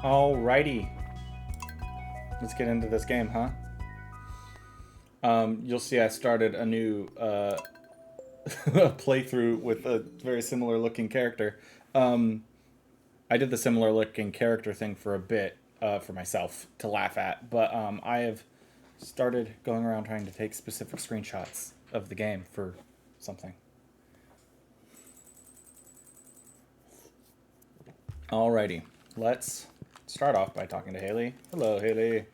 Alrighty. Let's get into this game, huh? You'll see I started a new playthrough with a very similar looking character. Um, I did the similar looking character thing for a bit for myself to laugh at, but I have started going around trying to take specific screenshots of the game for something. Alrighty, let's start off by talking to Haley. Hello, Haley.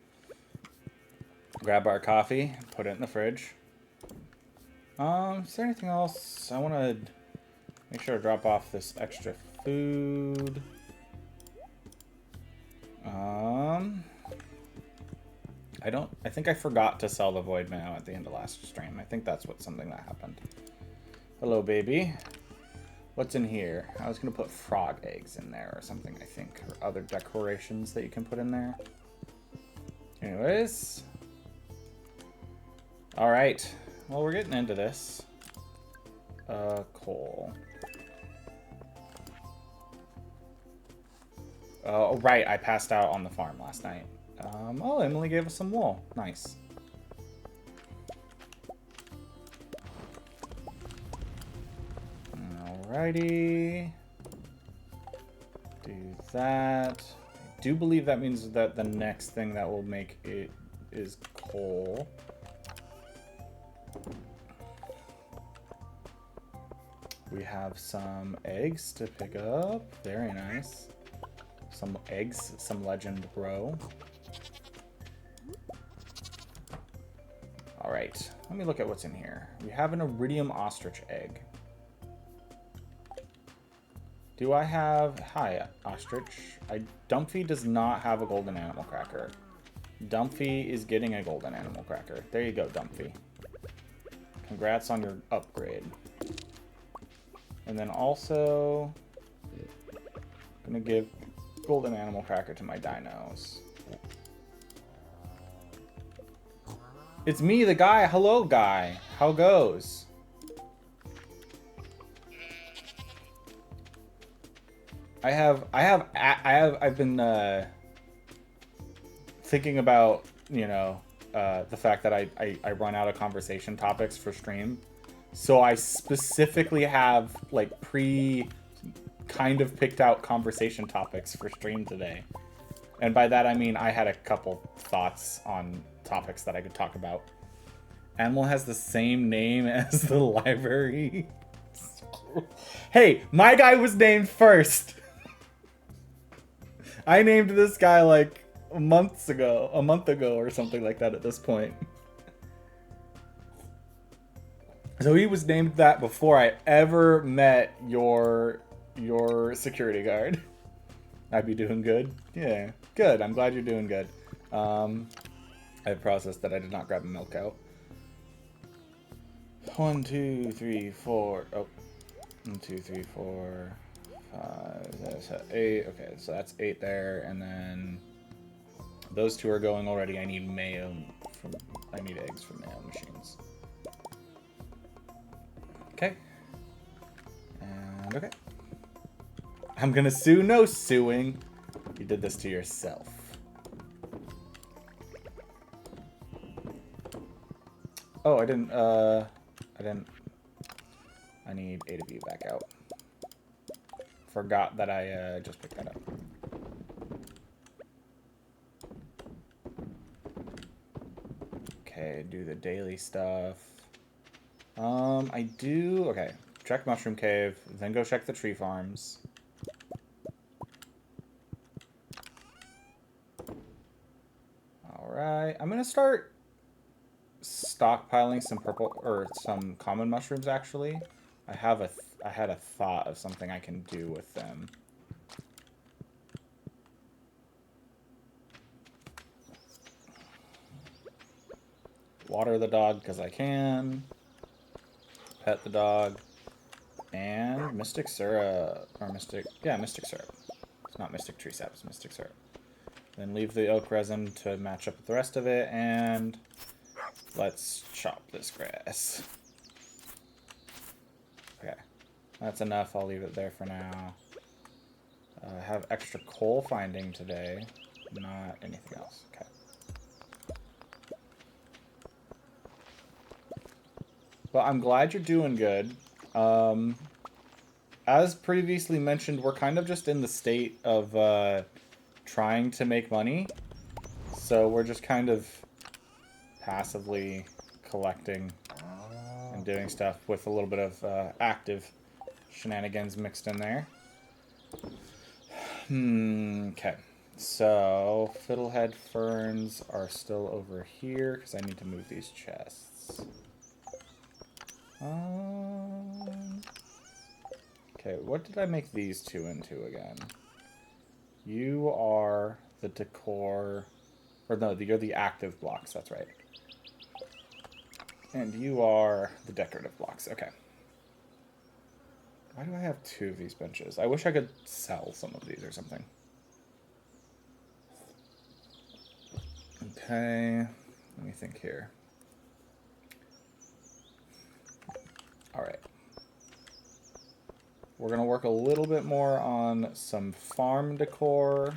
Grab our coffee, put it in the fridge. Is there anything else? I want to make sure to drop off this extra food. I think I forgot to sell the void mail at the end of last stream. I think that's something that happened. Hello, baby. What's in here? I was going to put frog eggs in there or something, I think. Or other decorations that you can put in there. Anyways. Alright. Well, we're getting into this. Coal. Oh, right. I passed out on the farm last night. Oh, Emily gave us some wool. Nice. Alrighty. Do that. I do believe that means that the next thing that will make it is coal. We have some eggs to pick up. Very nice. Some eggs, some legend bro. Alright, let me look at what's in here. We have an iridium ostrich egg. Do I have... Hi, ostrich. Dumpy does not have a golden animal cracker. Dumpy is getting a golden animal cracker. There you go, Dumpy. Congrats on your upgrade. And then also... I'm gonna give golden animal cracker to my dinos. It's me, the guy. Hello, guy. How goes? I've been thinking about, you know, the fact that I run out of conversation topics for stream. So I specifically have like kind of picked out conversation topics for stream today. And by that I mean I had a couple thoughts on topics that I could talk about. Animal has the same name as the library. Hey, my guy was named first. I named this guy like a month ago or something like that at this point. So he was named that before I ever met your security guard. I'd be doing good. Yeah, good. I'm glad you're doing good. I processed that I did not grab a milk out. 1, 2, 3, 4. Oh, 1, 2, 3, 4, 5. That's 8. Okay, so that's 8 there, and then those 2 are going already. I need mayo. I need eggs from mayo machines. Okay. And okay. I'm gonna sue. No suing. You did this to yourself. Oh, I didn't. I need 8 of you back out. Forgot that I just picked that up. Okay, do the daily stuff. I do. Okay, check Mushroom Cave, then go check the tree farms. Alright, I'm gonna start stockpiling some purple or some common mushrooms actually. I had a thought of something I can do with them. Water the dog because I can. Pet the dog. And Mystic Syrup. Or Mystic... Yeah, Mystic Syrup. It's not Mystic Tree Sap, it's Mystic Syrup. Then leave the oak resin to match up with the rest of it, and let's chop this grass. Okay. That's enough. I'll leave it there for now. I have extra coal finding today, not anything else. Okay. Well, I'm glad you're doing good. As previously mentioned, we're kind of just in the state of trying to make money. So we're just kind of passively collecting and doing stuff with a little bit of active shenanigans mixed in there. Okay. So, fiddlehead ferns are still over here because I need to move these chests. Okay, what did I make these two into again? You are the decor... Or no, you're the active blocks, that's right. And you are the decorative blocks, okay. Why do I have two of these benches? I wish I could sell some of these or something. Okay, let me think here. Alright. We're going to work a little bit more on some farm decor.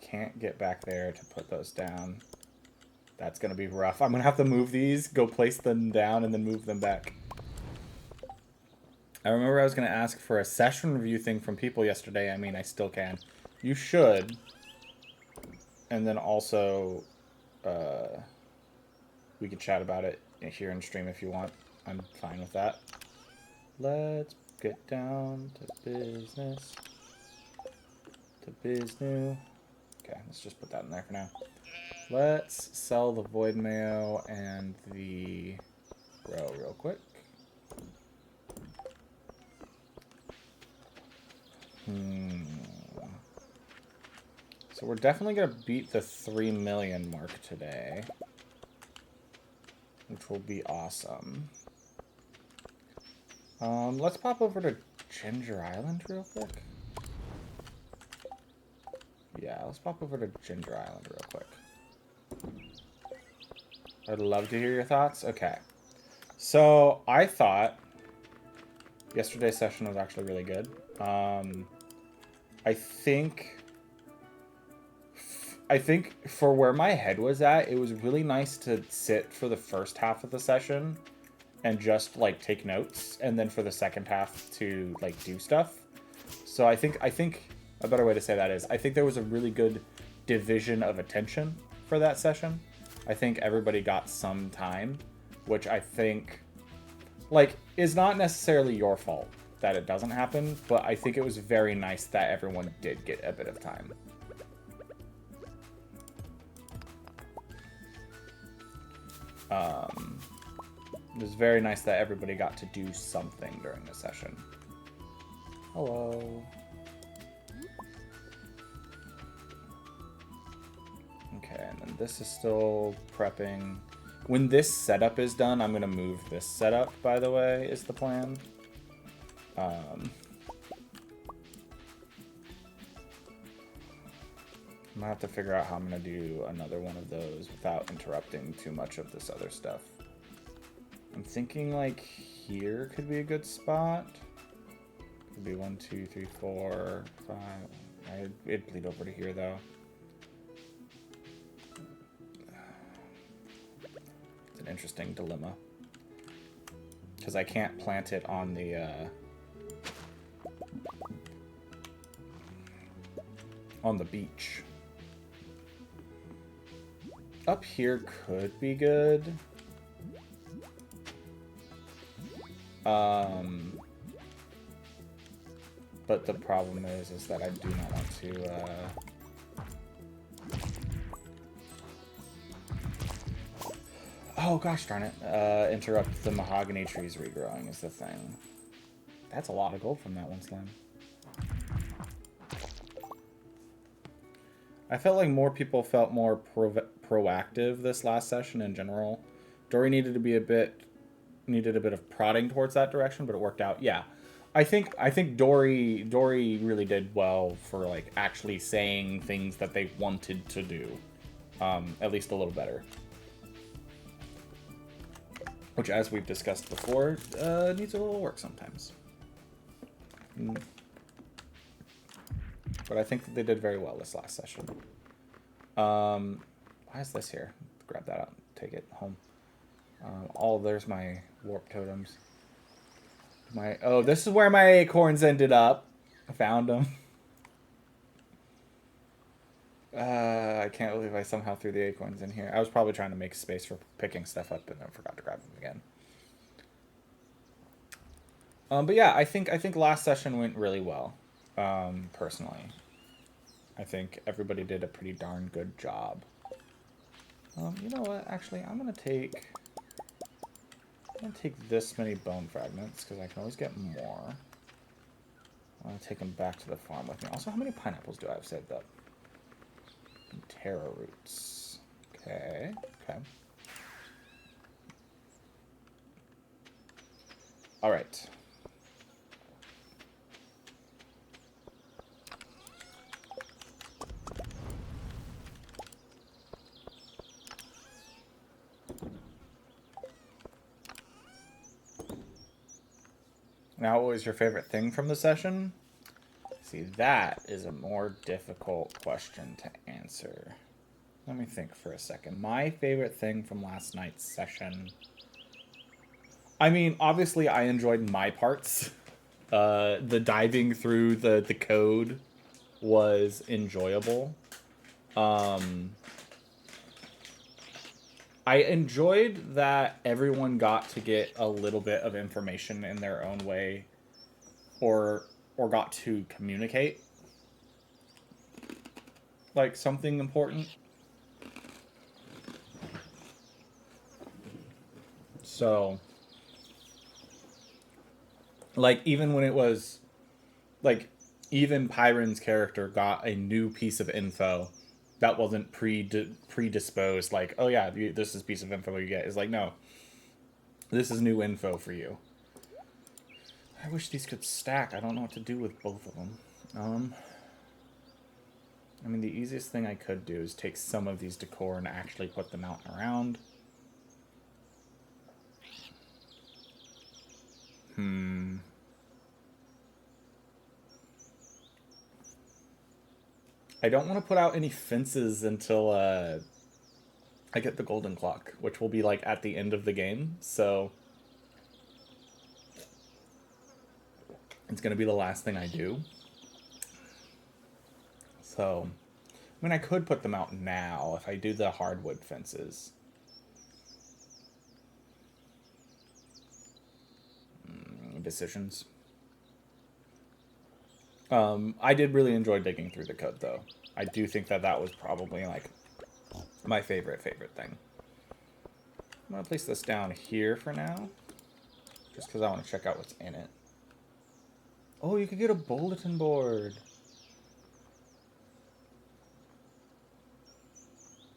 Can't get back there to put those down. That's going to be rough. I'm going to have to move these, go place them down, and then move them back. I remember I was going to ask for a session review thing from people yesterday. I mean, I still can. You should. And then also, we could chat about it here in stream if you want. I'm fine with that. Let's get down to business. To biznew. Okay, let's just put that in there for now. Let's sell the void mayo and the row real quick. So we're definitely going to beat the 3 million mark today, which will be awesome. Let's pop over to Ginger Island real quick. Yeah, let's pop over to Ginger Island real quick. I'd love to hear your thoughts. Okay. So, I thought yesterday's session was actually really good. I think for where my head was at, it was really nice to sit for the first half of the session and just, like, take notes, and then for the second half to, like, do stuff. So I think a better way to say that is, I think there was a really good division of attention for that session. I think everybody got some time, which I think, like, is not necessarily your fault that it doesn't happen, but I think it was very nice that everyone did get a bit of time. It was very nice that everybody got to do something during the session. Hello. Okay, and then this is still prepping. When this setup is done, I'm going to move this setup, by the way, is the plan. I'm going to have to figure out how I'm going to do another one of those without interrupting too much of this other stuff. I'm thinking, like, here could be a good spot. Could be 1, 2, 3, 4, 5. It'd bleed over to here, though. It's an interesting dilemma. Because I can't plant it on the beach. Up here could be good. But the problem is that I do not want to, oh gosh darn it, interrupt the mahogany trees regrowing is the thing. That's a lot of gold from that one slime. I felt like more people felt more proactive this last session in general. Dory needed a bit of prodding towards that direction, but it worked out. Yeah, I think Dory really did well for, like, actually saying things that they wanted to do, at least a little better. which, as we've discussed before, needs a little work sometimes. But I think that they did very well this last session. Why is this here? Grab that out, take it home. There's my warp totems. This is where my acorns ended up. I found them. I can't believe I somehow threw the acorns in here. I was probably trying to make space for picking stuff up and then forgot to grab them again. But yeah, I think last session went really well. Personally, I think everybody did a pretty darn good job. You know what? Actually, I'm gonna take this many bone fragments because I can always get more. I want to take them back to the farm with me. Also, how many pineapples do I have saved up? Terra roots. Okay. All right. Now, what was your favorite thing from the session? See, that is a more difficult question to answer. Let me think for a second. My favorite thing from last night's session... I mean, obviously, I enjoyed my parts. The diving through the code was enjoyable. I enjoyed that everyone got to get a little bit of information in their own way, or got to communicate like something important. So, like, even when it was like, even Pyron's character got a new piece of info that wasn't predisposed, like, oh yeah, this is a piece of info you get. Is like, no, this is new info for you. I wish these could stack. I don't know what to do with both of them. I mean, the easiest thing I could do is take some of these decor and actually put them out and around. I don't want to put out any fences until I get the golden clock, which will be like at the end of the game. So it's going to be the last thing I do. So, I mean, I could put them out now if I do the hardwood fences. Decisions. I did really enjoy digging through the code, though. I do think that was probably, like, my favorite thing. I'm going to place this down here for now, just because I want to check out what's in it. Oh, you could get a bulletin board.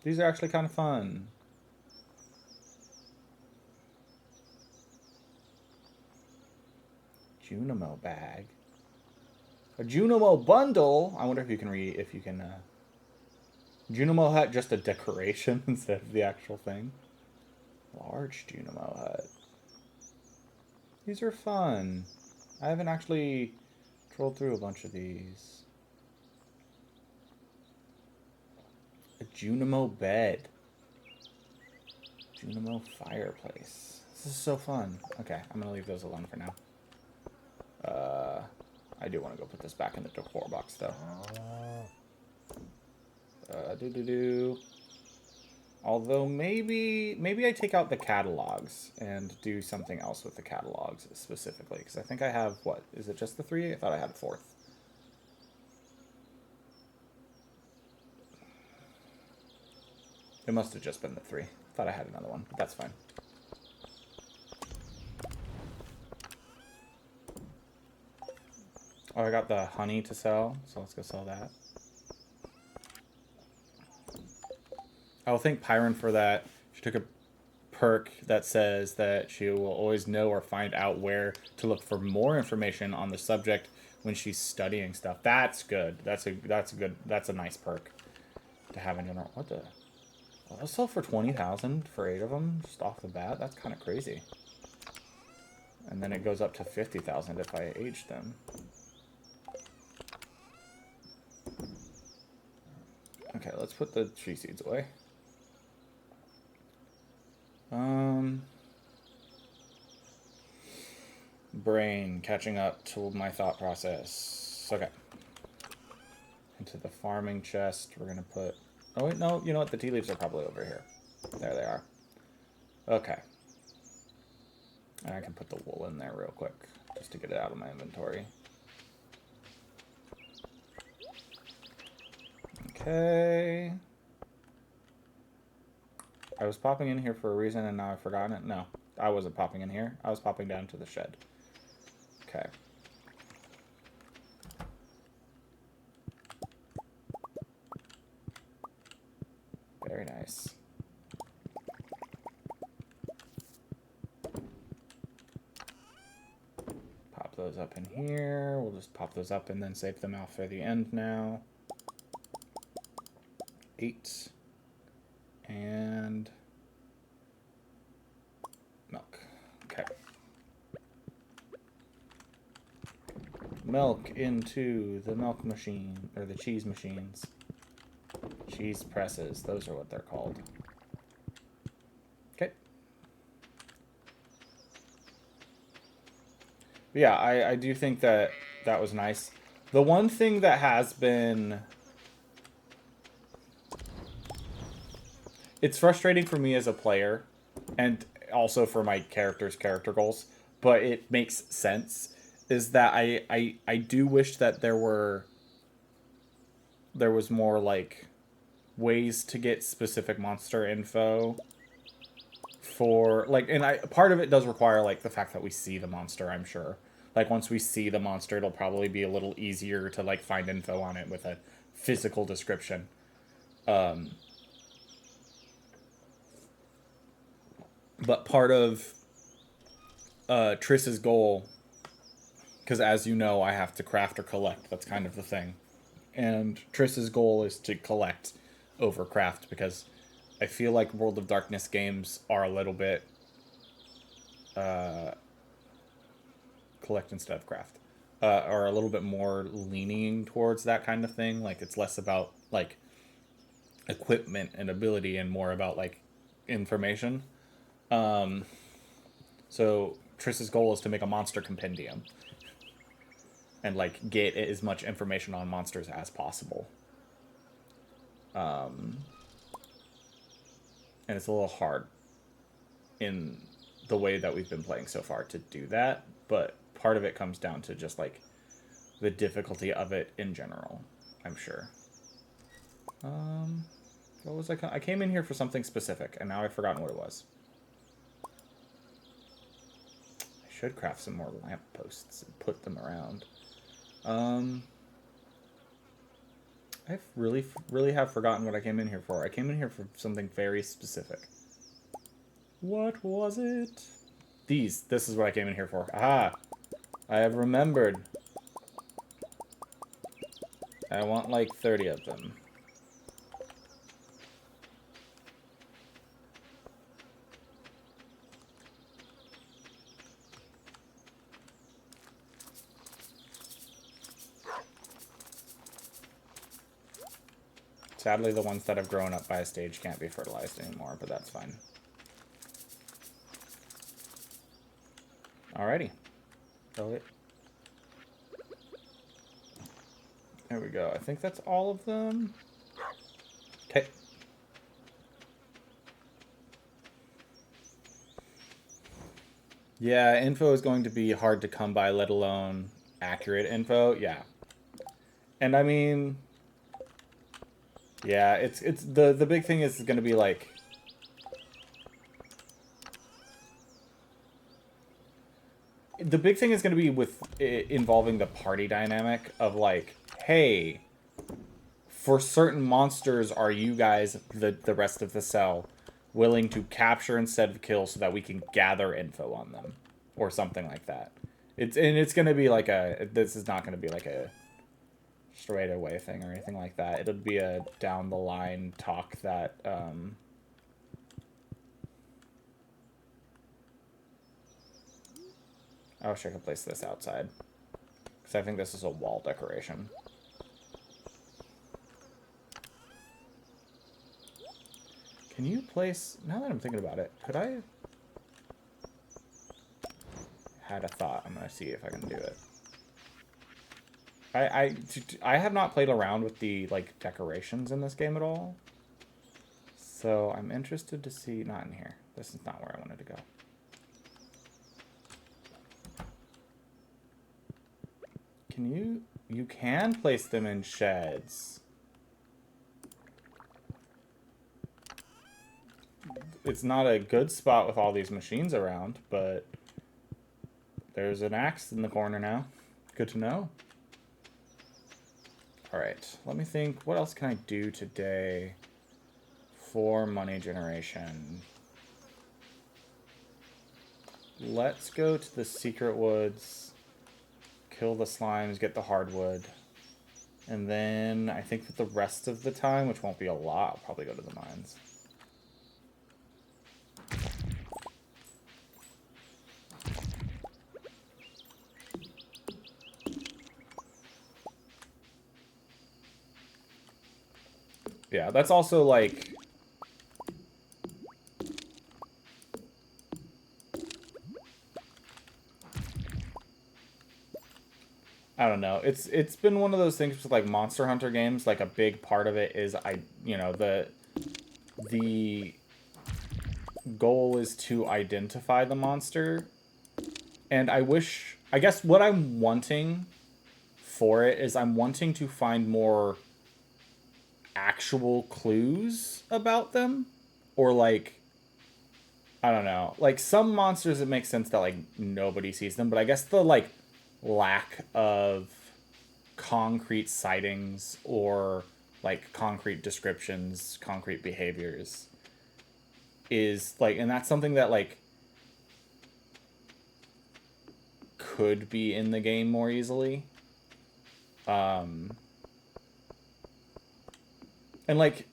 These are actually kind of fun. Junimo bag. A Junimo bundle. I wonder if you can Junimo hut, just a decoration instead of the actual thing. Large Junimo hut. These are fun. I haven't actually trolled through a bunch of these. A Junimo bed. Junimo fireplace. This is so fun. Okay, I'm gonna leave those alone for now. I do want to go put this back in the decor box, though. Although maybe I take out the catalogs and do something else with the catalogs specifically, because I think I have, what, is it just the 3? I thought I had a 4th. It must have just been the 3. Thought I had another one, but that's fine. Oh, I got the honey to sell, so let's go sell that. I will thank Pyron for that. She took a perk that says that she will always know or find out where to look for more information on the subject when she's studying stuff. That's good. That's a nice perk to have in general. What the? Well, I'll sell for 20,000 for 8 of them just off the bat. That's kind of crazy. And then it goes up to 50,000 if I age them. Okay, let's put the tree seeds away. Brain catching up to my thought process. Okay. Into the farming chest, we're gonna put... Oh wait, no, you know what? The tea leaves are probably over here. There they are. Okay. And I can put the wool in there real quick, just to get it out of my inventory. Okay. I was popping in here for a reason and now I've forgotten it. No, I wasn't popping in here. I was popping down to the shed. Okay. Very nice. Pop those up in here. We'll just pop those up and then save them out for the end now. 8. And milk. Okay. Milk into the milk machine, or the cheese machines. Cheese presses, those are what they're called. Okay. But yeah, I do think that that was nice. The one thing that has been... It's frustrating for me as a player, and also for my character's character goals, but it makes sense, is that I do wish that there was more, like, ways to get specific monster info for, like, and part of it does require, like, the fact that we see the monster, I'm sure. Like, once we see the monster, it'll probably be a little easier to, like, find info on it with a physical description. But part of Triss's goal, because as you know, I have to craft or collect. That's kind of the thing. And Triss's goal is to collect over craft, because I feel like World of Darkness games are a little bit collect instead of craft. Are a little bit more leaning towards that kind of thing. Like, it's less about, like, equipment and ability and more about, like, information. So Triss's goal is to make a monster compendium and, like, get as much information on monsters as possible. And it's a little hard in the way that we've been playing so far to do that, but part of it comes down to just, like, the difficulty of it in general, I'm sure. What was I came in here for something specific, and now I've forgotten what it was. I should craft some more lamp posts and put them around. I really have forgotten what I came in here for. I came in here for something very specific. What was it? This is what I came in here for. Aha! I have remembered. I want like 30 of them. Sadly, the ones that have grown up by a stage can't be fertilized anymore, but that's fine. Alrighty. There we go. I think that's all of them. Okay. Yeah, info is going to be hard to come by, let alone accurate info. Yeah. And I mean... Yeah, it's the big thing is going to be like... The big thing is going to be with involving the party dynamic of like, hey, for certain monsters, are you guys, the rest of the cell, willing to capture instead of kill so that we can gather info on them? Or something like that. It's going to be like a... This is not going to be like a straight away thing or anything like that. It'll be a down the line talk that I wish I could place this outside. Because I think this is a wall decoration. Can you place... Now that I'm thinking about it, could I... Had a thought. I'm going to see if I can do it. I have not played around with the, like, decorations in this game at all. So I'm interested to see... Not in here. This is not where I wanted to go. Can you... You can place them in sheds. It's not a good spot with all these machines around, but there's an axe in the corner now. Good to know. Alright, let me think. What else can I do today for money generation? Let's go to the secret woods, kill the slimes, get the hardwood. And then I think that the rest of the time, which won't be a lot, I'll probably go to the mines. Yeah, that's also like... I don't know. It's been one of those things with like Monster Hunter games. Like a big part of it is the goal is to identify the monster. And I guess what I'm wanting for it is I'm wanting to find more actual clues about them, or like, I don't know, like some monsters it makes sense that like nobody sees them, but I guess the like lack of concrete sightings or like concrete descriptions, concrete behaviors is like, and that's something that like could be in the game more easily. And, like,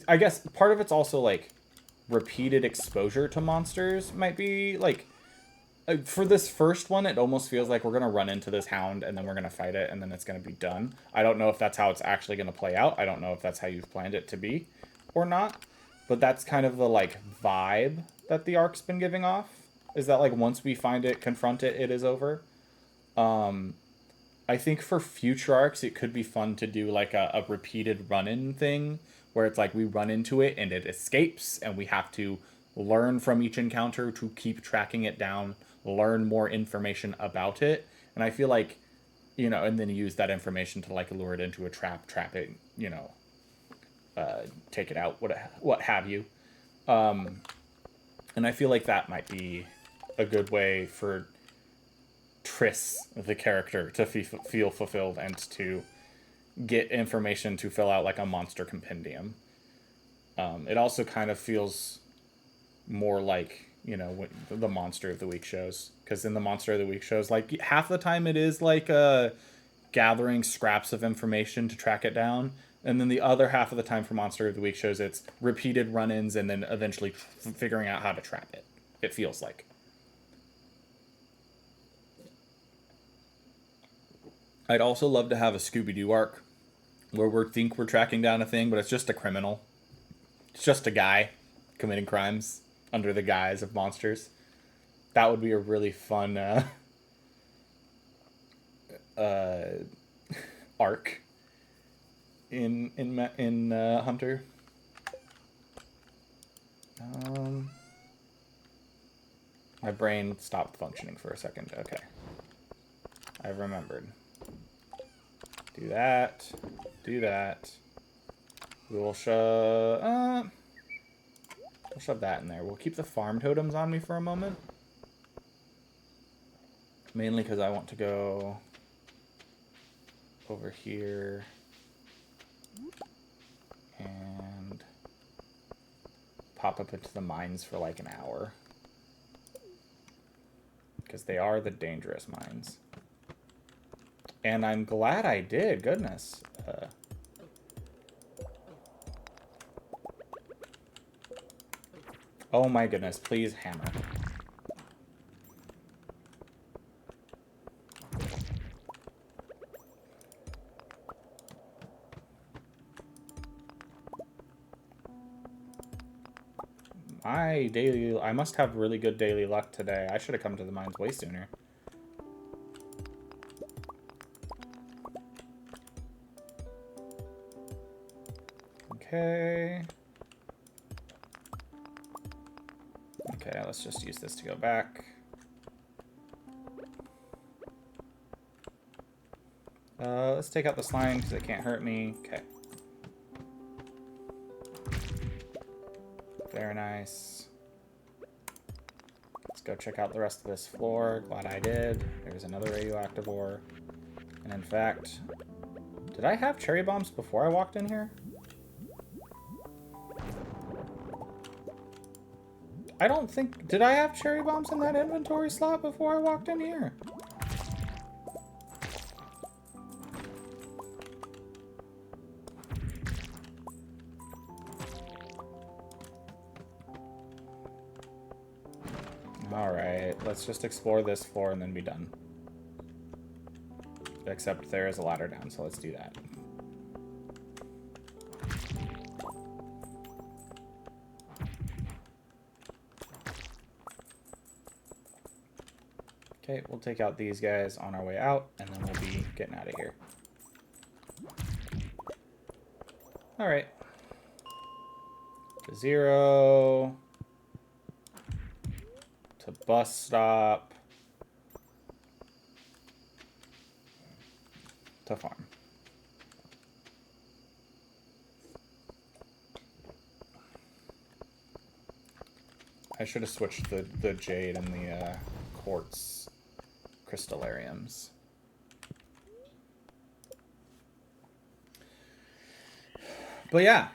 I guess part of it's also, like, repeated exposure to monsters might be, like... For this first one, it almost feels like we're going to run into this hound, and then we're going to fight it, and then it's going to be done. I don't know if that's how it's actually going to play out. I don't know if that's how you've planned it to be or not. But that's kind of the, like, vibe that the arc's been giving off. Is that, like, once we find it, confront it, it is over. I think for future arcs, it could be fun to do like a repeated run-in thing where it's like we run into it and it escapes and we have to learn from each encounter to keep tracking it down, learn more information about it. And I feel like, you know, and then use that information to like lure it into a trap it, you know, take it out, what have you. And I feel like that might be a good way for Triss, the character, to feel fulfilled and to get information to fill out like a monster compendium. It also kind of feels more like, you know, the Monster of the Week shows. Because in the Monster of the Week shows, like, half the time it is like gathering scraps of information to track it down. And then the other half of the time for Monster of the Week shows, it's repeated run-ins and then eventually figuring out how to trap it. It feels like. I'd also love to have a Scooby-Doo arc where we think we're tracking down a thing, but it's just a criminal. It's just a guy committing crimes under the guise of monsters. That would be a really fun arc in Hunter. My brain stopped functioning for a second. Okay, I remembered. Do that. Do that. We'll shove that in there. We'll keep the farm totems on me for a moment. Mainly because I want to go over here and pop up into the mines for like an hour. Because they are the dangerous mines. And I'm glad I did. Goodness. Oh my goodness. Please hammer. I must have really good daily luck today. I should have come to the mines way sooner. Okay. Okay, let's just use this to go back. Let's take out the slime because it can't hurt me. Okay. Very nice. Let's go check out the rest of this floor. Glad I did. There's another radioactive ore. And in fact, did I have cherry bombs before I walked in here? I don't think... Did I have cherry bombs in that inventory slot before I walked in here? Alright, let's just explore this floor and then be done. Except there is a ladder down, so let's do that. Okay, we'll take out these guys on our way out, and then we'll be getting out of here. Alright. To 0. To bus stop. To farm. I should have switched the jade and the quartz crystallariums. But yeah,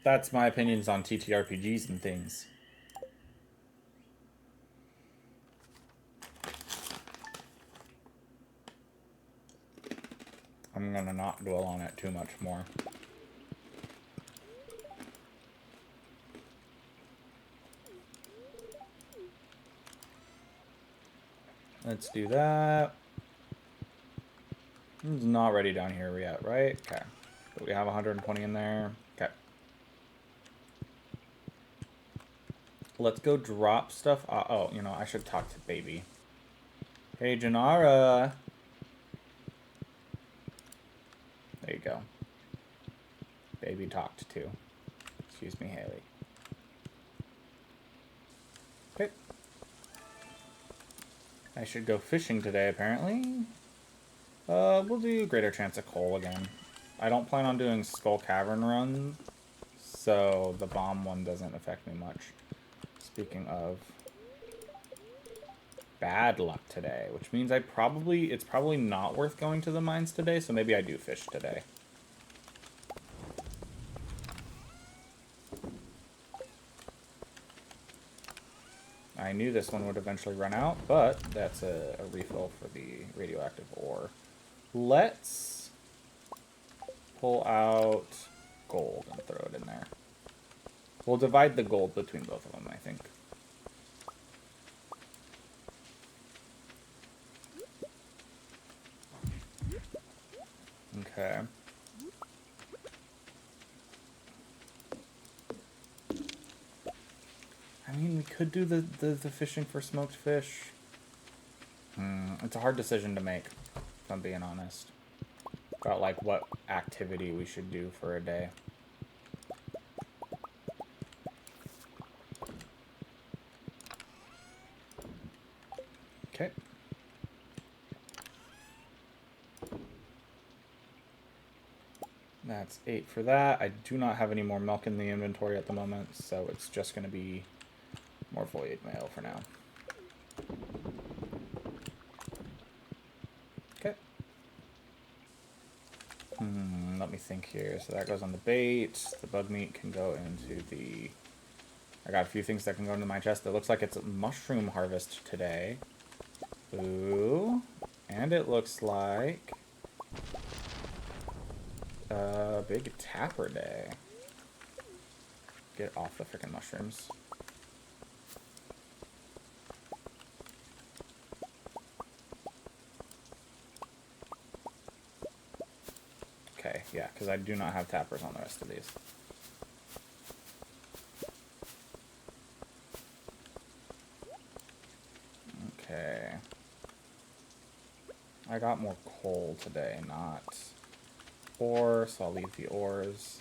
that's my opinions on TTRPGs and things. I'm gonna not dwell on it too much more. Let's do that. It's not ready down here yet, right? Okay. But we have 120 in there. Okay. Let's go drop stuff. Oh, you know, I should talk to baby. Hey, Janara. There you go. Baby talked to. Excuse me, Haley. Okay. I should go fishing today, apparently. We'll do greater chance of coal again. I don't plan on doing Skull Cavern run, so the bomb one doesn't affect me much. Speaking of bad luck today, which means it's probably not worth going to the mines today, so maybe I do fish today. I knew this one would eventually run out, but that's a refill for the radioactive ore. Let's pull out gold and throw it in there. We'll divide the gold between both of them, I think. Okay. I mean, we could do the fishing for smoked fish. It's a hard decision to make, if I'm being honest. About, like, what activity we should do for a day. Okay. That's 8 for that. I do not have any more milk in the inventory at the moment, so it's just going to be more void mail for now. Okay. Let me think here. So that goes on the bait. The bug meat can go into the... I got a few things that can go into my chest. It looks like it's a mushroom harvest today. Ooh. And it looks like a big tapper day. Get off the freaking mushrooms. Okay, yeah, because I do not have tappers on the rest of these. I got more coal today, not ore, so I'll leave the ores.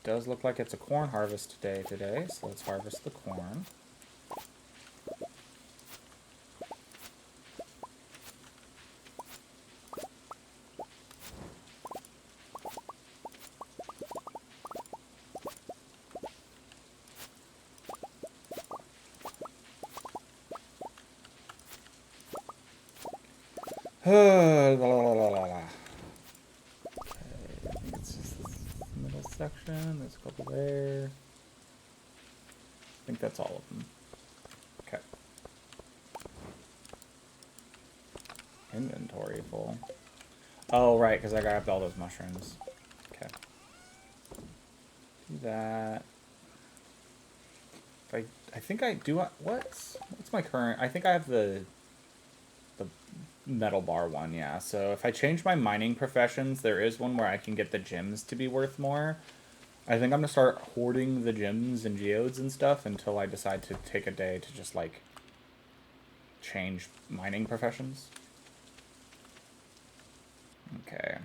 Does look like it's a corn harvest day today, so let's harvest the corn. Okay, I think it's just this middle section. There's a couple there. I think that's all of them. Okay. Inventory full. Oh, right, because I grabbed all those mushrooms. Okay. Do that. I think I do. What's my current? I think I have the metal bar one, yeah. So if I change my mining professions, there is one where I can get the gems to be worth more. I think I'm gonna start hoarding the gems and geodes and stuff until I decide to take a day to just like change mining professions. Okay.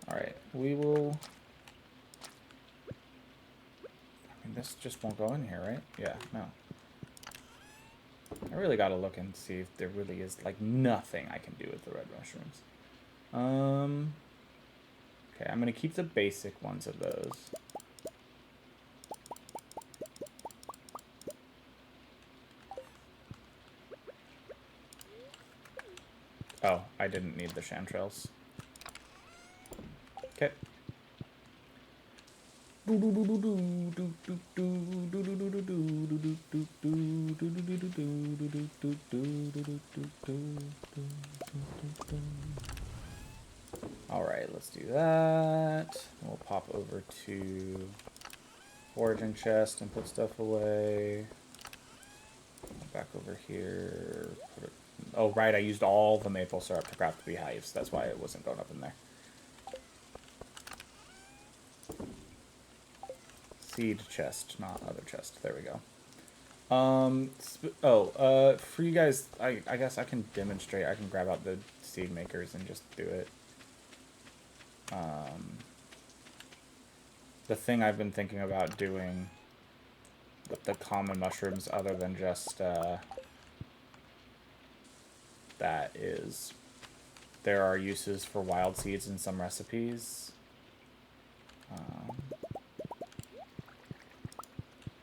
Alright, we will... I mean, this just won't go in here, right? Yeah, no. I really gotta look and see if there really is, like, nothing I can do with the red mushrooms. Okay, I'm gonna keep the basic ones of those. Oh, I didn't need the chanterelles. Okay. Alright, let's do that. We'll pop over to foraging chest and put stuff away. Back over here. Put it... Oh, right, I used all the maple syrup to craft the beehives. That's why it wasn't going up in there. Seed chest, not other chest. There we go. For you guys, I guess I can demonstrate. I can grab out the seed makers and just do it. The thing I've been thinking about doing with the common mushrooms, other than just that, is there are uses for wild seeds in some recipes.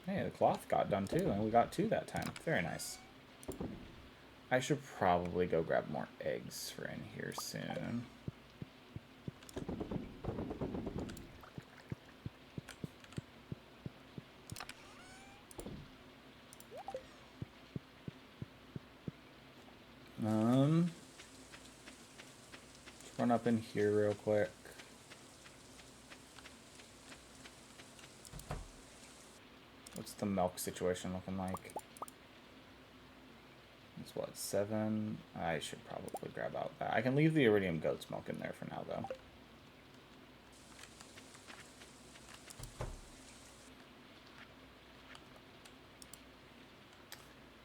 Hey, the cloth got done too, and we got 2 that time. Very nice. I should probably go grab more eggs for in here soon. Let's run up in here real quick. What's the milk situation looking like? It's what, 7? I should probably grab out that. I can leave the iridium goat's milk in there for now, though.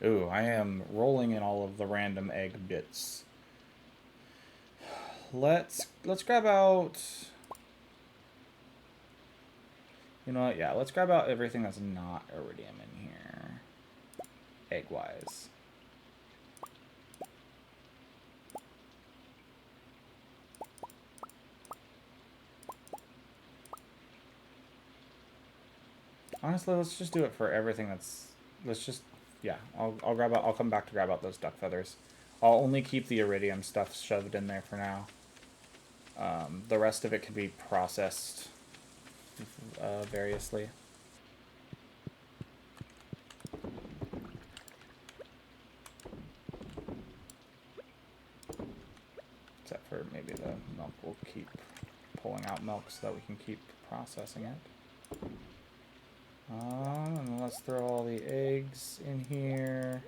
Ooh, I am rolling in all of the random egg bits. Let's grab out... You know what? Yeah, let's grab out everything that's not iridium in here. Egg-wise. Honestly, let's just do it for everything that's... Let's just... Yeah, I'll grab out... I'll come back to grab out those duck feathers. I'll only keep the iridium stuff shoved in there for now. The rest of it can be processed variously. Except for maybe the milk. We'll keep pulling out milk so that we can keep processing it. And let's throw all the eggs in here.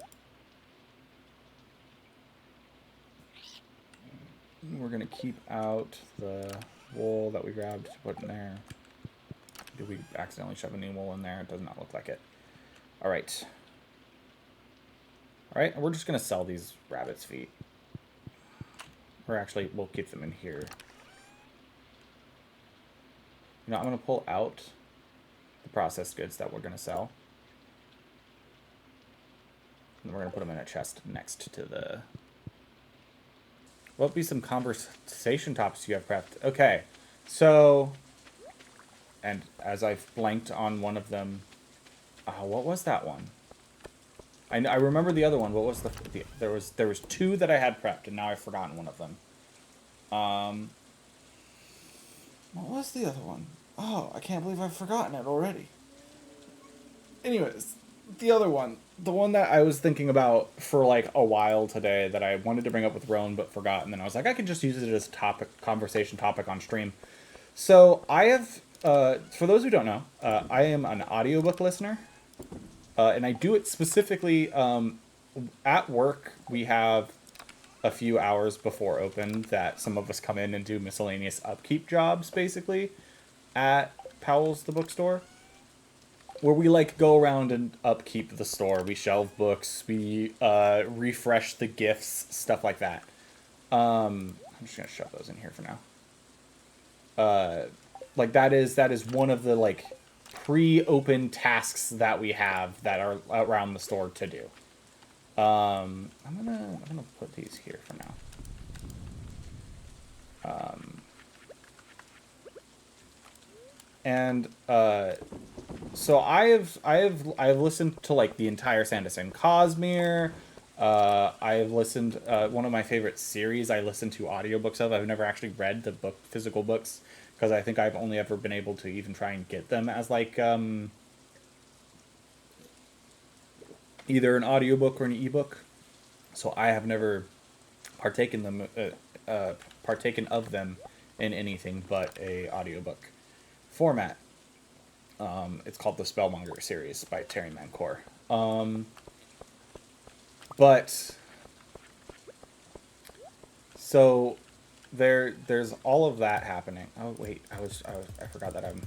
We're going to keep out the wool that we grabbed to put in there. Did we accidentally shove a new wool in there? It does not look like it. All right. All right, and we're just going to sell these rabbit's feet. Or actually, we'll keep them in here. You know, I'm going to pull out the processed goods that we're going to sell. And we're going to put them in a chest next to the... What'll be some conversation topics you have prepped? Okay, so... And as I've blanked on one of them... what was that one? I remember the other one. What was the there was two that I had prepped, and now I've forgotten one of them. What was the other one? Oh, I can't believe I've forgotten it already. Anyways, the other one, the one that I was thinking about for like a while today that I wanted to bring up with Roan but forgot, and then I was like, I could just use it as a conversation topic on stream. So I have, for those who don't know, I am an audiobook listener. And I do it specifically at work. We have a few hours before open that some of us come in and do miscellaneous upkeep jobs, basically, at Powell's the bookstore, where we like go around and upkeep the store. We shelve books, we refresh the gifts, stuff like that. I'm just gonna shove those in here for now. Like that is one of the like pre-open tasks that we have that are around the store to do. I'm gonna put these here for now. So I've listened to like the entire Sanderson Cosmere. I've listened one of my favorite series I listened to audiobooks of. I've never actually read the physical books because I think I've only ever been able to even try and get them as like either an audiobook or an ebook. So I have never partaken of them in anything but a audiobook format. It's called the Spellmonger series by Terry Mancour. But so there's all of that happening. Oh wait, I forgot that I'm.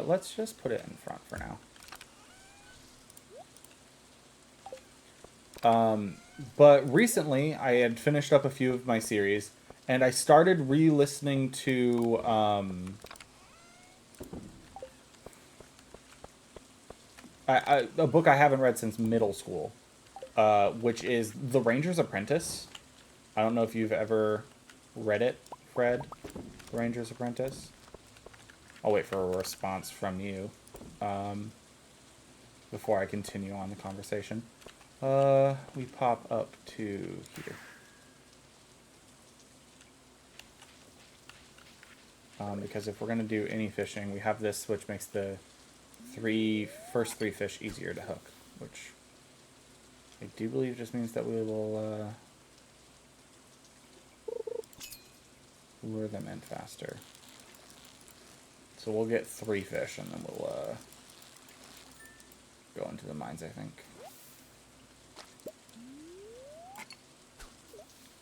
Let's just put it in front for now. But recently I had finished up a few of my series, and I started re-listening to a book I haven't read since middle school, which is The Ranger's Apprentice. I don't know if you've ever read it, Fred. The Ranger's Apprentice. I'll wait for a response from you before I continue on the conversation. We pop up to here. Because if we're going to do any fishing, we have this, which makes the first three fish easier to hook, which I do believe just means that we will lure them in faster. So we'll get 3 fish, and then we'll go into the mines, I think.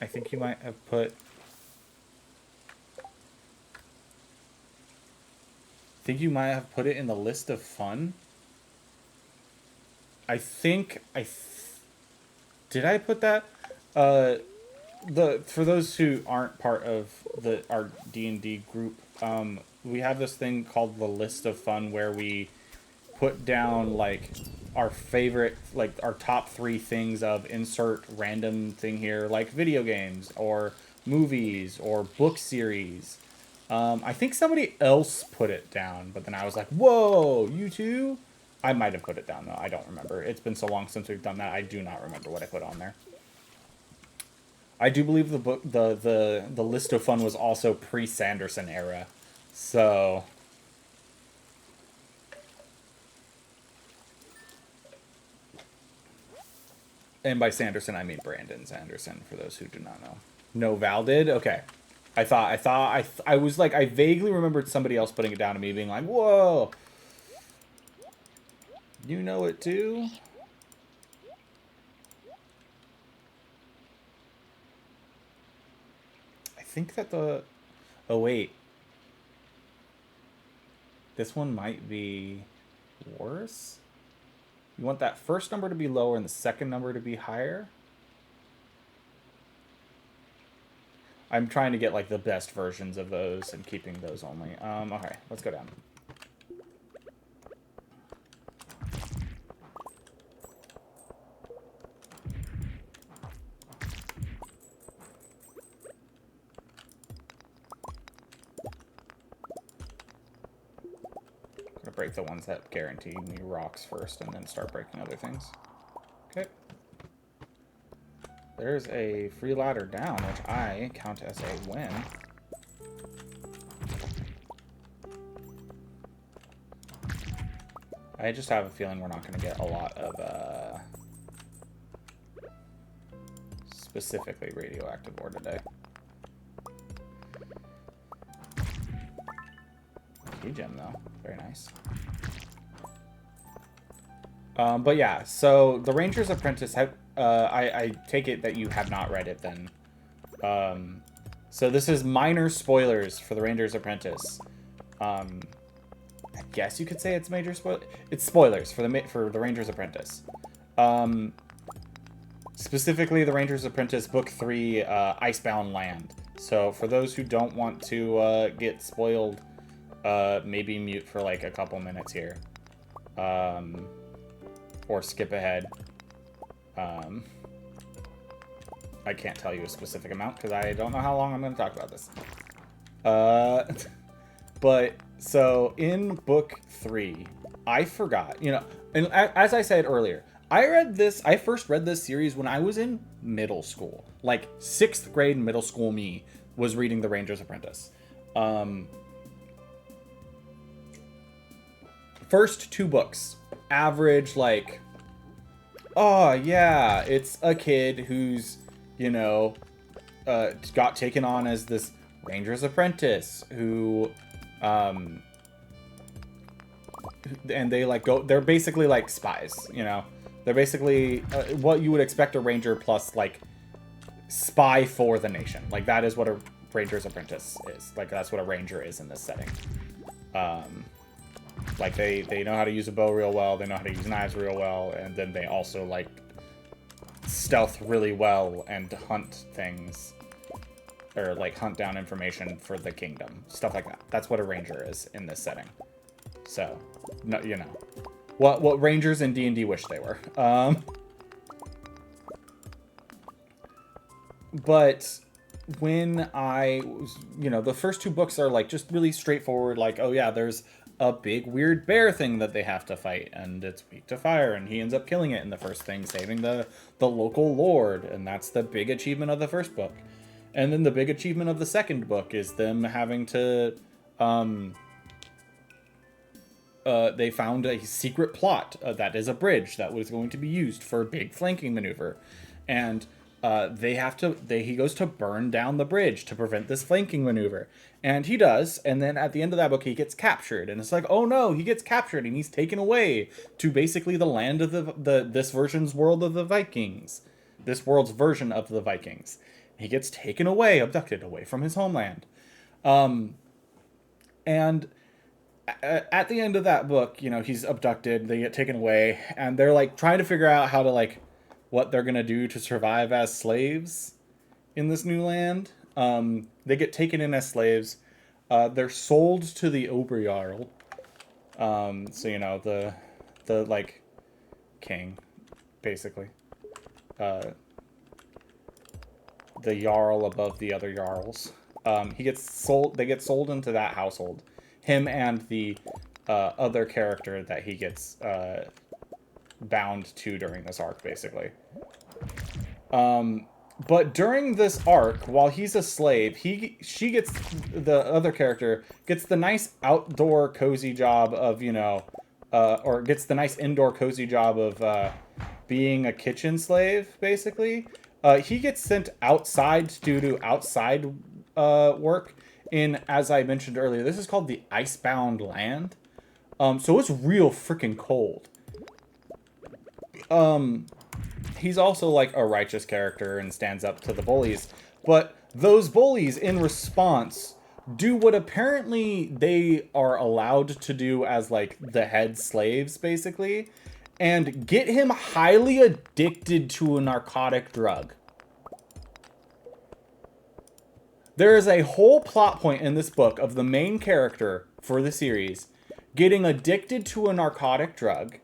I think you might have put... it in the list of fun. I think did I put that? For those who aren't part of our D&D group, we have this thing called the list of fun where we put down like our favorite, like our top 3 things of insert random thing here, like video games or movies or book series. I think somebody else put it down, but then I was like, whoa, you too? I might have put it down, though. I don't remember. It's been so long since we've done that. I do not remember what I put on there. I do believe the list of fun was also pre-Sanderson era. So... And by Sanderson, I mean Brandon Sanderson, for those who do not know. No, Val did? Okay. I was like, I vaguely remembered somebody else putting it down to me, being like, whoa. You know it too? think that the... Oh, wait. This one might be worse. You want that first number to be lower and the second number to be higher? I'm trying to get, like, the best versions of those and keeping those only. Okay, let's go down. Gonna break the ones that guarantee me rocks first and then start breaking other things. Okay. There's a free ladder down, which I count as a win. I just have a feeling we're not going to get a lot of specifically radioactive ore today. Key gem, though. Very nice. But yeah, so The Ranger's Apprentice, I take it that you have not read it then. So this is minor spoilers for The Ranger's Apprentice. I guess you could say it's major spoil. It's spoilers for the Ranger's Apprentice. Specifically, The Ranger's Apprentice, Book 3, Icebound Land. So for those who don't want to get spoiled, maybe mute for like a couple minutes here. Or skip ahead. I can't tell you a specific amount because I don't know how long I'm going to talk about this. But so in book 3, I forgot, you know, and as I said earlier, I first read this series when I was in middle school. Like 6th grade middle school me was reading The Ranger's Apprentice. First 2 books, average, like, oh yeah, it's a kid who's, you know, got taken on as this Ranger's Apprentice who, and they like they're basically like spies, you know, they're basically what you would expect a ranger plus like spy for the nation. Like that is what a Ranger's Apprentice is. Like that's what a ranger is in this setting. Like they know how to use a bow real well, they know how to use knives real well, and then they also like stealth really well and hunt things, or like hunt down information for the kingdom, stuff like that. That's what a ranger is in this setting. So, no, you know, what rangers in D&D wish they were. But when I was, you know, the first 2 books are like just really straightforward, like, oh yeah, there's a big weird bear thing that they have to fight, and it's weak to fire, and he ends up killing it in the first thing, saving the local lord, and that's the big achievement of the first book. And then the big achievement of the second book is them having to they found a secret plot that is a bridge that was going to be used for a big flanking maneuver, and he goes to burn down the bridge to prevent this flanking maneuver. And he does, and then at the end of that book, he gets captured. And it's like, oh no, he gets captured, and he's taken away to basically the land of this version's world of the Vikings. This world's version of the Vikings. He gets taken away, abducted away from his homeland. And at the end of that book, you know, he's abducted, they get taken away, and they're like trying to figure out how to like what they're gonna do to survive as slaves in this new land. They get taken in as slaves. They're sold to the Oberjarl. So you know, the like king, basically. The jarl above the other jarls. He gets sold. They get sold into that household. Him and the other character that he gets bound to during this arc, basically. But during this arc, while he's a slave, the other character gets the nice outdoor cozy job of, you know, or gets the nice indoor cozy job of being a kitchen slave, basically. He gets sent outside to do outside work in, as I mentioned earlier, this is called the Icebound Land. So it's real freaking cold. He's also like a righteous character and stands up to the bullies, But those bullies, in response, do what apparently they are allowed to do as, like, the head slaves, basically, and get him highly addicted to a narcotic drug. There is a whole plot point in this book of the main character for the series getting addicted to a narcotic drug.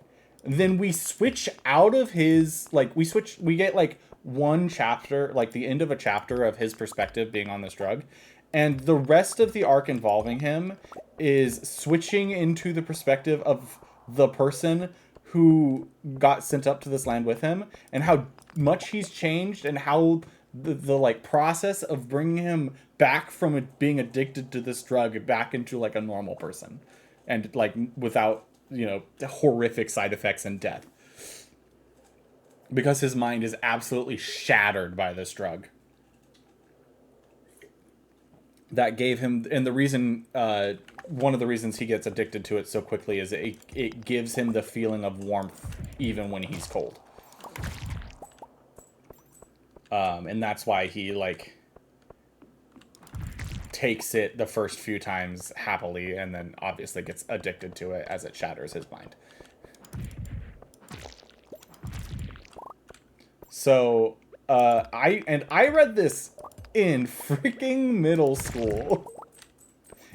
Then we switch out of his, like, we get, like, one chapter, like, the end of a chapter of his perspective being on this drug. And the rest of the arc involving him is switching into the perspective of the person who got sent up to this land with him and how much he's changed and how the like process of bringing him back from being addicted to this drug back into like a normal person and like without, you know, horrific side effects and death, because his mind is absolutely shattered by this drug that gave him, and the reason one of the reasons he gets addicted to it so quickly is it gives him the feeling of warmth even when he's cold. And that's why he, like, takes it the first few times happily and then obviously gets addicted to it as it shatters his mind. So, I read this in freaking middle school.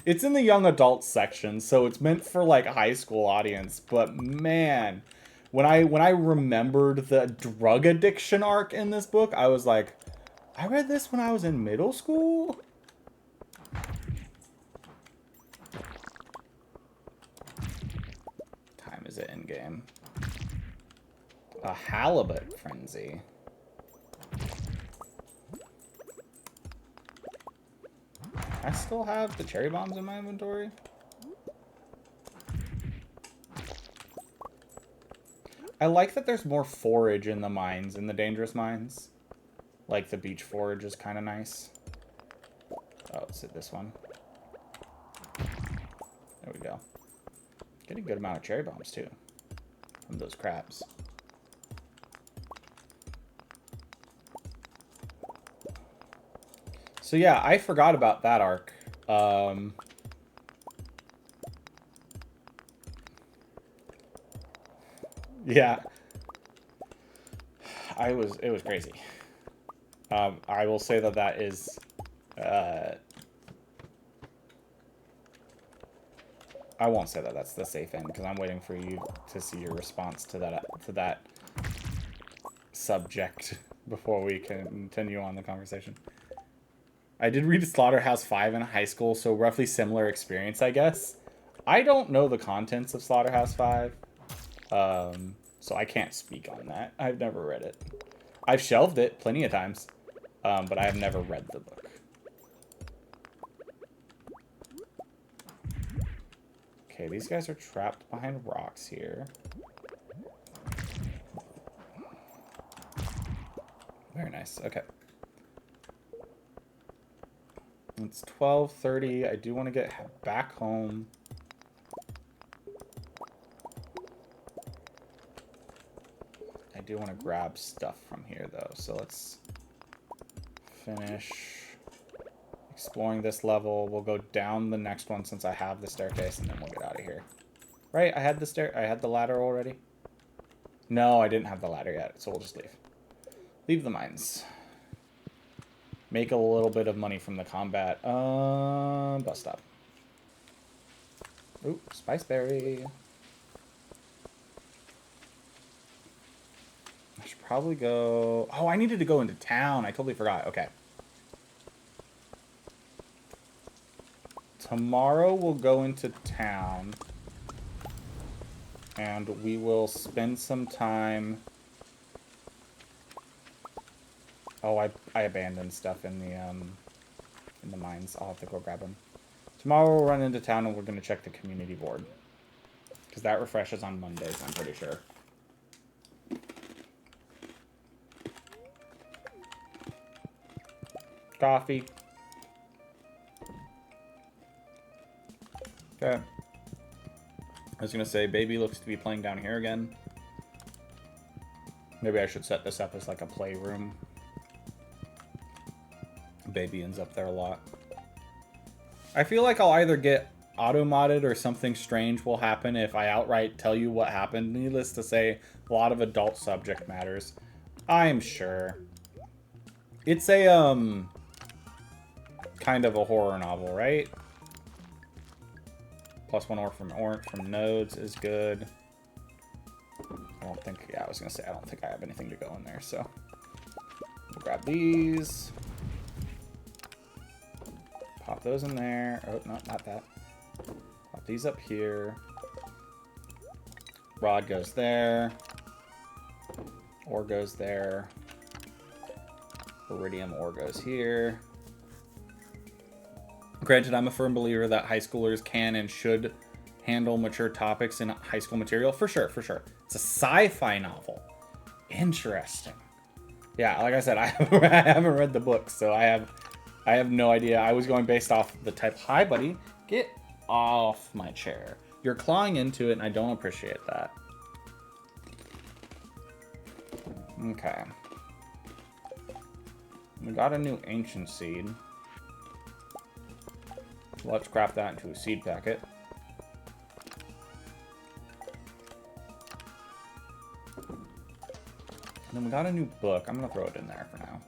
It's in the young adult section, so it's meant for, like, a high school audience. But, man, when I remembered the drug addiction arc in this book, I was like, I read this when I was in middle school? Time is it in game? A halibut frenzy. I still have the cherry bombs in my inventory. I like that there's more forage in the mines, in the dangerous mines. Like, the beach forage is kind of nice. Oh, is it this one? There we go. Get a good amount of cherry bombs, too. From those crabs. So yeah, I forgot about that arc. Yeah. It was crazy. I will say that that is, I won't say that that's the safe end, because I'm waiting for you to see your response to that subject before we can continue on the conversation. I did read Slaughterhouse 5 in high school, so roughly similar experience, I guess. I don't know the contents of Slaughterhouse 5, so I can't speak on that. I've never read it. I've shelved it plenty of times, but I have never read the book. Okay, these guys are trapped behind rocks here. Very nice. Okay. It's 12:30. I do want to get back home. I do want to grab stuff from here, though. So let's finish exploring this level. We'll go down the next one since I have the staircase, and then we'll get out of here. Right? I had the ladder already. No, I didn't have the ladder yet, so we'll just leave. Leave the mines. Make a little bit of money from the combat. Bus stop. Ooh, spiceberry. I should probably go... Oh, I needed to go into town. I totally forgot. Okay. Tomorrow we'll go into town. And we will spend some time... Oh, I abandoned stuff in the mines. I'll have to go grab them. Tomorrow we'll run into town and we're going to check the community board. Because that refreshes on Mondays, I'm pretty sure. Coffee. Okay. I was going to say, baby looks to be playing down here again. Maybe I should set this up as like a playroom. Baby ends up there a lot. I feel like I'll either get auto-modded or something strange will happen if I outright tell you what happened. Needless to say, a lot of adult subject matters. I'm sure. It's a, kind of a horror novel, right? +1 or from nodes is good. I don't think, yeah, I was gonna say, I don't think I have anything to go in there, so. We'll grab these. Pop those in there. Oh, no, not that. Pop these up here. Rod goes there. Ore goes there. Iridium ore goes here. Granted, I'm a firm believer that high schoolers can and should handle mature topics in high school material. For sure, for sure. It's a sci-fi novel. Interesting. Yeah, like I said, I haven't read the book, so I have no idea. I was going based off the type. Hi, buddy. Get off my chair. You're clawing into it, and I don't appreciate that. Okay. We got a new ancient seed. Let's craft that into a seed packet. And then we got a new book. I'm gonna throw it in there for now.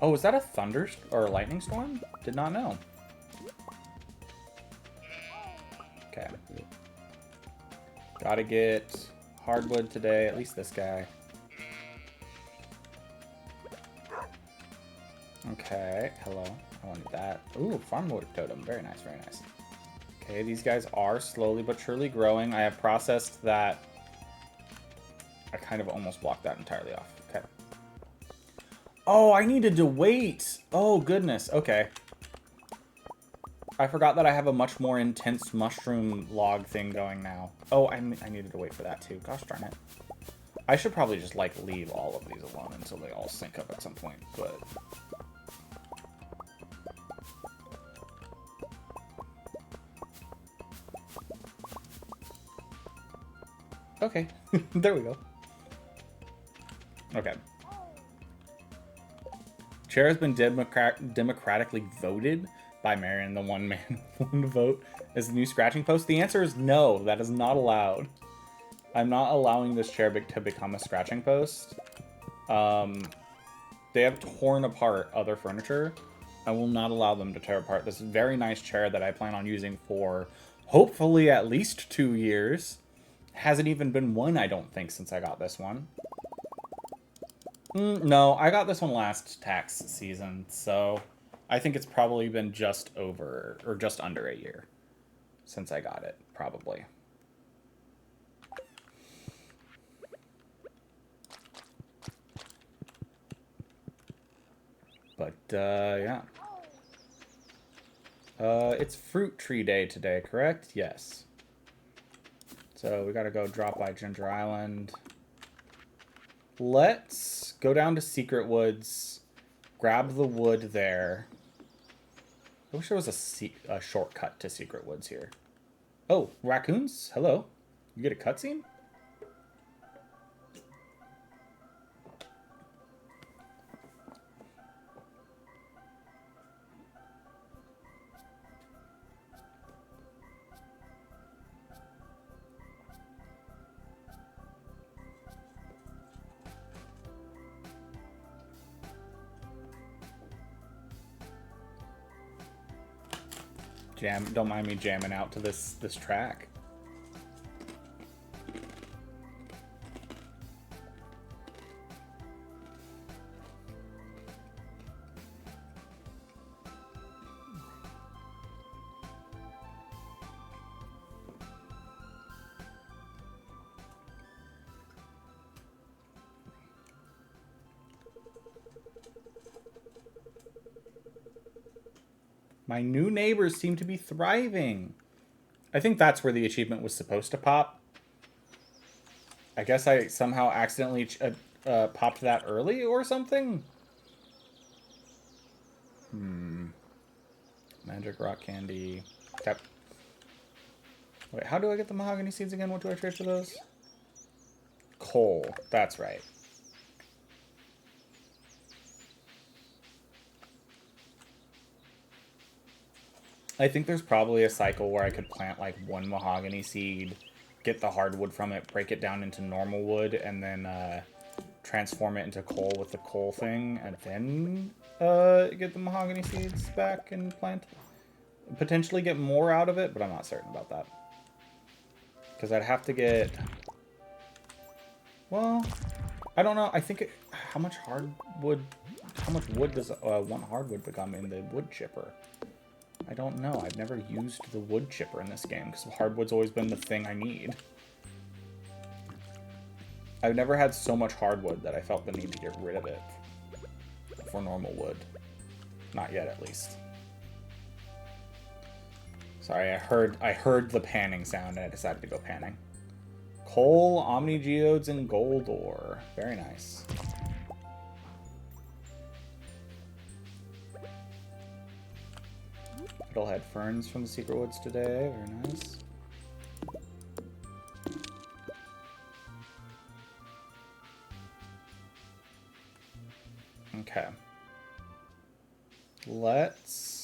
Oh, is that a thunder or a lightning storm? Did not know. Okay. Gotta get hardwood today, at least this guy. Okay, hello. I wanted that. Ooh, farmwood totem. Very nice, very nice. Okay, these guys are slowly but surely growing. I have processed that. I kind of almost blocked that entirely off. Okay. Oh, I needed to wait. Oh, goodness. Okay. I forgot that I have a much more intense mushroom log thing going now. Oh, I needed to wait for that too. Gosh darn it. I should probably just, like, leave all of these alone until they all sync up at some point, but... Okay. There we go. Okay. Chair has been democratically voted by Marion, the one man, one vote, as the new scratching post. The answer is no. That is not allowed. I'm not allowing this chair to become a scratching post. They have torn apart other furniture. I will not allow them to tear apart this very nice chair that I plan on using for hopefully at least 2 years. Hasn't even been one, I don't think, since I got this one. No, I got this one last tax season, so I think it's probably been just over, or just under a year since I got it, probably. But, yeah. It's fruit tree day today, correct? Yes. So we gotta go drop by Ginger Island. Let's go down to Secret Woods, grab the wood there. I wish there was a shortcut to Secret Woods here. Oh, raccoons? Hello. You get a cutscene? Don't mind me jamming out to this track. My new neighbors seem to be thriving. I think that's where the achievement was supposed to pop. I guess I somehow accidentally popped that early or something? Magic rock candy. Tap. Wait, how do I get the mahogany seeds again? What do I trade for those? Coal. That's right. I think there's probably a cycle where I could plant like one mahogany seed, get the hardwood from it, break it down into normal wood, and then transform it into coal with the coal thing, and then get the mahogany seeds back and plant. Potentially get more out of it, but I'm not certain about that. Because I'd have to get... Well, I don't know. I think... How much hardwood... How much wood does one hardwood become in the wood chipper? I don't know. I've never used the wood chipper in this game, because hardwood's always been the thing I need. I've never had so much hardwood that I felt the need to get rid of it for normal wood. Not yet, at least. Sorry, I heard the panning sound and I decided to go panning. Coal, Omni Geodes, and gold ore. Very nice. Fiddlehead ferns from the secret woods today. Very nice. Okay. Let's...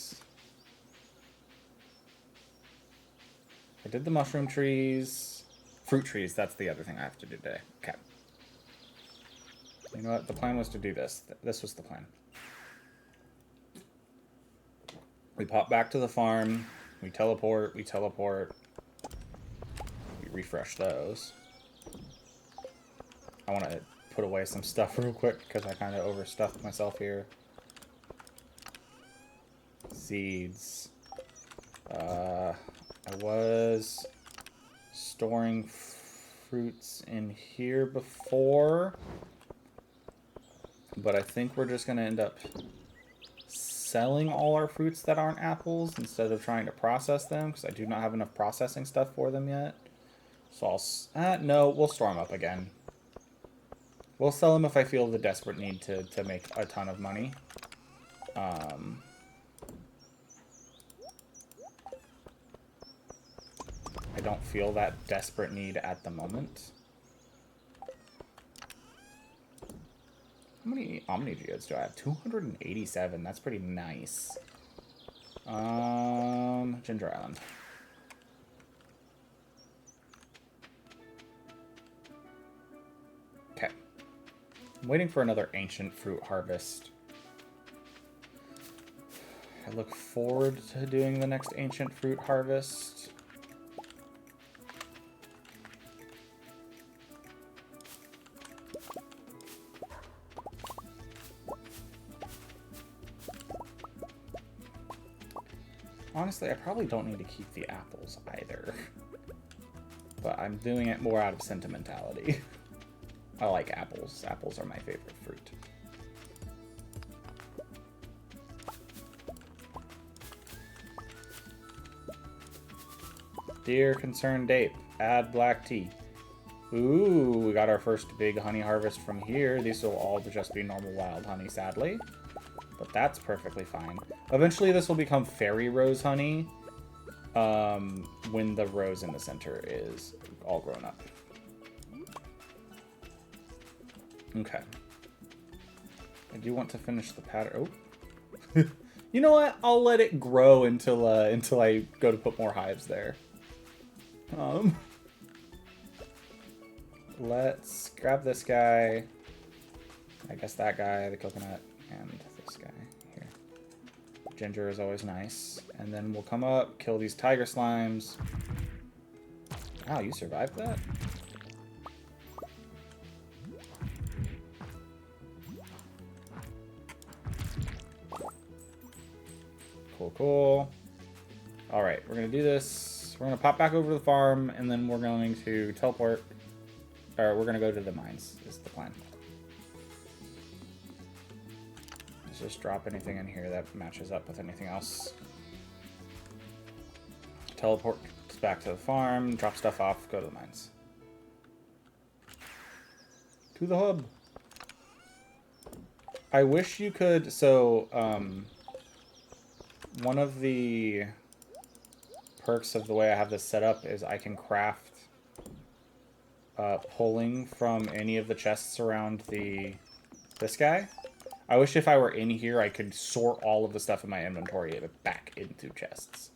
I did the mushroom trees. Fruit trees, that's the other thing I have to do today. Okay. You know what? The plan was to do this. This was the plan. We pop back to the farm. We teleport. We refresh those. I want to put away some stuff real quick because I kind of overstuffed myself here. Seeds. I was storing fruits in here before, but I think we're just going to end up selling all our fruits that aren't apples instead of trying to process them, because I do not have enough processing stuff for them yet. So I'll... no, we'll store them up again. We'll sell them if I feel the desperate need to make a ton of money. I don't feel that desperate need at the moment. How many Omni Geodes do I have? 287. That's pretty nice. Ginger Island. Okay. I'm waiting for another ancient fruit harvest. I look forward to doing the next ancient fruit harvest. Honestly, I probably don't need to keep the apples either. But I'm doing it more out of sentimentality. I like apples. Apples are my favorite fruit. Dear Concerned Ape, add black tea. Ooh, we got our first big honey harvest from here. These will all just be normal wild honey, sadly. But that's perfectly fine. Eventually this will become fairy rose honey when the rose in the center is all grown up. Okay. I do want to finish the pattern. Oh. You know what? I'll let it grow until I go to put more hives there. Let's grab this guy. I guess that guy, the coconut, and this guy here. Ginger is always nice. And then we'll come up, kill these tiger slimes. Wow, you survived that? Cool, cool. Alright, we're going to do this. We're going to pop back over to the farm, and then we're going to teleport. Or we're going to go to the mines, is the plan. Let's just drop anything in here that matches up with anything else. Teleport back to the farm, drop stuff off, go to the mines. To the hub. I wish you could, so, one of the perks of the way I have this set up is I can craft pulling from any of the chests around this guy. I wish if I were in here I could sort all of the stuff in my inventory back into chests.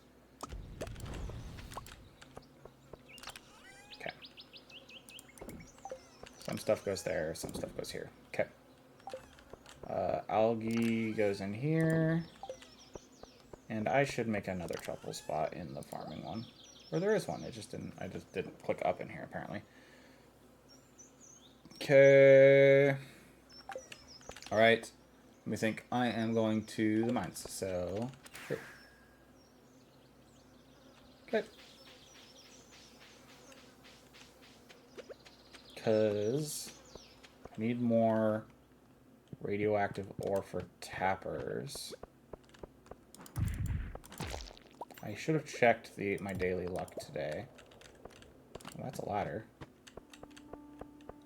Some stuff goes there, some stuff goes here. Okay. Algae goes in here. And I should make another truffle spot in the farming one. Or there is one, I just didn't click up in here, apparently. Okay. Alright. Let me think. I am going to the mines, so... Sure. Okay. Because I need more radioactive ore for tappers. I should have checked my daily luck today. Well, that's a ladder.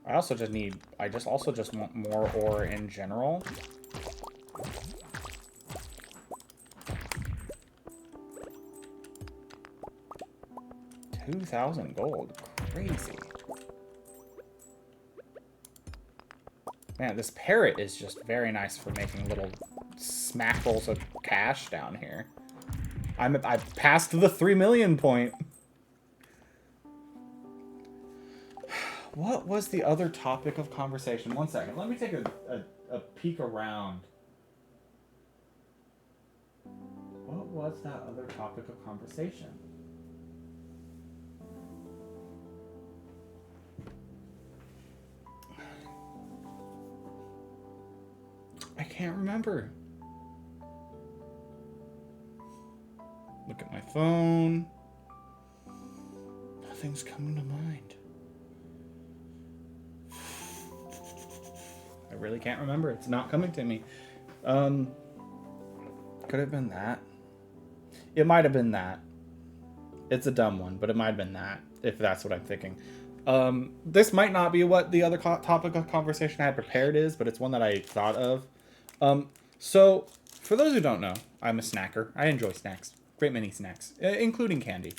I also just want more ore in general. $2,000 gold. Crazy. Man, this parrot is just very nice for making little smackfuls of cash down here. I've passed the 3 million point. What was the other topic of conversation? One second. Let me take a peek around. What was that other topic of conversation? I can't remember. Look at my phone. Nothing's coming to mind. I really can't remember. It's not coming to me. Could have been that. It might have been that. It's a dumb one, but it might have been that, if that's what I'm thinking. This might not be what the other topic of conversation I had prepared is, but it's one that I thought of. So, for those who don't know, I'm a snacker. I enjoy snacks. Great many snacks, including candy.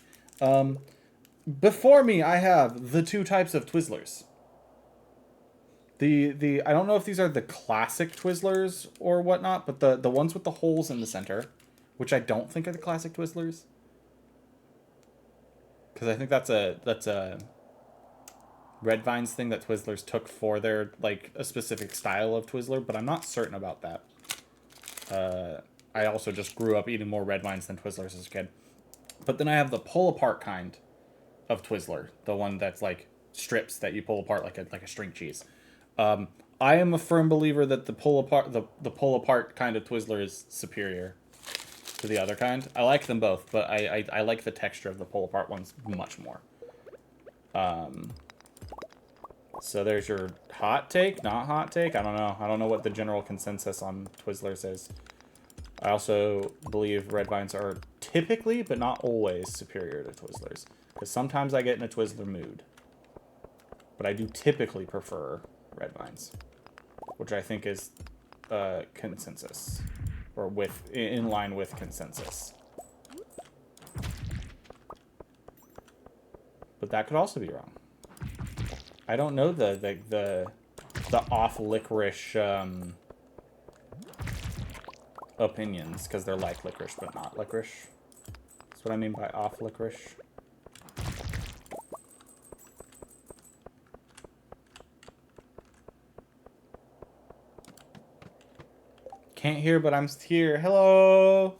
Before me, I have the 2 types of Twizzlers. I don't know if these are the classic Twizzlers or whatnot, but the ones with the holes in the center, which I don't think are the classic Twizzlers. Because I think that's a Red Vines thing that Twizzlers took for their, like, a specific style of Twizzler, but I'm not certain about that. I also just grew up eating more Red Vines than Twizzlers as a kid. But then I have the pull-apart kind of Twizzler, the one that's, like, strips that you pull apart like a string cheese. I am a firm believer that the pull-apart kind of Twizzler is superior to the other kind. I like them both, but I like the texture of the pull-apart ones much more. So there's your hot take, not hot take. I don't know. I don't know what the general consensus on Twizzlers is. I also believe Red Vines are typically, but not always, superior to Twizzlers. Because sometimes I get in a Twizzler mood. But I do typically prefer Red Vines, which I think is consensus. Or in line with consensus. But that could also be wrong. I don't know the off licorice opinions, because they're like licorice but not licorice. That's what I mean by off licorice. Can't hear, but I'm here. Hello.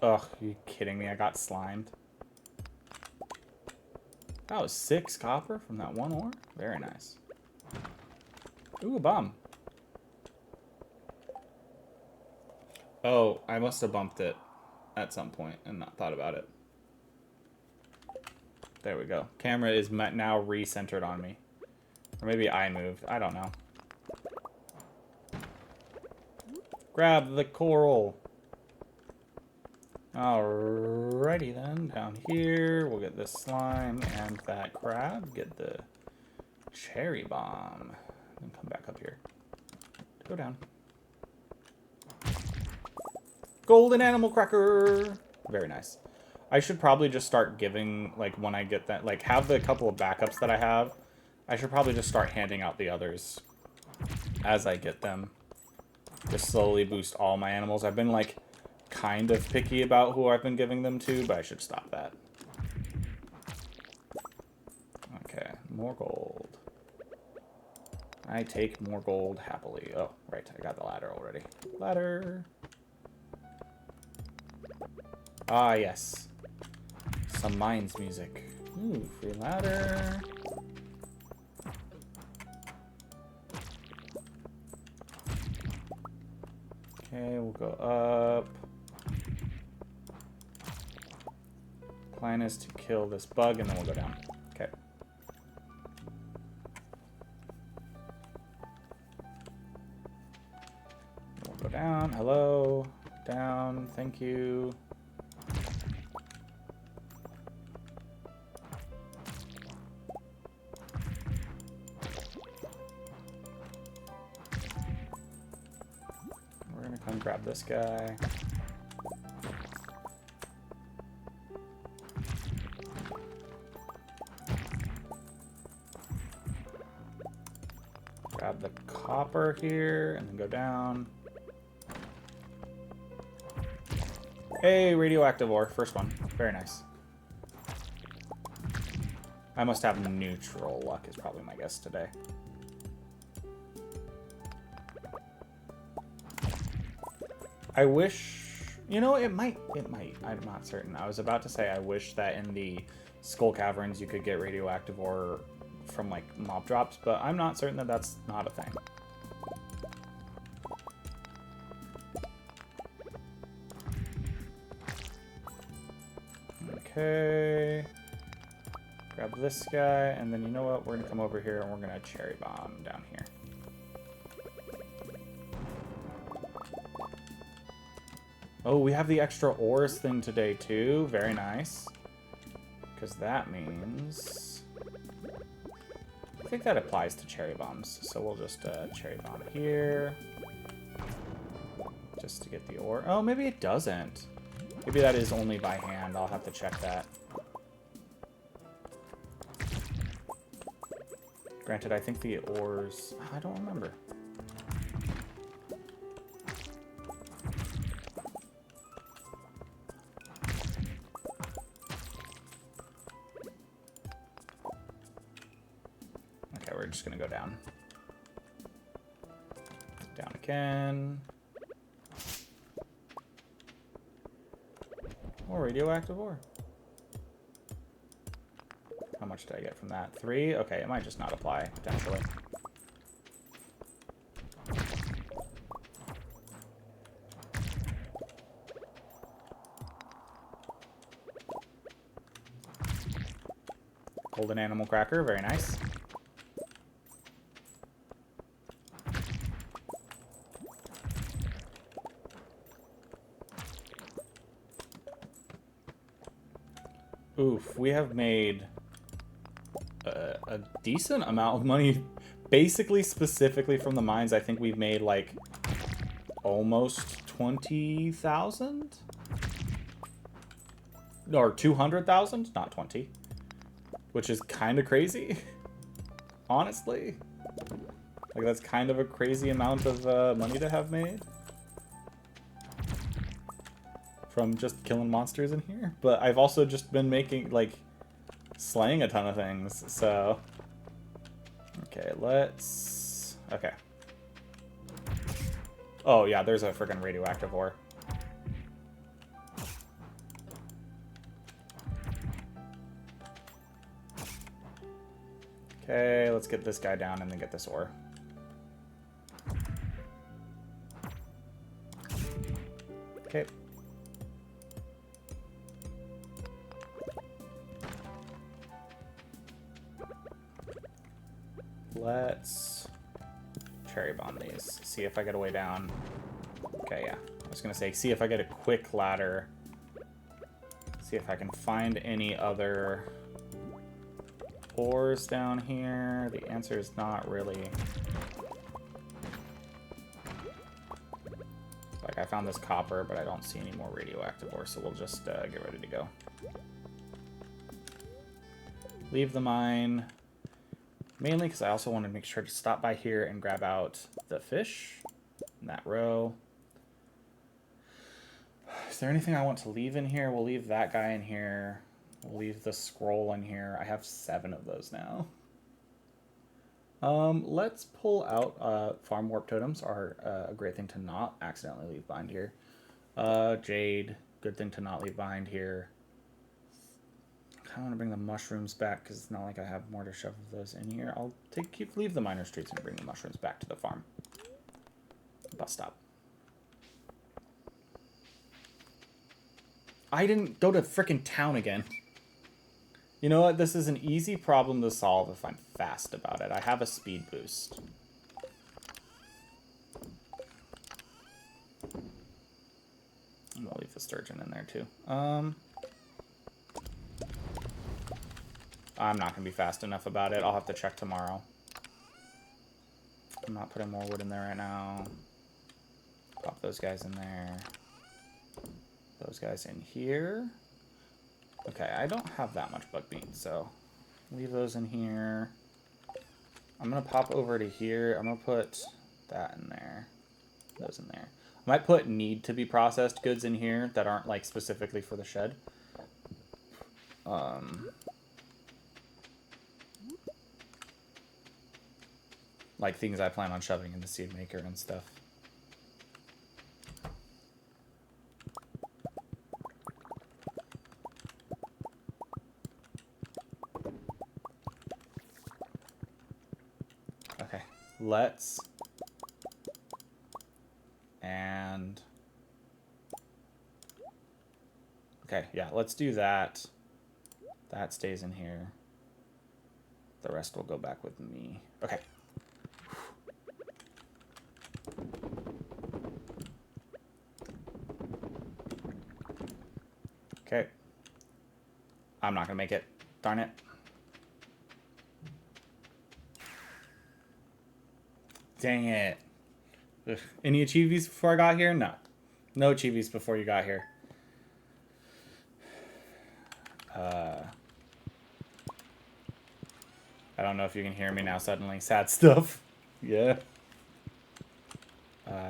Ugh, you kidding me? I got slimed. That was 6 copper from that one ore. Very nice. Ooh, a bomb. Oh, I must have bumped it at some point and not thought about it. There we go. Camera is now re-centered on me. Or maybe I moved. I don't know. Grab the coral. Alrighty then. Down here, we'll get this slime and that crab. Get the cherry bomb. And come back up here. Go down. Golden animal cracker. Very nice. I should probably just start giving, like, when I get that, like, have the couple of backups that I have. I should probably just start handing out the others as I get them. Just slowly boost all my animals. I've been, like, kind of picky about who I've been giving them to, but I should stop that. more gold. I take more gold happily. Oh, right, I got the ladder already. Ladder. Ah, yes. Some mines music. Ooh, free ladder. Okay, we'll go up. Plan is to kill this bug and then we'll go down. Okay. We'll go down. Hello. Down. Thank you. We're gonna come grab this guy. Grab the copper here and then go down. Hey, radioactive ore. First one. Very nice. I must have neutral luck is probably my guess today. I wish, you know, it might, I'm not certain. I was about to say I wish that in the Skull Caverns you could get radioactive ore from like mob drops, but I'm not certain that that's not a thing. Okay. Grab this guy, and then you know what? We're gonna come over here and we're gonna cherry bomb down here. Oh, we have the extra ores thing today too. Very nice. Because that means... I think that applies to cherry bombs. So we'll just cherry bomb here. Just to get the ore. Oh, maybe it doesn't. Maybe that is only by hand. I'll have to check that. Granted, I think the ores... I don't remember. We're just gonna go down. Down again. More radioactive ore. How much did I get from that? 3? Okay, it might just not apply, potentially. Golden animal cracker, very nice. Oof, we have made a decent amount of money, basically specifically from the mines. I think we've made like almost 20,000? Or 200,000, not 20. Which is kind of crazy, honestly. Like, that's kind of a crazy amount of money to have made from just killing monsters in here. But I've also just been making, like, slaying a ton of things, so... Okay, let's... Okay. Oh, yeah, there's a freaking radioactive ore. Okay, let's get this guy down and then get this ore. Okay. Let's cherry bomb these. See if I get a way down. Okay, yeah. I was gonna say, see if I get a quick ladder. See if I can find any other ores down here. The answer is not really. Like, I found this copper, but I don't see any more radioactive ore, so we'll just get ready to go. Leave the mine. Mainly because I also want to make sure to stop by here and grab out the fish in that row. Is there anything I want to leave in here? We'll leave that guy in here. We'll leave the scroll in here. I have 7 of those now. Let's pull out farm warp totems are a great thing to not accidentally leave behind here. Jade, good thing to not leave behind here. I kind of want to bring the mushrooms back because it's not like I have more to shove those in here. I'll leave the minor streets and bring the mushrooms back to the farm. Bus stop. I didn't go to frickin' town again. You know what? This is an easy problem to solve if I'm fast about it. I have a speed boost. I'm gonna leave the sturgeon in there too. I'm not gonna be fast enough about it. I'll have to check tomorrow. I'm not putting more wood in there right now. Pop those guys in there. Those guys in here. Okay, I don't have that much bug beans, so leave those in here. I'm gonna pop over to here. I'm gonna put that in there. Those in there. I might put need to be processed goods in here that aren't like specifically for the shed. Like things I plan on shoving in the seed maker and stuff. Okay, let's... And... Okay, yeah, let's do that. That stays in here. The rest will go back with me. Okay. Okay. I'm not gonna make it. Darn it. Dang it. Ugh. Any achievies before I got here? No. No achievies before you got here. I don't know if you can hear me now suddenly. Sad stuff. Yeah.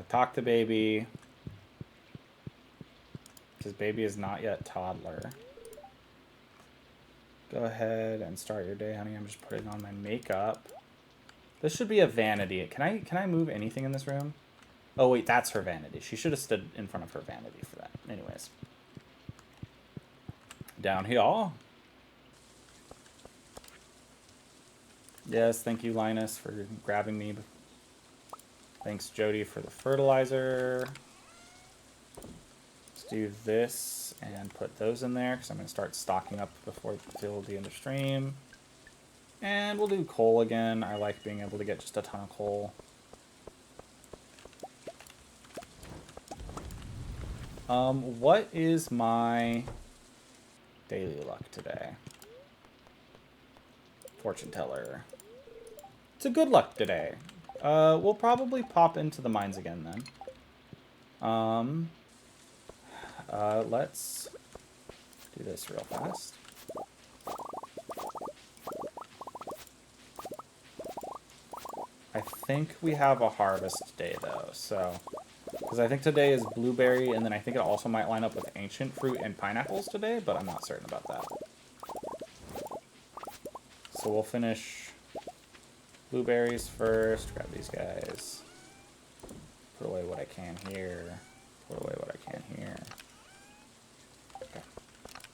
Talk to baby. Because baby is not yet toddler. Go ahead and start your day, honey. I'm just putting on my makeup. This should be a vanity. Can I move anything in this room? Oh wait, that's her vanity. She should have stood in front of her vanity for that. Anyways. Down here. Yes, thank you, Linus, for grabbing me. Thanks, Jody, for the fertilizer. Let's do this and put those in there because I'm going to start stocking up before till the end of stream. And we'll do coal again. I like being able to get just a ton of coal. What is my daily luck today? Fortune teller. It's a good luck today. We'll probably pop into the mines again then. Let's do this real fast. I think we have a harvest day though, so... Because I think today is blueberry, and then I think it also might line up with ancient fruit and pineapples today, but I'm not certain about that. So we'll finish blueberries first, grab these guys. Put away what I can here. Put away what I can here. Okay.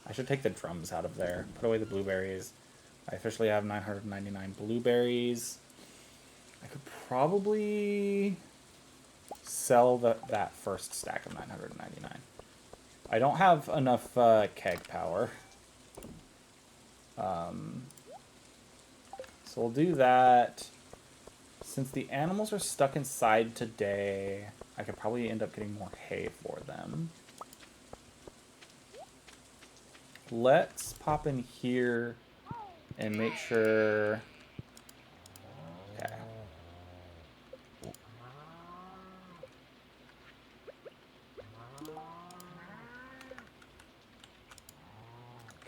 I should take the drums out of there. Put away the blueberries. I officially have 999 blueberries. I could probably sell that first stack of 999. I don't have enough keg power. So we'll do that. Since the animals are stuck inside today, I could probably end up getting more hay for them. Let's pop in here and make sure... Okay.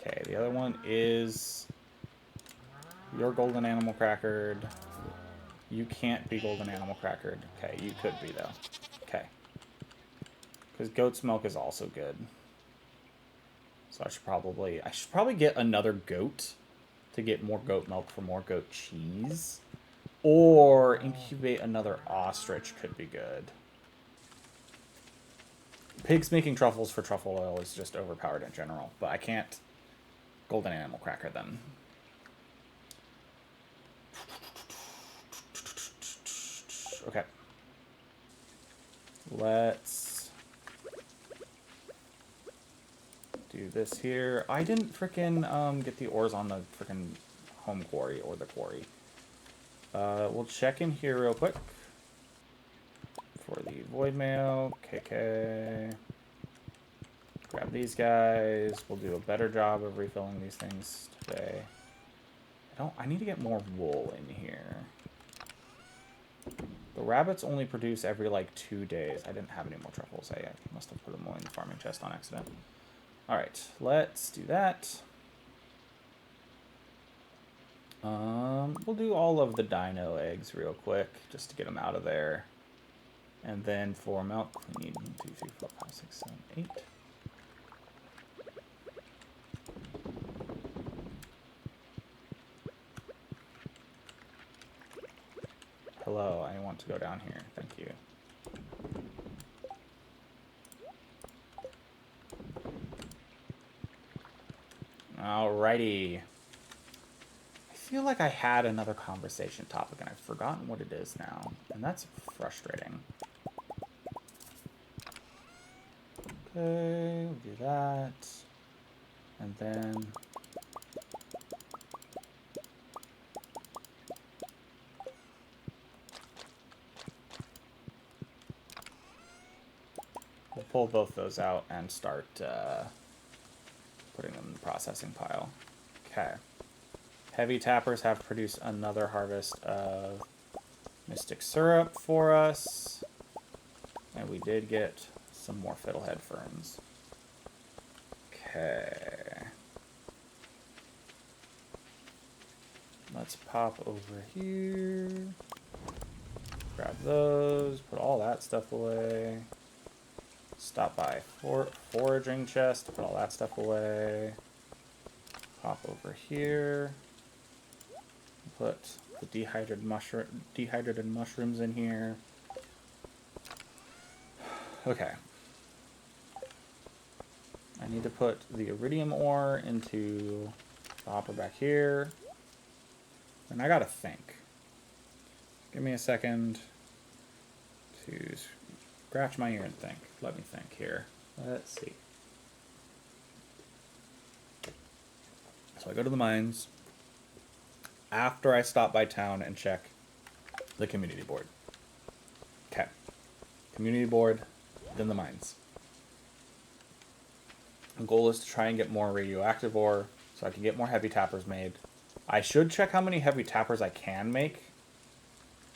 Okay, the other one is... You're golden animal crackered. You can't be golden animal crackered. Okay, you could be though. Okay. Because goat's milk is also good. So I should probably get another goat to get more goat milk for more goat cheese. Or incubate another ostrich could be good. Pigs making truffles for truffle oil is just overpowered in general, but I can't golden animal cracker them. Okay. Let's do this here. I didn't frickin' get the ores on the frickin' home quarry or the quarry. We'll check in here real quick for the voidmail. KK. Grab these guys. We'll do a better job of refilling these things today. I need to get more wool in here. The rabbits only produce every like 2 days. I didn't have any more truffles. I must have put them all in the farming chest on accident. Alright, let's do that. We'll do all of the dino eggs real quick, just to get them out of there. And then for milk, we need 1, 2, 3, 4, 5, 6, 7, 8. Hello, I want to go down here. Thank you. Alrighty. I feel like I had another conversation topic and I've forgotten what it is now, and that's frustrating. Okay, we'll do that. And then we'll pull both those out and start putting them in the processing pile. Okay. Heavy tappers have produced another harvest of mystic syrup for us. And we did get some more fiddlehead ferns. Okay. Let's pop over here. Grab those. Put all that stuff away. Stop by foraging chest. Put all that stuff away. Pop over here. Put the dehydrated mushrooms in here. Okay. I need to put the iridium ore into the hopper back here. And I gotta think. Give me a second to scratch my ear and think. Let me think here. Let's see. So I go to the mines after I stop by town and check the community board. Okay. Community board, then the mines. The goal is to try and get more radioactive ore so I can get more heavy tappers made. I should check how many heavy tappers I can make.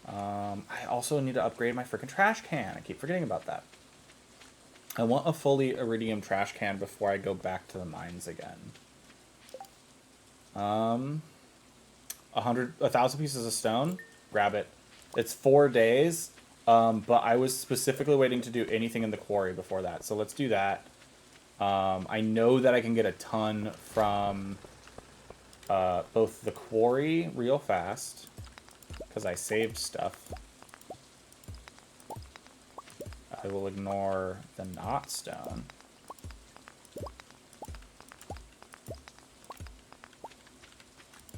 I also need to upgrade my freaking trash can. I keep forgetting about that. I want a fully iridium trash can before I go back to the mines again. 1,000 pieces of stone. Grab it. It's 4 days, but I was specifically waiting to do anything in the quarry before that. So let's do that. I know that I can get a ton from both the quarry real fast, because I saved stuff. I will ignore the not stone.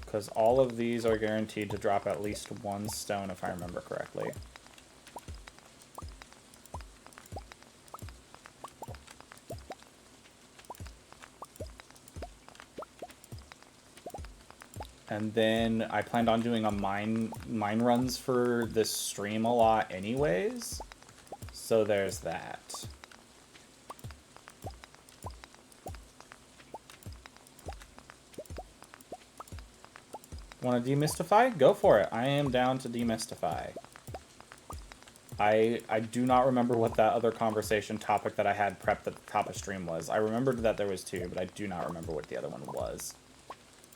Because all of these are guaranteed to drop at least 1 stone, if I remember correctly. And then I planned on doing a mine runs for this stream a lot anyways. So there's that. Want to demystify? Go for it. I am down to demystify. I do not remember what that other conversation topic that I had prepped at the top of stream was. I remembered that there was 2, but I do not remember what the other one was.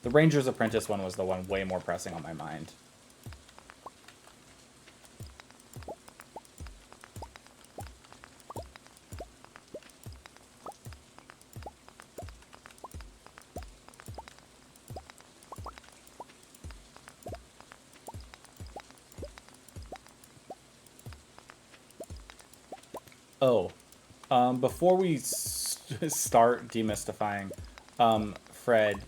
The Ranger's Apprentice one was the one way more pressing on my mind. Oh, before we start demystifying, Fred,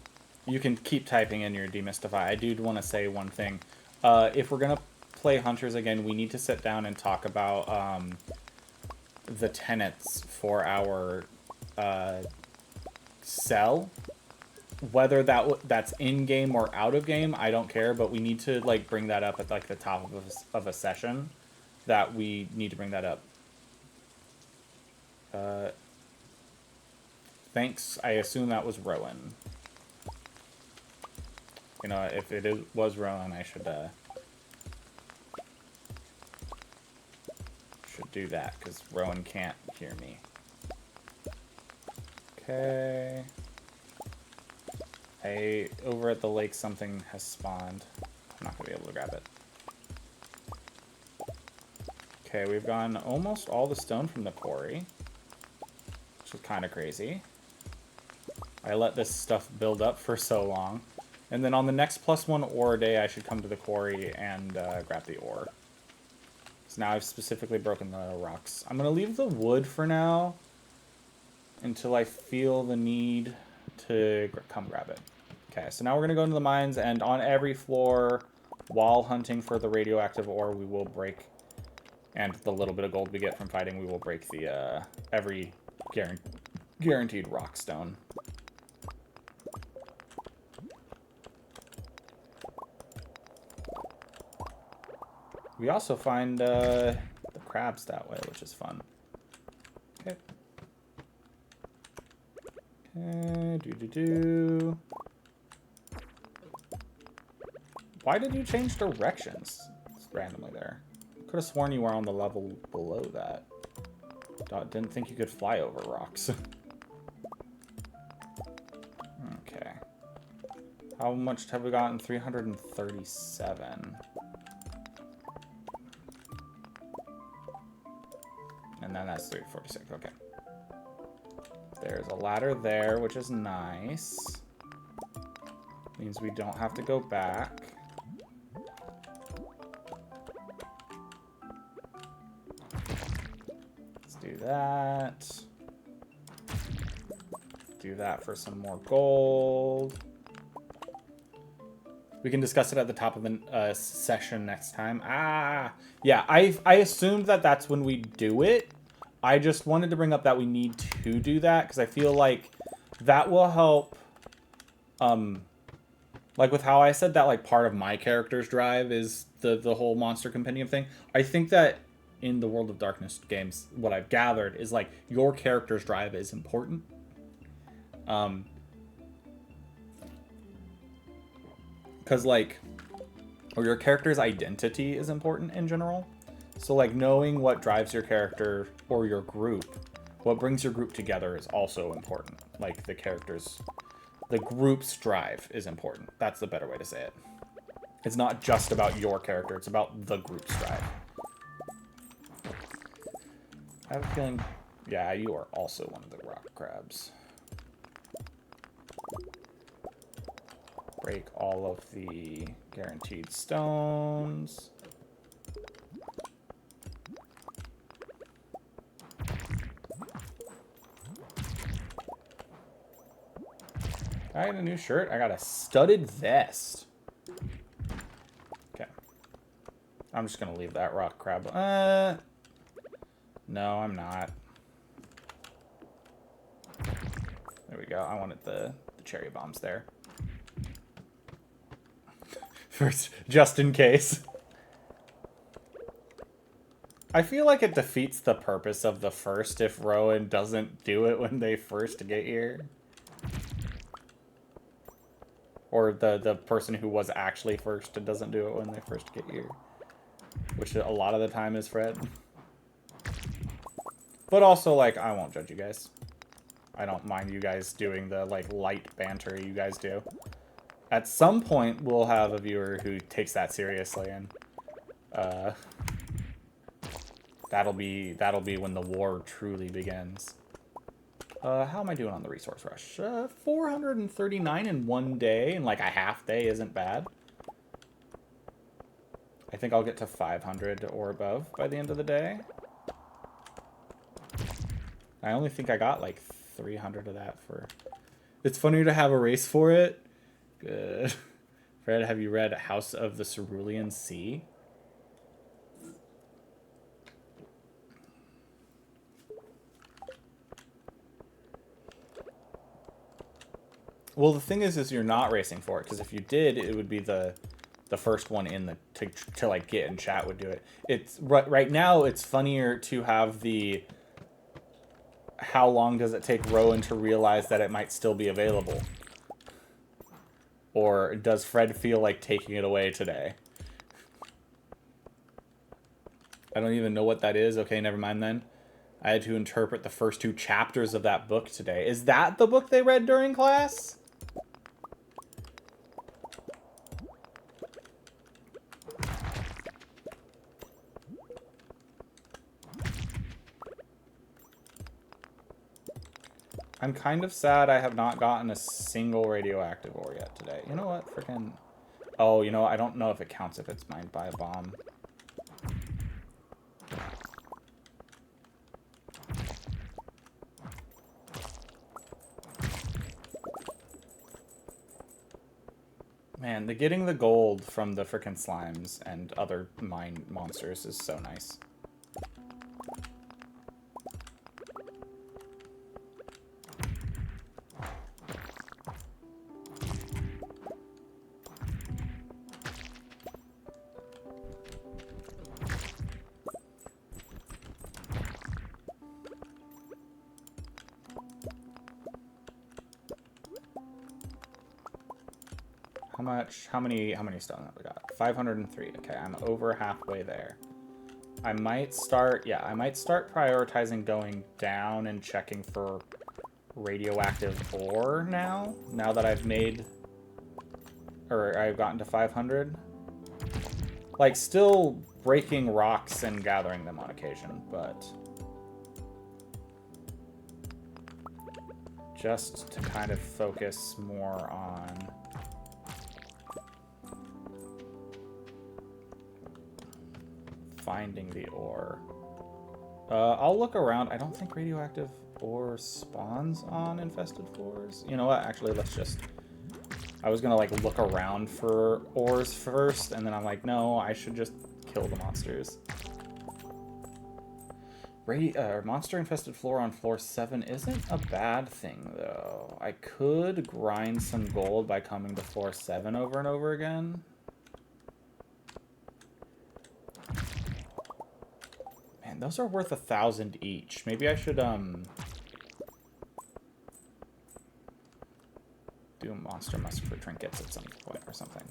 you can keep typing in your demystify. I do want to say one thing. If we're gonna play Hunters again, we need to sit down and talk about the tenets for our cell. Whether that's in game or out of game, I don't care. But we need to like bring that up at like the top of a session. That we need to bring that up. Thanks. I assume that was Rowan. You know, if was Rowan, I should do that because Rowan can't hear me. Okay. Over at the lake, something has spawned. I'm not gonna be able to grab it. Okay, we've gotten almost all the stone from the quarry, which is kind of crazy. I let this stuff build up for so long. And then on the next +1 ore day, I should come to the quarry and grab the ore. So now I've specifically broken the rocks. I'm going to leave the wood for now until I feel the need to come grab it. Okay, so now we're going to go into the mines, and on every floor, while hunting for the radioactive ore, we will break, and the little bit of gold we get from fighting, we will break the every guaranteed rock stone. We also find the crabs that way, which is fun. Okay. Okay, Why did you change directions? It's randomly there. Could have sworn you were on the level below that. Didn't think you could fly over rocks. Okay. How much have we gotten? 337. And then that's 346. Okay. There's a ladder there, which is nice. Means we don't have to go back. Let's do that. Do that for some more gold. We can discuss it at the top of the session next time. Yeah, I assumed that that's when we do it. I just wanted to bring up that we need to do that because I feel like that will help. Like with how I said that, like part of my character's drive is the whole monster compendium thing. I think that in the World of Darkness games, what I've gathered is like your character's drive is important. Because like, or your character's identity is important in general. So like knowing what drives your character or your group, what brings your group together is also important. Like the group's drive is important. That's the better way to say it. It's not just about your character, it's about the group's drive. I have a feeling, yeah, you are also one of the rock crabs. Break all of the guaranteed stones. I got a new shirt. I got a studded vest. Okay. I'm just going to leave that rock crab. No, I'm not. There we go. I wanted the cherry bombs there. First, just in case. I feel like it defeats the purpose of the first if Rowan doesn't do it when they first get here. Or the person who was actually first and doesn't do it when they first get here. Which a lot of the time is Fred. But also, like, I won't judge you guys. I don't mind you guys doing the, like, light banter you guys do. At some point, we'll have a viewer who takes that seriously, and that'll be when the war truly begins. How am I doing on the resource rush? 439 in one day, and like a half day isn't bad. I think I'll get to 500 or above by the end of the day. I only think I got like 300 of that for... It's funnier to have a race for it. Good. Fred, have you read House of the Cerulean Sea? Well, the thing is you're not racing for it, because if you did, it would be the first one in the to like get in chat would do it. It's right now. It's funnier to have the how long does it take Rowan to realize that it might still be available, or does Fred feel like taking it away today? I don't even know what that is. Okay, never mind then. I had to interpret the first 2 chapters of that book today. Is that the book they read during class? I'm kind of sad I have not gotten a single radioactive ore yet today. You know what? Freaking... Oh, you know what? I don't know if it counts if it's mined by a bomb. Man, getting the gold from the frickin' slimes and other mine monsters is so nice. How many stone have we got? 503. Okay, I'm over halfway there. I might start prioritizing going down and checking for radioactive ore now that I've gotten to 500. Like, still breaking rocks and gathering them on occasion, but just to kind of focus more on finding the ore. I'll look around. I don't think radioactive ore spawns on infested floors. You know what? Actually, let's just... I was gonna, like, look around for ores first, and then I'm like, no, I should just kill the monsters. Monster-infested floor on floor 7 isn't a bad thing, though. I could grind some gold by coming to floor 7 over and over again. Man, those are worth 1,000 each. Maybe I should, do a monster musk for trinkets at some point or something.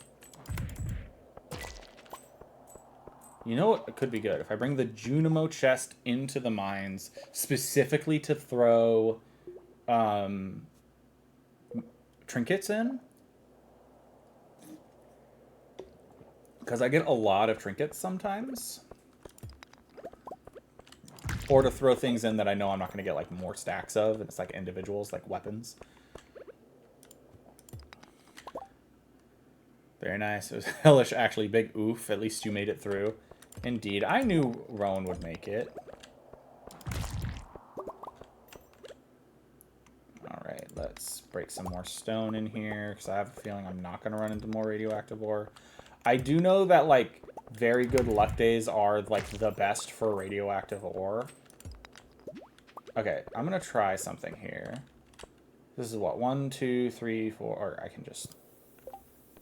You know what could be good? If I bring the Junimo chest into the mines, specifically to throw trinkets in. Because I get a lot of trinkets sometimes. Or to throw things in that I know I'm not going to get like more stacks of. And it's like individuals, like weapons. Very nice. It was hellish, actually. Big oof. At least you made it through. Indeed. I knew Rowan would make it. Alright, let's break some more stone in here. Because I have a feeling I'm not going to run into more radioactive ore. I do know that, like, very good luck days are, like, the best for radioactive ore. Okay, I'm going to try something here. This is what? 1, 2, 3, 4... Or I can just...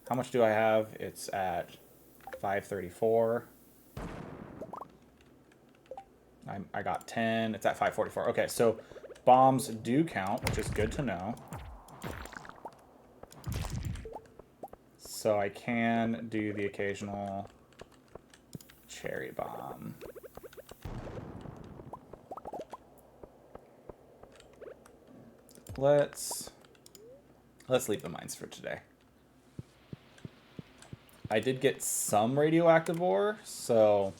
How much do I have? It's at 534. I got 10. It's at 544. Okay, so bombs do count, which is good to know. So I can do the occasional cherry bomb. Let's leave the mines for today. I did get some radioactive ore, so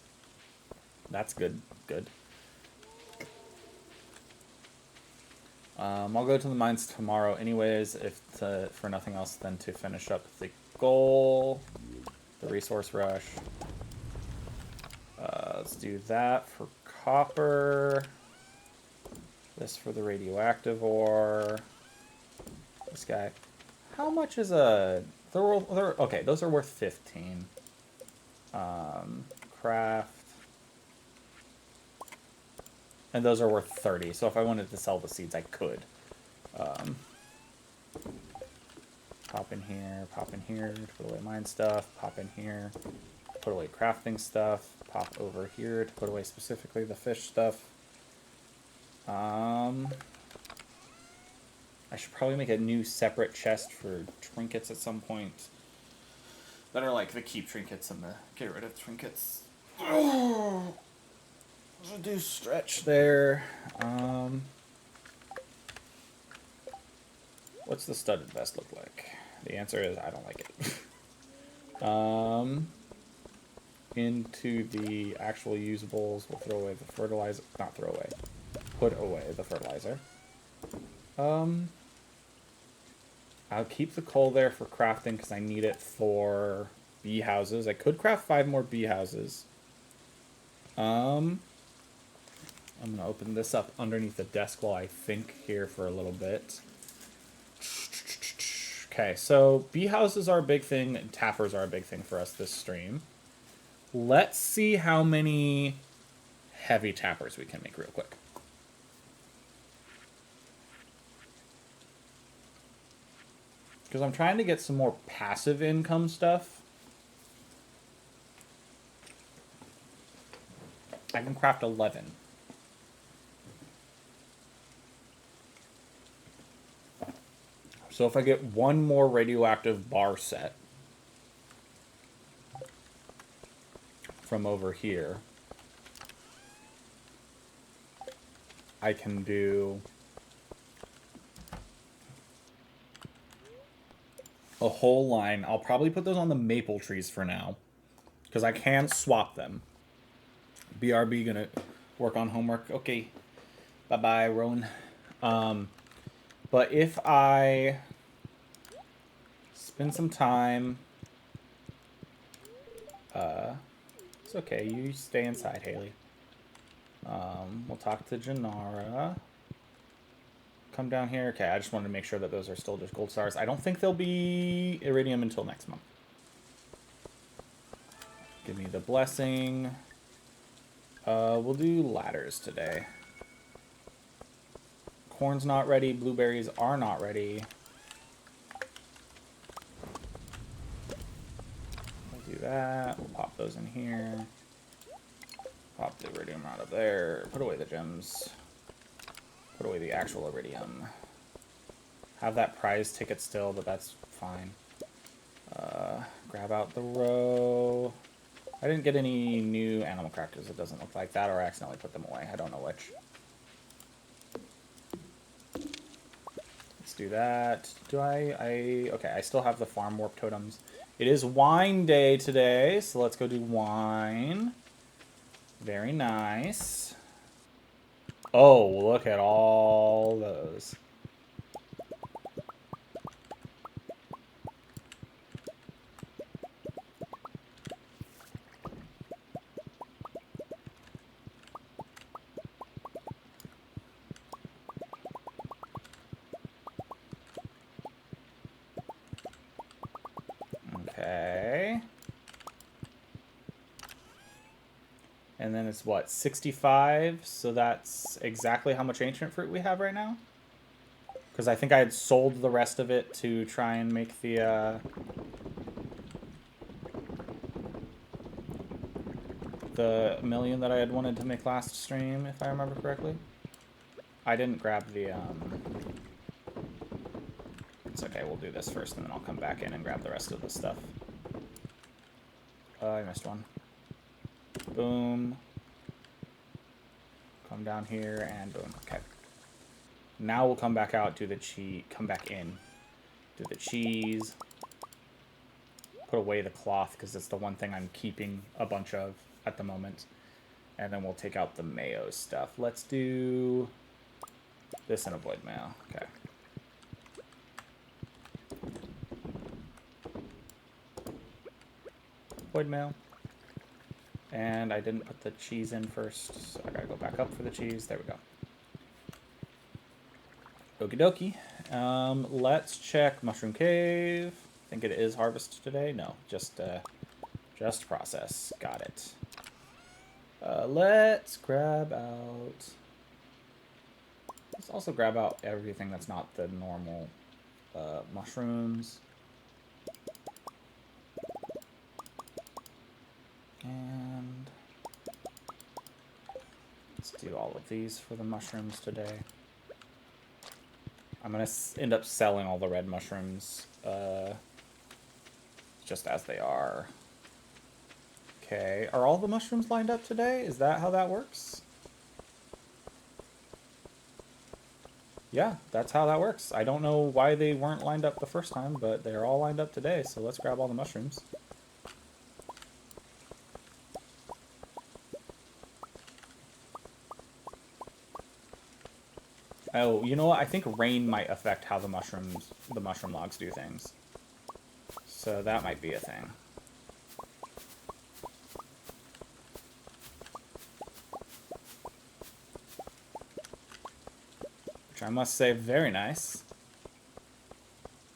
that's good. Good. I'll go to the mines tomorrow anyways, for nothing else than to finish up the goal, the resource rush. Let's do that for copper. This for the radioactive ore. This guy. How much is a... okay, those are worth 15. Craft. And those are worth 30. So if I wanted to sell the seeds, I could. Pop in here, to put away mine stuff, pop in here, put away crafting stuff, pop over here to put away specifically the fish stuff. I should probably make a new separate chest for trinkets at some point. That are like the keep trinkets and the get rid of trinkets. Do stretch there. What's the studded vest look like? The answer is I don't like it. Into the actual usables, we'll throw away the fertilizer. Not throw away. Put away the fertilizer. I'll keep the coal there for crafting because I need it for bee houses. I could craft 5 more bee houses. I'm going to open this up underneath the desk while I think here for a little bit. Okay, so bee houses are a big thing, and tappers are a big thing for us this stream. Let's see how many heavy tappers we can make real quick. Because I'm trying to get some more passive income stuff. I can craft 11. So if I get one more radioactive bar set from over here, I can do a whole line. I'll probably put those on the maple trees for now, because I can swap them. BRB gonna work on homework. Okay. Bye-bye, Rowan. But if I spend some time... it's okay. You stay inside, Haley. We'll talk to Janara. Come down here. Okay, I just wanted to make sure that those are still just gold stars. I don't think they'll be iridium until next month. Give me the blessing. We'll do ladders today. Corn's not ready. Blueberries are not ready. We'll do that. We'll pop those in here. Pop the iridium out of there. Put away the gems. Put away the actual iridium. Have that prize ticket still, but that's fine. Grab out the row. I didn't get any new animal crackers. It doesn't look like that, or I accidentally put them away. I don't know which. Let's do that. Do I... Okay, I still have the farm warp totems. It is wine day today, so let's go do wine. Very nice. Oh, look at all those. Okay. And then it's what, 65? So that's exactly how much ancient fruit we have right now? Because I think I had sold the rest of it to try and make the million that I had wanted to make last stream, if I remember correctly. I didn't grab the, It's okay, we'll do this first, and then I'll come back in and grab the rest of the stuff. I missed one. Boom. Come down here, and boom. Okay. Now we'll come back out, do the cheese, come back in, do the cheese, put away the cloth, because it's the one thing I'm keeping a bunch of at the moment. And then we'll take out the mayo stuff. Let's do this and avoid mayo. Okay. Avoid mayo. And I didn't put the cheese in first, so I gotta go back up for the cheese. There we go. Okie dokie. Let's check Mushroom Cave. I think it is harvest today. No, just process. Got it. Let's grab out... Let's also grab out everything that's not the normal mushrooms. And let's do all of these for the mushrooms today. I'm going to end up selling all the red mushrooms just as they are. Okay, are all the mushrooms lined up today? Is that how that works? Yeah, that's how that works. I don't know why they weren't lined up the first time, but they're all lined up today, so let's grab all the mushrooms. Oh, you know what? I think rain might affect how the mushroom logs do things. So that might be a thing. Which I must say, very nice.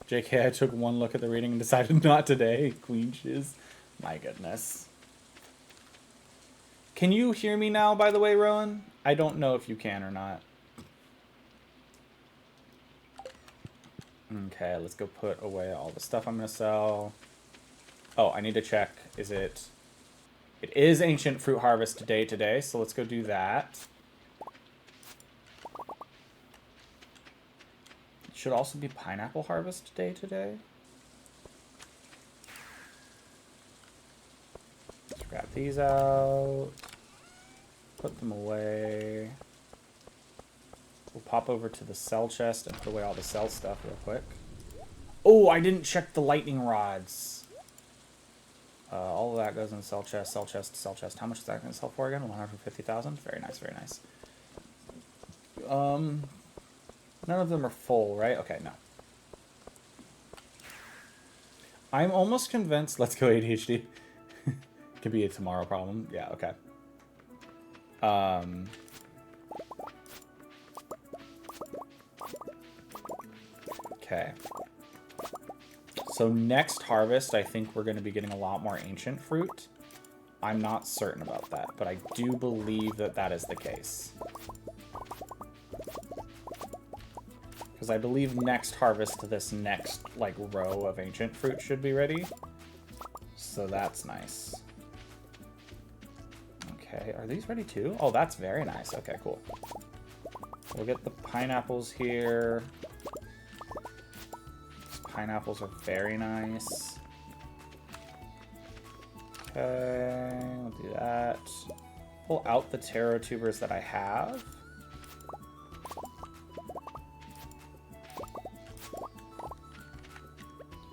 JK, I took one look at the reading and decided not today. Queen shiz. My goodness. Can you hear me now, by the way, Rowan? I don't know if you can or not. Okay, let's go put away all the stuff I'm going to sell. Oh, I need to check. Is it... It is Ancient Fruit Harvest today, so let's go do that. It should also be Pineapple Harvest today. Let's grab these out. Put them away. We'll pop over to the sell chest and put away all the sell stuff real quick. Oh, I didn't check the lightning rods. All of that goes in sell chest, sell chest, sell chest. How much is that going to sell for again? 150,000? Very nice, very nice. None of them are full, right? Okay, no. I'm almost convinced... Let's go ADHD. Could be a tomorrow problem. Yeah, okay. Okay. So next harvest, I think we're going to be getting a lot more ancient fruit. I'm not certain about that, but I do believe that that is the case. Because I believe next harvest, this next, like, row of ancient fruit should be ready. So that's nice. Okay, are these ready too? Oh, that's very nice. Okay, cool. We'll get the pineapples here. These pineapples are very nice. Okay, we'll do that. Pull out the taro tubers that I have.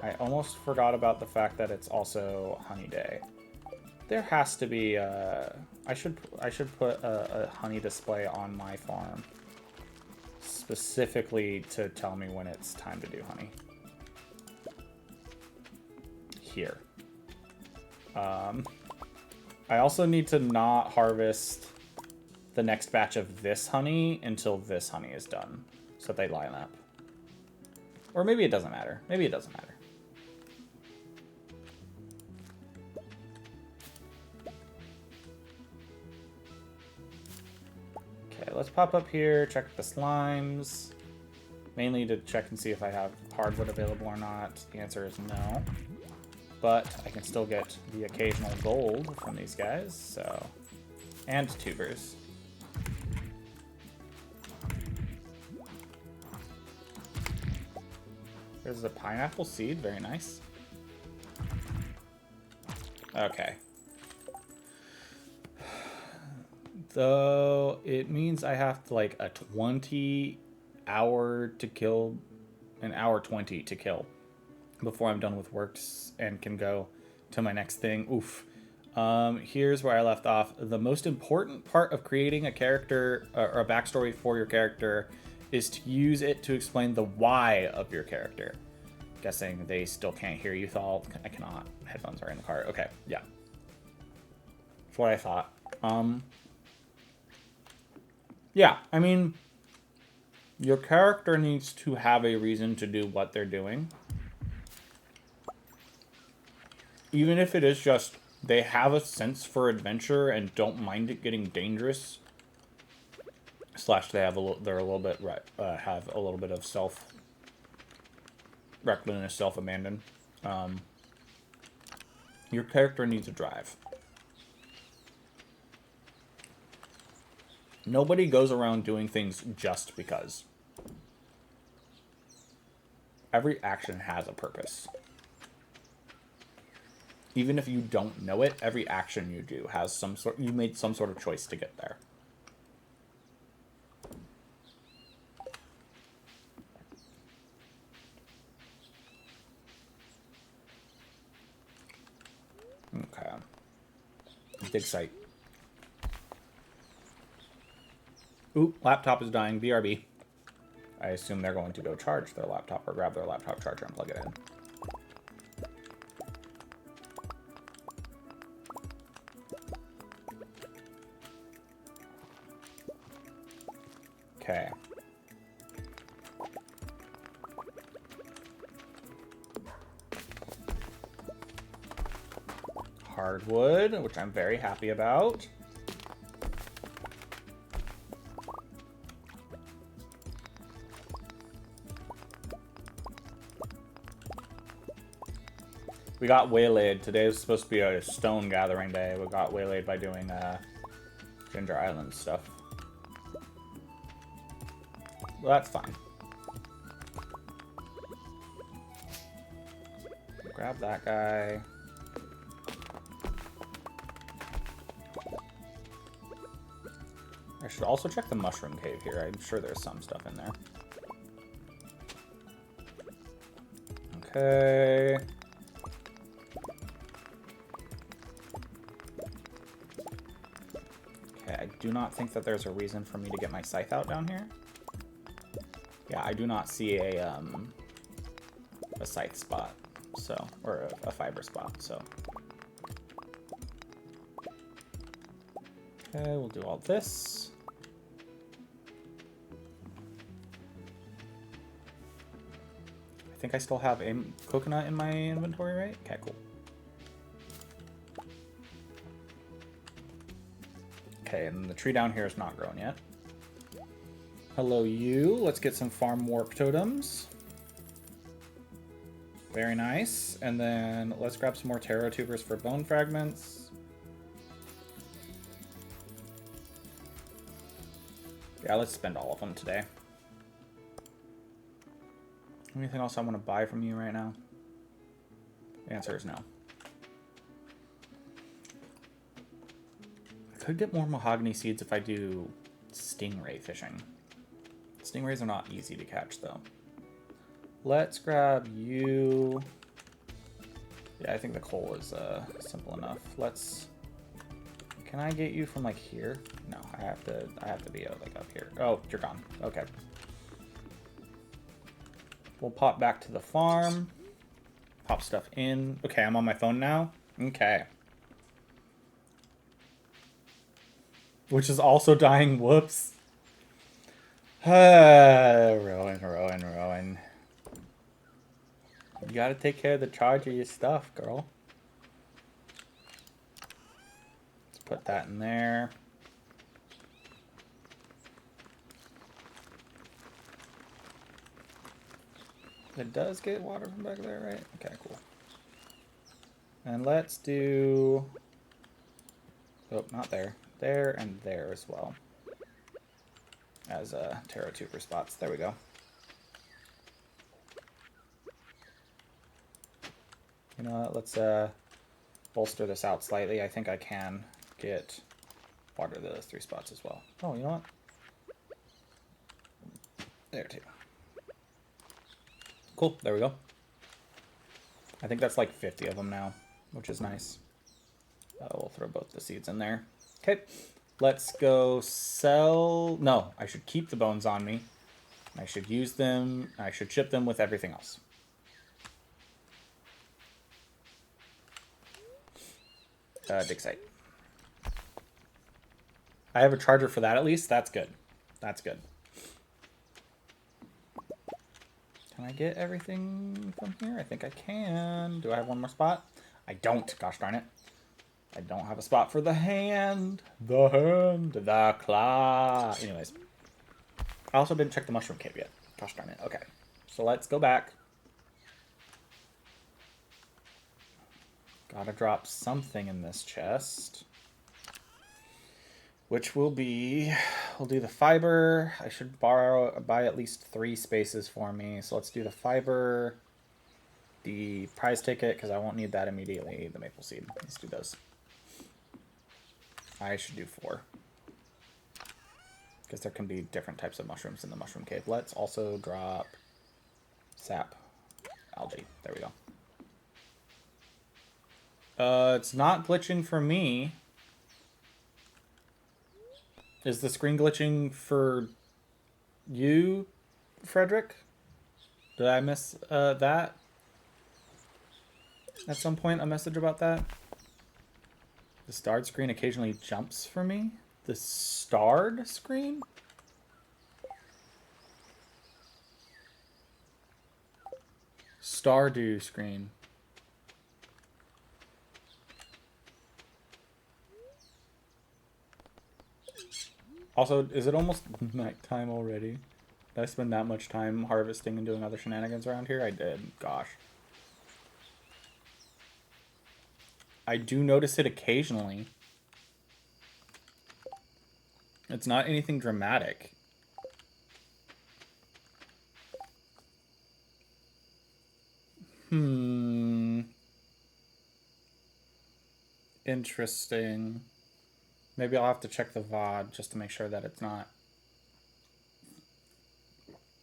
I almost forgot about the fact that it's also honey day. There has to be I should put a honey display on my farm specifically to tell me when it's time to do honey. Here. I also need to not harvest the next batch of this honey until this honey is done, so that they line up. Or maybe it doesn't matter. Maybe it doesn't matter. Okay, let's pop up here, check the slimes. Mainly to check and see if I have hardwood available or not. The answer is no. But I can still get the occasional gold from these guys, so... And tubers. There's a pineapple seed, very nice. Okay. Though it means I have to, like, a 20 hour to kill, an hour 20 to kill before I'm done with works and can go to my next thing. Oof. Here's where I left off. The most important part of creating a character or a backstory for your character is to use it to explain the why of your character. Guessing they still can't hear you, Thal. I cannot. Headphones are in the car. Okay, yeah. That's what I thought. Yeah, I mean, Your character needs to have a reason to do what they're doing. Even if it is just they have a sense for adventure and don't mind it getting dangerous. Slash, they have they're a little bit have a little bit of recklessness, self-abandon. Your character needs a drive. Nobody goes around doing things just because. Every action has a purpose. Even if you don't know it, every action you do has some sort. You made some sort of choice to get there. Okay. Dig site. Oop, laptop is dying. BRB. I assume they're going to go charge their laptop or grab their laptop charger and plug it in. Okay. Hardwood, which I'm very happy about. We got waylaid. Today is supposed to be a stone gathering day. We got waylaid by doing Ginger Island stuff. Well, that's fine. Grab that guy. I should also check the mushroom cave here. I'm sure there's some stuff in there. Okay. Okay, I do not think that there's a reason for me to get my scythe out down here. Yeah, I do not see a scythe spot, so, or a fiber spot, so. Okay, we'll do all this. I think I still have a coconut in my inventory, right? Okay, cool. Okay, and the tree down here is not grown yet. Hello, you. Let's get some farm warp totems. Very nice. And then let's grab some more taro tubers for bone fragments. Yeah, let's spend all of them today. Anything else I want to buy from you right now? The answer is no. I could get more mahogany seeds if I do stingray fishing. Stingrays are not easy to catch, though. Let's grab you. Yeah, I think the coal is simple enough. Let's. Can I get you from like here? No, I have to be like up here. Oh, you're gone. Okay. We'll pop back to the farm. Pop stuff in. Okay, I'm on my phone now. Okay. Which is also dying. Whoops. Rowan. You gotta take care of the charge of your stuff, girl. Let's put that in there. It does get water from back there, right? Okay, cool. And let's do... Oh, not there. There and there as well. As taro tuber spots. There we go. You know what? Let's bolster this out slightly. I think I can get water to those 3 spots as well. Oh, you know what? There too. Cool. There we go. I think that's like 50 of them now, which is nice. We'll throw both the seeds in there. Okay. Let's go sell... No, I should keep the bones on me. I should use them. I should ship them with everything else. Dig site. I have a charger for that at least. That's good. That's good. Can I get everything from here? I think I can. Do I have one more spot? I don't. Gosh darn it. I don't have a spot for the hand. The hand. The claw. Anyways. I also didn't check the mushroom cave yet. Gosh darn it. Okay. So let's go back. Gotta drop something in this chest. Which will be... We'll do the fiber. I should buy at least 3 spaces for me. So let's do the fiber. The prize ticket, because I won't need that immediately. The maple seed. Let's do those. I should do 4. Because there can be different types of mushrooms in the mushroom cave. Let's also drop sap. Algae. There we go. It's not glitching for me. Is the screen glitching for you, Frederick? Did I miss that? At some point, a message about that? The starred screen occasionally jumps for me? The starred screen? Stardew screen. Also, is it almost nighttime already? Did I spend that much time harvesting and doing other shenanigans around here? I did. Gosh. I do notice it occasionally. It's not anything dramatic. Interesting. Maybe I'll have to check the VOD just to make sure that it's not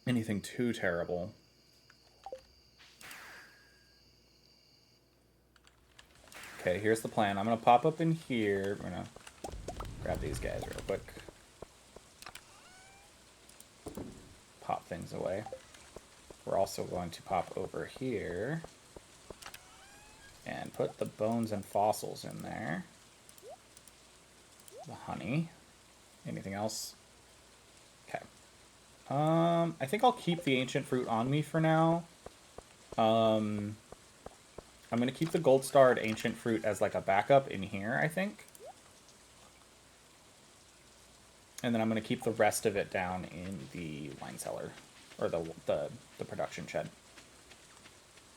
anything too terrible. Okay, here's the plan. I'm going to pop up in here. We're going to grab these guys real quick. Pop things away. We're also going to pop over here and put the bones and fossils in there. The honey. Anything else? Okay. I think I'll keep the ancient fruit on me for now. I'm going to keep the gold starred ancient fruit as like a backup in here, I think. And then I'm going to keep the rest of it down in the wine cellar. Or the production shed.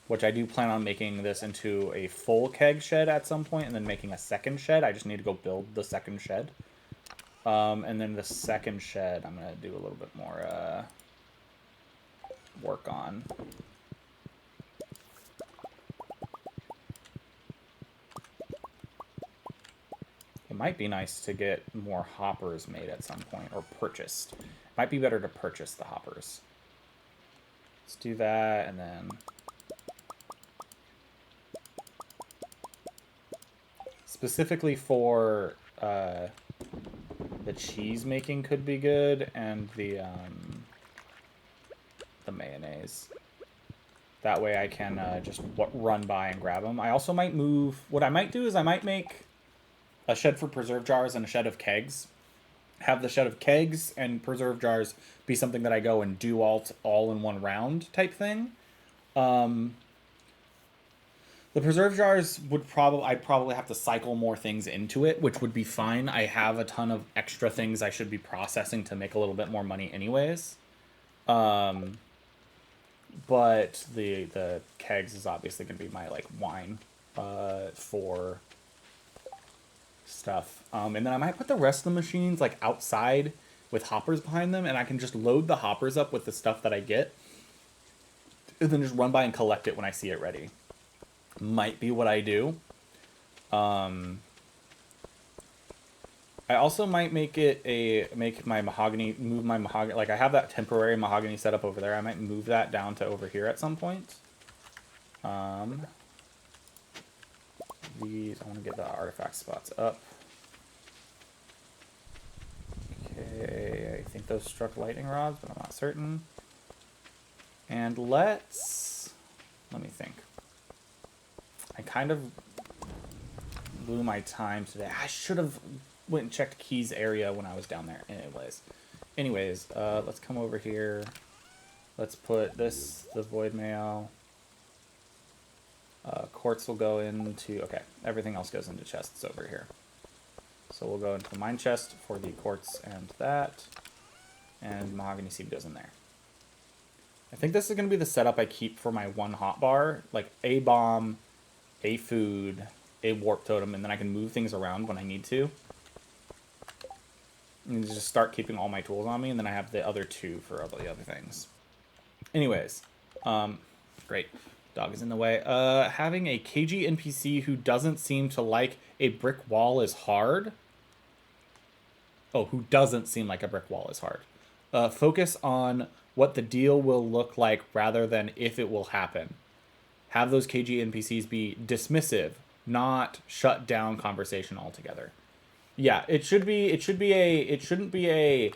Which I do plan on making this into a full keg shed at some point, and then making a second shed. I just need to go build the second shed. And then the second shed, I'm going to do a little bit more work on. It might be nice to get more hoppers made at some point, or purchased. It might be better to purchase the hoppers. Let's do that, and then... Specifically for the cheese making could be good, and the mayonnaise. That way I can just run by and grab them. I also might move... What I might do is I might make a shed for preserve jars and a shed of kegs. Have the shed of kegs and preserve jars be something that I go and do all in one round type thing. The preserve jars would I'd probably have to cycle more things into it, which would be fine. I have a ton of extra things I should be processing to make a little bit more money anyways. But the kegs is obviously going to be my like wine for stuff. And then I might put the rest of the machines like outside with hoppers behind them, and I can just load the hoppers up with the stuff that I get and then just run by and collect it when I see it ready. Might be what I do. I also might make my mahogany, move my mahogany, like I have that temporary mahogany set up over there. I might move that down to over here at some point. These, I want to get the artifact spots up. Okay, I think those struck lightning rods, but I'm not certain. And let me think. I kind of blew my time today. I should have went and checked Key's area when I was down there. Anyways, let's come over here. Let's put this, the void mail. Quartz will go into, okay, everything else goes into chests over here. So we'll go into the mine chest for the quartz and that. And mahogany seed goes in there. I think this is going to be the setup I keep for my one hotbar. Like a bomb, a food, a warp totem, and then I can move things around when I need to. And just start keeping all my tools on me, and then I have the other two for all the other things. Anyways, great. Dog is in the way. Having a KG NPC who doesn't seem to like a brick wall is hard. Oh, who doesn't seem like a brick wall is hard. Focus on what the deal will look like rather than if it will happen. Have those KG NPCs be dismissive, not shut down conversation altogether. Yeah, it shouldn't be a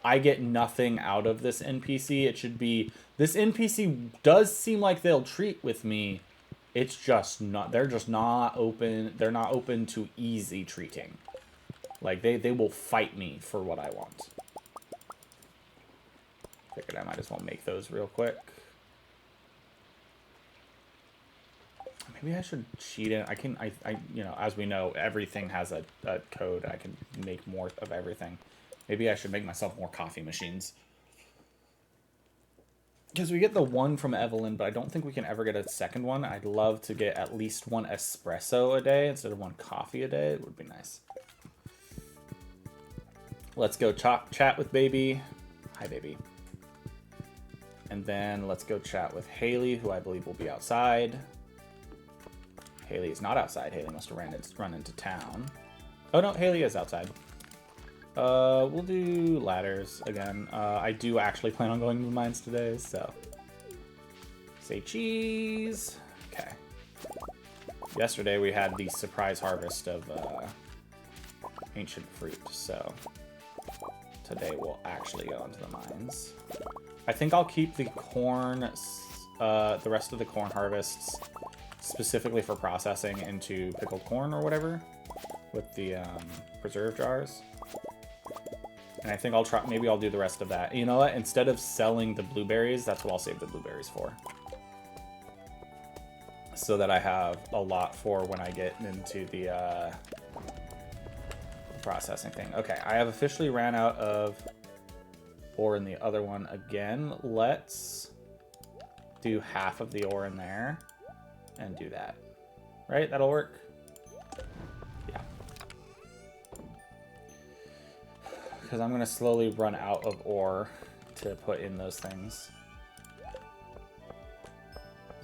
I get nothing out of this NPC. It should be this NPC does seem like they'll treat with me. It's just not, they're just not open. They're not open to easy treating. Like they will fight me for what I want. Figured I might as well make those real quick. Maybe I should cheat it. I you know, as we know, everything has a code. I can make more of everything. Maybe I should make myself more coffee machines. Because we get the one from Evelyn, but I don't think we can ever get a second one. I'd love to get at least one espresso a day instead of one coffee a day. It would be nice. Let's go chat with baby. Hi, baby. And then let's go chat with Haley, who I believe will be outside. Haley is not outside. Haley must have run into town. Oh, no, Haley is outside. We'll do ladders again. I do actually plan on going to the mines today, so. Say cheese. Okay. Yesterday we had the surprise harvest of ancient fruit, so today we'll actually go into the mines. I think I'll keep the corn, the rest of the corn harvests specifically for processing into pickled corn or whatever with the preserve jars. And I think I'll try, maybe I'll do the rest of that. You know what? Instead of selling the blueberries, that's what I'll save the blueberries for. So that I have a lot for when I get into the processing thing. Okay, I have officially ran out of ore in the other one again. Let's do half of the ore in there and do that. Right? That'll work. Yeah. Because I'm going to slowly run out of ore to put in those things.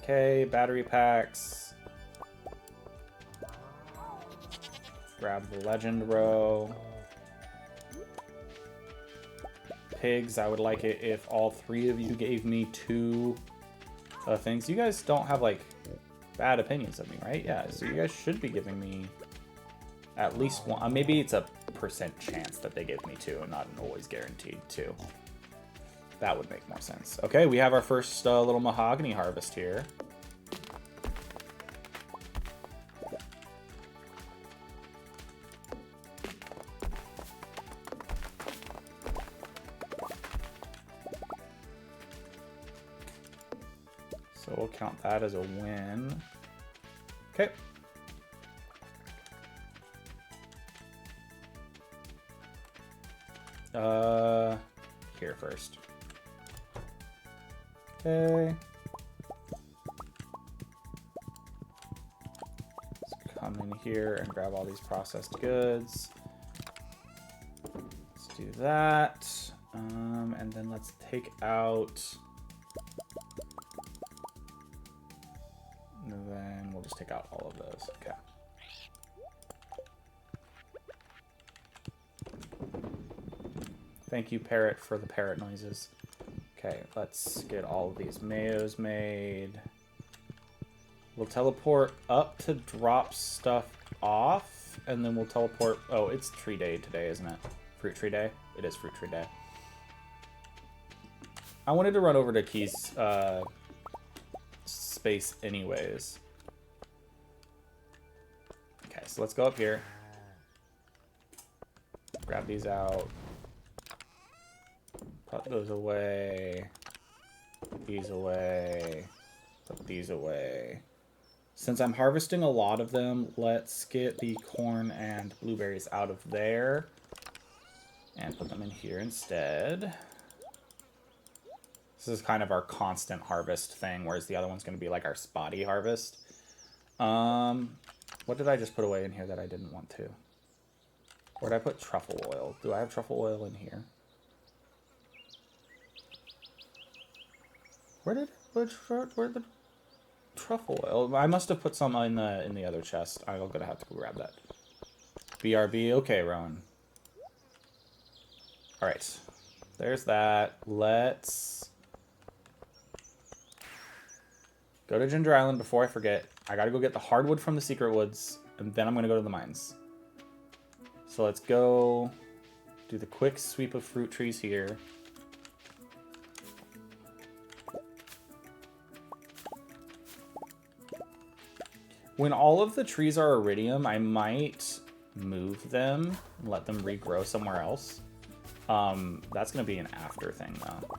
Okay, battery packs. Grab the legend row. Pigs, I would like it if all three of you gave me 2 things. You guys don't have, like, bad opinions of me, right? Yeah, so you guys should be giving me at least 1. Maybe it's a % chance that they give me 2 and not an always guaranteed 2. That would make more sense. Okay, we have our first little mahogany harvest here. So we'll count that as a win. Okay. Here first. Okay. Let's come in here and grab all these processed goods. Let's do that. And then let's take out. And then we'll just take out all of those. Okay. Thank you, Parrot, for the parrot noises. Okay, let's get all of these mayos made. We'll teleport up to drop stuff off, and then we'll teleport... Oh, it's tree day today, isn't it? Fruit tree day? It is fruit tree day. I wanted to run over to Key's space anyways. Okay, so let's go up here. Grab these out. Put those away. Put these away. Put these away. Since I'm harvesting a lot of them, let's get the corn and blueberries out of there. And put them in here instead. This is kind of our constant harvest thing, whereas the other one's going to be like our spotty harvest. What did I just put away in here that I didn't want to? Where did I put truffle oil? Do I have truffle oil in here? Where the truffle oil? I must have put some in the other chest. I'm gonna have to go grab that. BRB. Okay, Rowan. All right. There's that. Let's go to Ginger Island before I forget. I gotta go get the hardwood from the secret woods, and then I'm gonna go to the mines. So let's go do the quick sweep of fruit trees here. When all of the trees are iridium, I might move them and let them regrow somewhere else. That's going to be an after thing, though.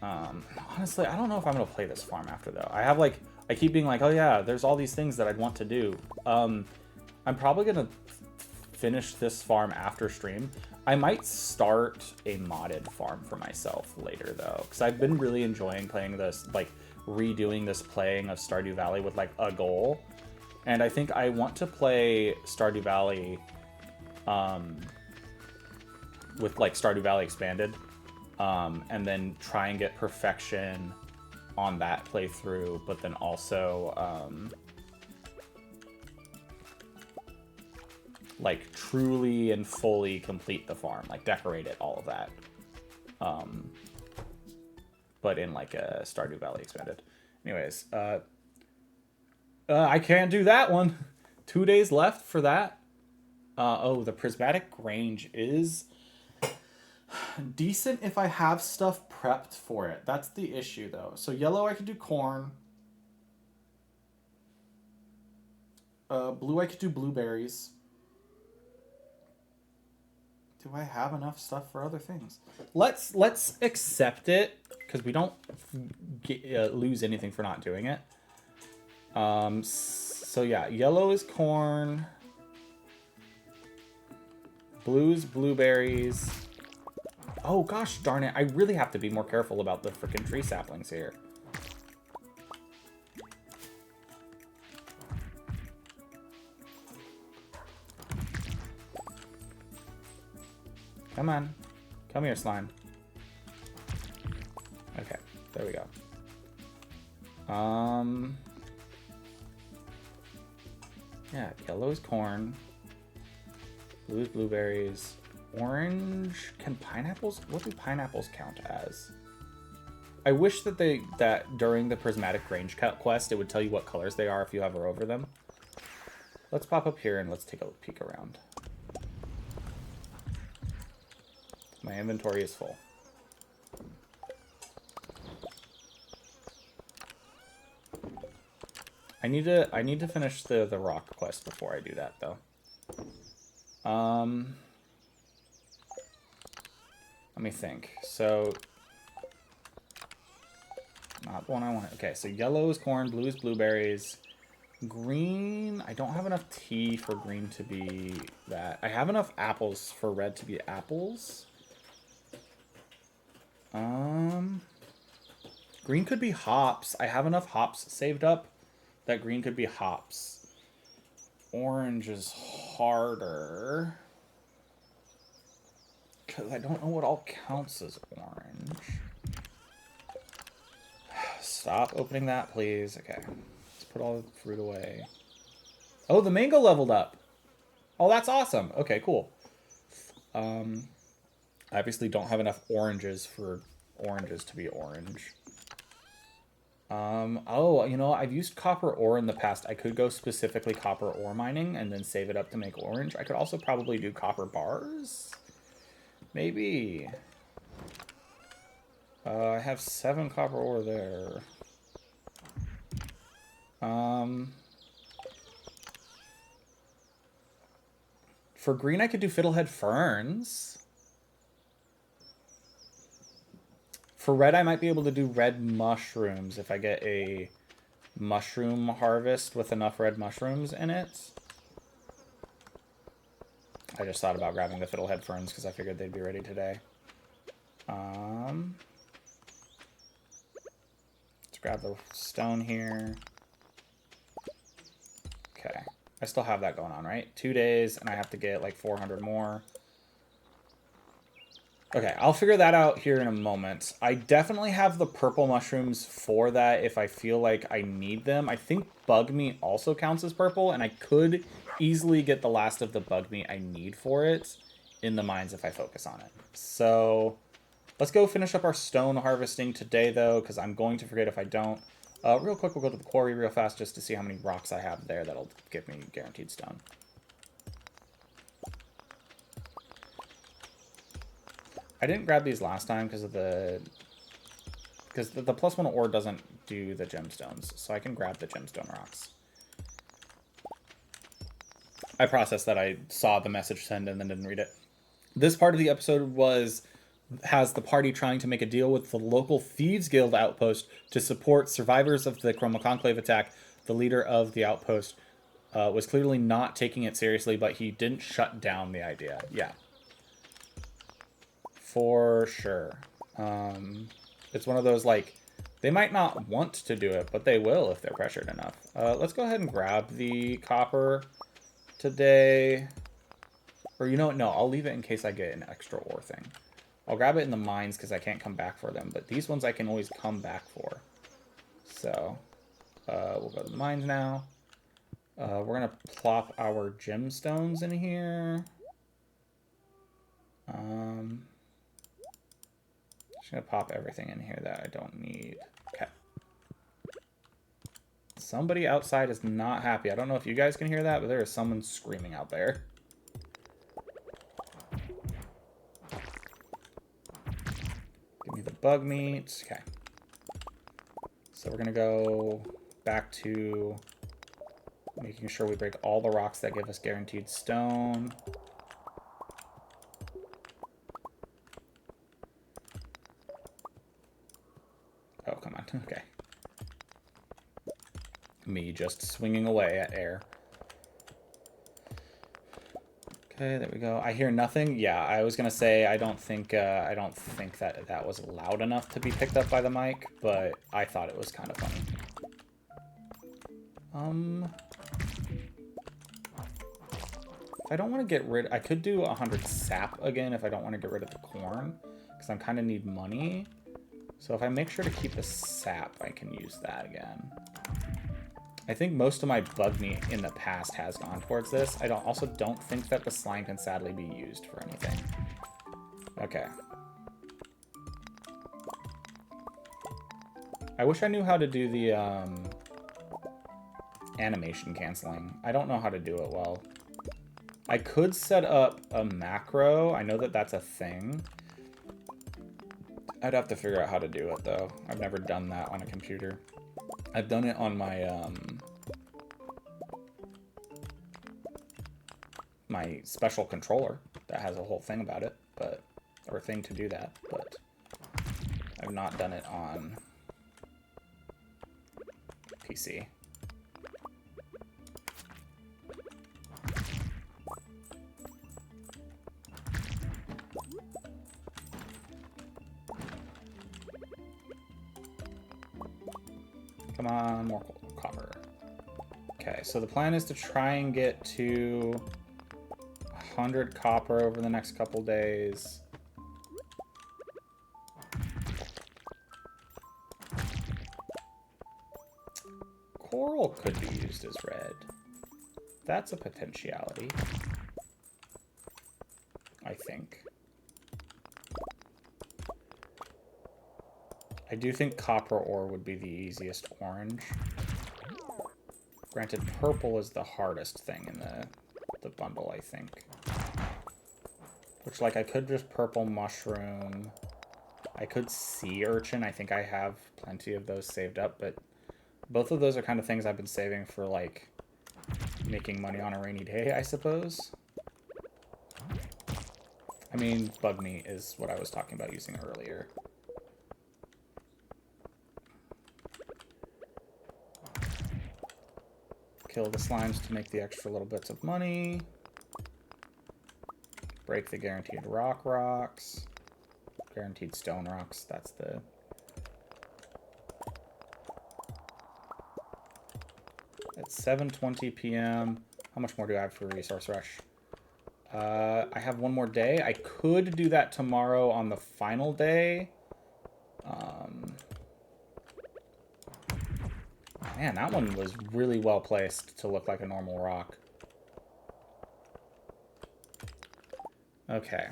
Honestly, I don't know if I'm going to play this farm after, though. I keep being like, oh yeah, there's all these things that I'd want to do. I'm probably going to finish this farm after stream. I might start a modded farm for myself later, though, because I've been really enjoying playing this, like, redoing this playing of Stardew Valley with, like, a goal. And I think I want to play Stardew Valley with, like, Stardew Valley Expanded, and then try and get perfection on that playthrough, but then also, like, truly and fully complete the farm, like, decorate it, all of that. But in, like, a Stardew Valley Expanded. Anyways, I can't do that one. 2 days left for that. Oh, the prismatic range is decent if I have stuff prepped for it. That's the issue, though. So yellow, I could do corn. Blue, I could do blueberries. Do I have enough stuff for other things? Let's accept it, because we don't lose anything for not doing it. So yeah, yellow is corn. Blue's blueberries. Oh gosh darn it, I really have to be more careful about the freaking tree saplings here. Come on. Come here, slime. Okay, there we go. Yeah, yellow is corn. Blue is blueberries. Orange. Can pineapples? What do pineapples count as? I wish that during the prismatic range quest it would tell you what colors they are if you hover over them. Let's pop up here and let's take a peek around. My inventory is full. I need to finish the rock quest before I do that, though. Let me think. So, not the one I want. Okay, so yellow is corn, blue is blueberries, green. I don't have enough tea for green to be that. I have enough apples for red to be apples. Green could be hops. I have enough hops saved up that green could be hops. Orange is harder, because I don't know what all counts as orange. Stop opening that, please. Okay, let's put all the fruit away. Oh, the mango leveled up. Oh, that's awesome. Okay, cool. I obviously don't have enough oranges for oranges to be orange. Oh, you know, I've used copper ore in the past. I could go specifically copper ore mining and then save it up to make orange. I could also probably do copper bars. Maybe. I have 7 copper ore there. For green, I could do fiddlehead ferns. For red, I might be able to do red mushrooms if I get a mushroom harvest with enough red mushrooms in it. I just thought about grabbing the fiddlehead ferns because I figured they'd be ready today. Let's grab the stone here. Okay. I still have that going on, right? 2 days, and I have to get like 400 more. Okay, I'll figure that out here in a moment. I definitely have the purple mushrooms for that if I feel like I need them. I think bug meat also counts as purple, and I could easily get the last of the bug meat I need for it in the mines if I focus on it. So let's go finish up our stone harvesting today, though, because I'm going to forget if I don't. Real quick, we'll go to the quarry real fast just to see how many rocks I have there that'll give me guaranteed stone. I didn't grab these last time because of the +1 ore doesn't do the gemstones, so I can grab the gemstone rocks. I processed that. I saw the message send and then didn't read it. This part of the episode has the party trying to make a deal with the local Thieves Guild outpost to support survivors of the Chroma Conclave attack. The leader of the outpost was clearly not taking it seriously, but he didn't shut down the idea. Yeah. For sure. It's one of those, like, they might not want to do it, but they will if they're pressured enough. Let's go ahead and grab the copper today. Or, you know what? No, I'll leave it in case I get an extra ore thing. I'll grab it in the mines because I can't come back for them, but these ones I can always come back for. So, we'll go to the mines now. We're going to plop our gemstones in here. Just going to pop everything in here that I don't need. Okay. Somebody outside is not happy. I don't know if you guys can hear that, but there is someone screaming out there. Give me the bug meat. Okay. So we're going to go back to making sure we break all the rocks that give us guaranteed stone. Oh, come on. Okay. Me just swinging away at air. Okay, there we go. I hear nothing. Yeah, I was gonna say I don't think that was loud enough to be picked up by the mic, but I thought it was kind of funny. If I don't want to get rid, I could do 100 sap again if I don't want to get rid of the corn, because I kind of need money. So if I make sure to keep the sap, I can use that again. I think most of my bug meat in the past has gone towards this. I also don't think that the slime can sadly be used for anything. Okay. I wish I knew how to do the animation canceling. I don't know how to do it well. I could set up a macro. I know that that's a thing. I'd have to figure out how to do it, though. I've never done that on a computer. I've done it on my my special controller that has a whole thing about it, or thing to do that, but I've not done it on PC. Come on, more copper. Okay, so the plan is to try and get to 100 copper over the next couple days. Coral could be used as red. That's a potentiality, I think. I do think copper ore would be the easiest orange. Granted, purple is the hardest thing in the bundle, I think. Which, like, I could just purple mushroom. I could sea urchin. I think I have plenty of those saved up, but both of those are kind of things I've been saving for, like, making money on a rainy day, I suppose. I mean, bug meat is what I was talking about using earlier. Kill the slimes to make the extra little bits of money. Break the guaranteed rocks. Guaranteed stone rocks. That's the... It's 7:20 p.m. How much more do I have for Resource Rush? I have one more day. I could do that tomorrow on the final day. Man, that one was really well placed to look like a normal rock. Okay.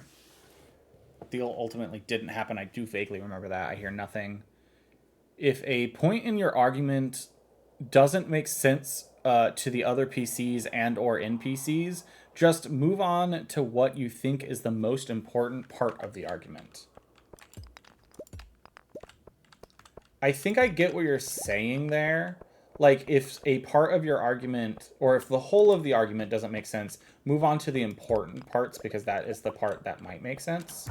Deal ultimately didn't happen. I do vaguely remember that. I hear nothing. If a point in your argument doesn't make sense to the other PCs and or NPCs, just move on to what you think is the most important part of the argument. I think I get what you're saying there. Like, if a part of your argument, or if the whole of the argument doesn't make sense, move on to the important parts, because that is the part that might make sense.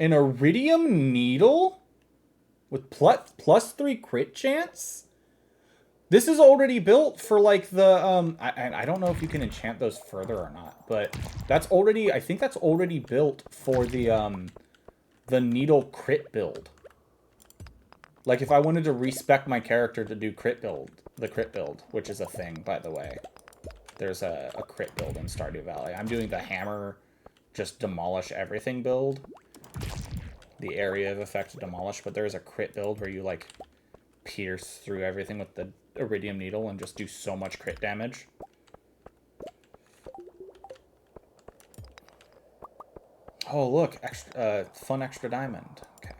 An iridium needle? With +3 crit chance? This is already built for, like, the, I don't know if you can enchant those further or not, but that's already, I think that's already built for the needle crit build. Like, if I wanted to respec my character to do the crit build, which is a thing, by the way. There's a crit build in Stardew Valley. I'm doing the hammer, just demolish everything build. The area of effect demolish, but there is a crit build where you, like, pierce through everything with the iridium needle and just do so much crit damage. Oh, look, fun extra diamond. Okay.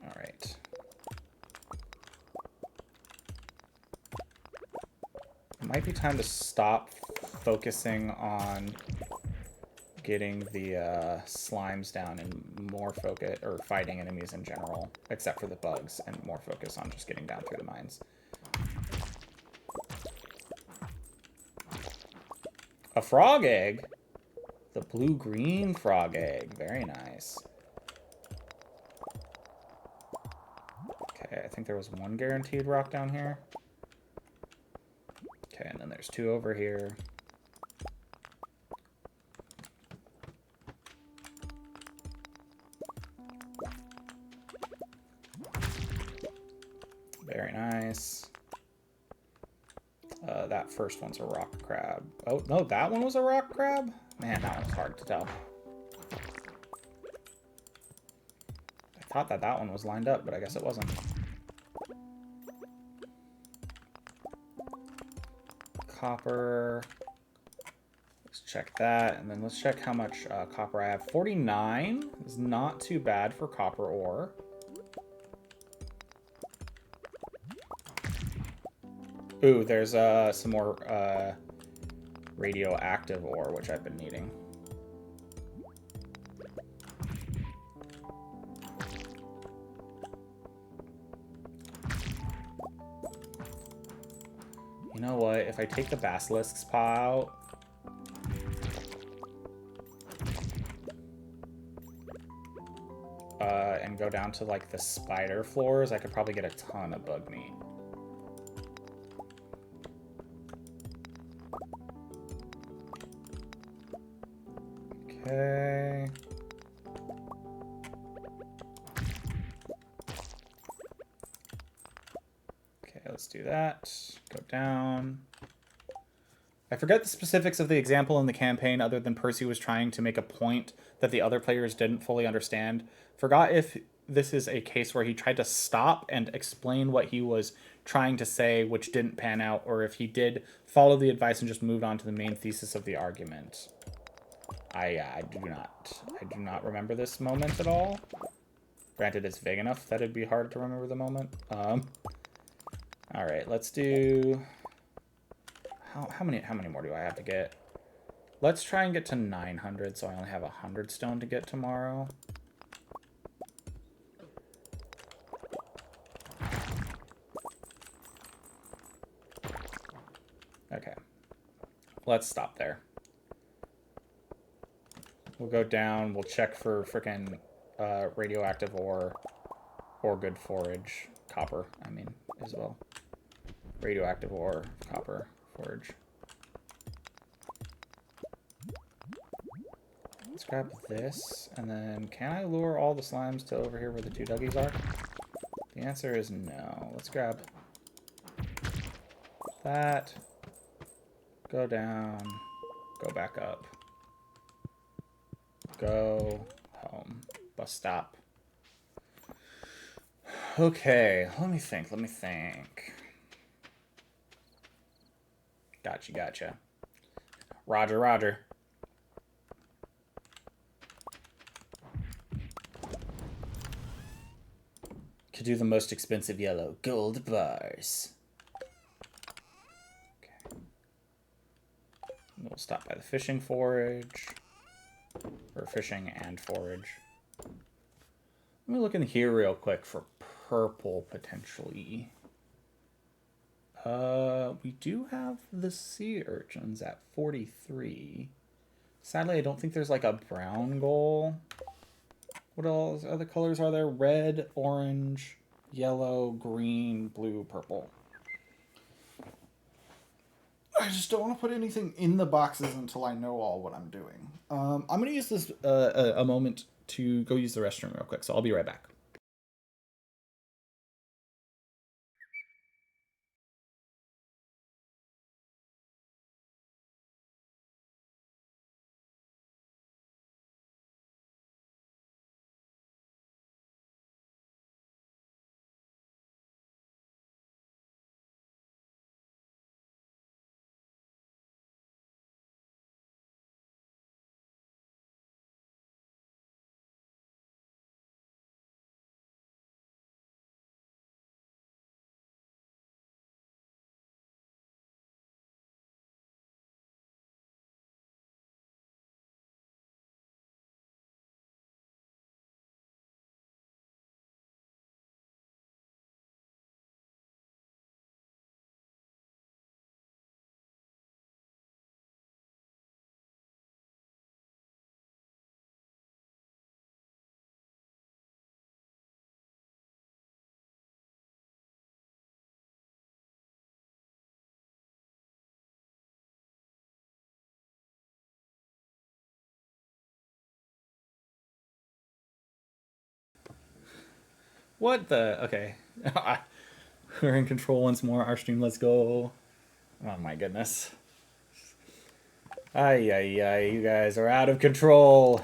Alright. It might be time to stop focusing on getting the slimes down and more focus, or fighting enemies in general, except for the bugs, and more focus on just getting down through the mines. A frog egg? The blue-green frog egg. Very nice. Okay, I think there was one guaranteed rock down here. Okay, and then there's 2 over here. Very nice. That first one's a rock crab. Oh, no, that one was a rock crab? Man, that one's hard to tell. I thought that one was lined up, but I guess it wasn't. Copper. Let's check that, and then let's check how much copper I have. 49 is not too bad for copper ore. Ooh, there's some more radioactive ore, which I've been needing. You know what? If I take the basilisk's paw out... and go down to, like, the spider floors, I could probably get a ton of bug meat. Okay. Okay, let's do that. Go down. I forget the specifics of the example in the campaign other than Percy was trying to make a point that the other players didn't fully understand. Forgot if this is a case where he tried to stop and explain what he was trying to say, which didn't pan out, or if he did follow the advice and just moved on to the main thesis of the argument. I do not remember this moment at all. Granted, it's vague enough that it'd be hard to remember the moment. All right, let's do. How many more do I have to get? Let's try and get to 900, so I only have 100 stone to get tomorrow. Okay, let's stop there. We'll go down, we'll check for frickin' radioactive ore or good forage. copper, I mean, as well. Radioactive ore, copper, forge. Let's grab this, and then can I lure all the slimes to over here where the 2 duggies are? The answer is no. Let's grab that. Go down. Go back up. Go home. Bus stop. Okay, let me think. Gotcha. Roger, roger. Could do the most expensive yellow. Gold bars. Okay. We'll stop by the fishing forage. Or fishing and forage. Let me look in here real quick for purple, potentially. We do have the sea urchins at 43. Sadly, I don't think there's like a brown goal. What else other colors are there? Red, orange, yellow, green, blue, purple. I just don't want to put anything in the boxes until I know all what I'm doing. I'm going to use this a moment to go use the restroom real quick, so I'll be right back. What the? Okay. We're in control once more. Our stream, let's go. Oh my goodness. Ay, you guys are out of control.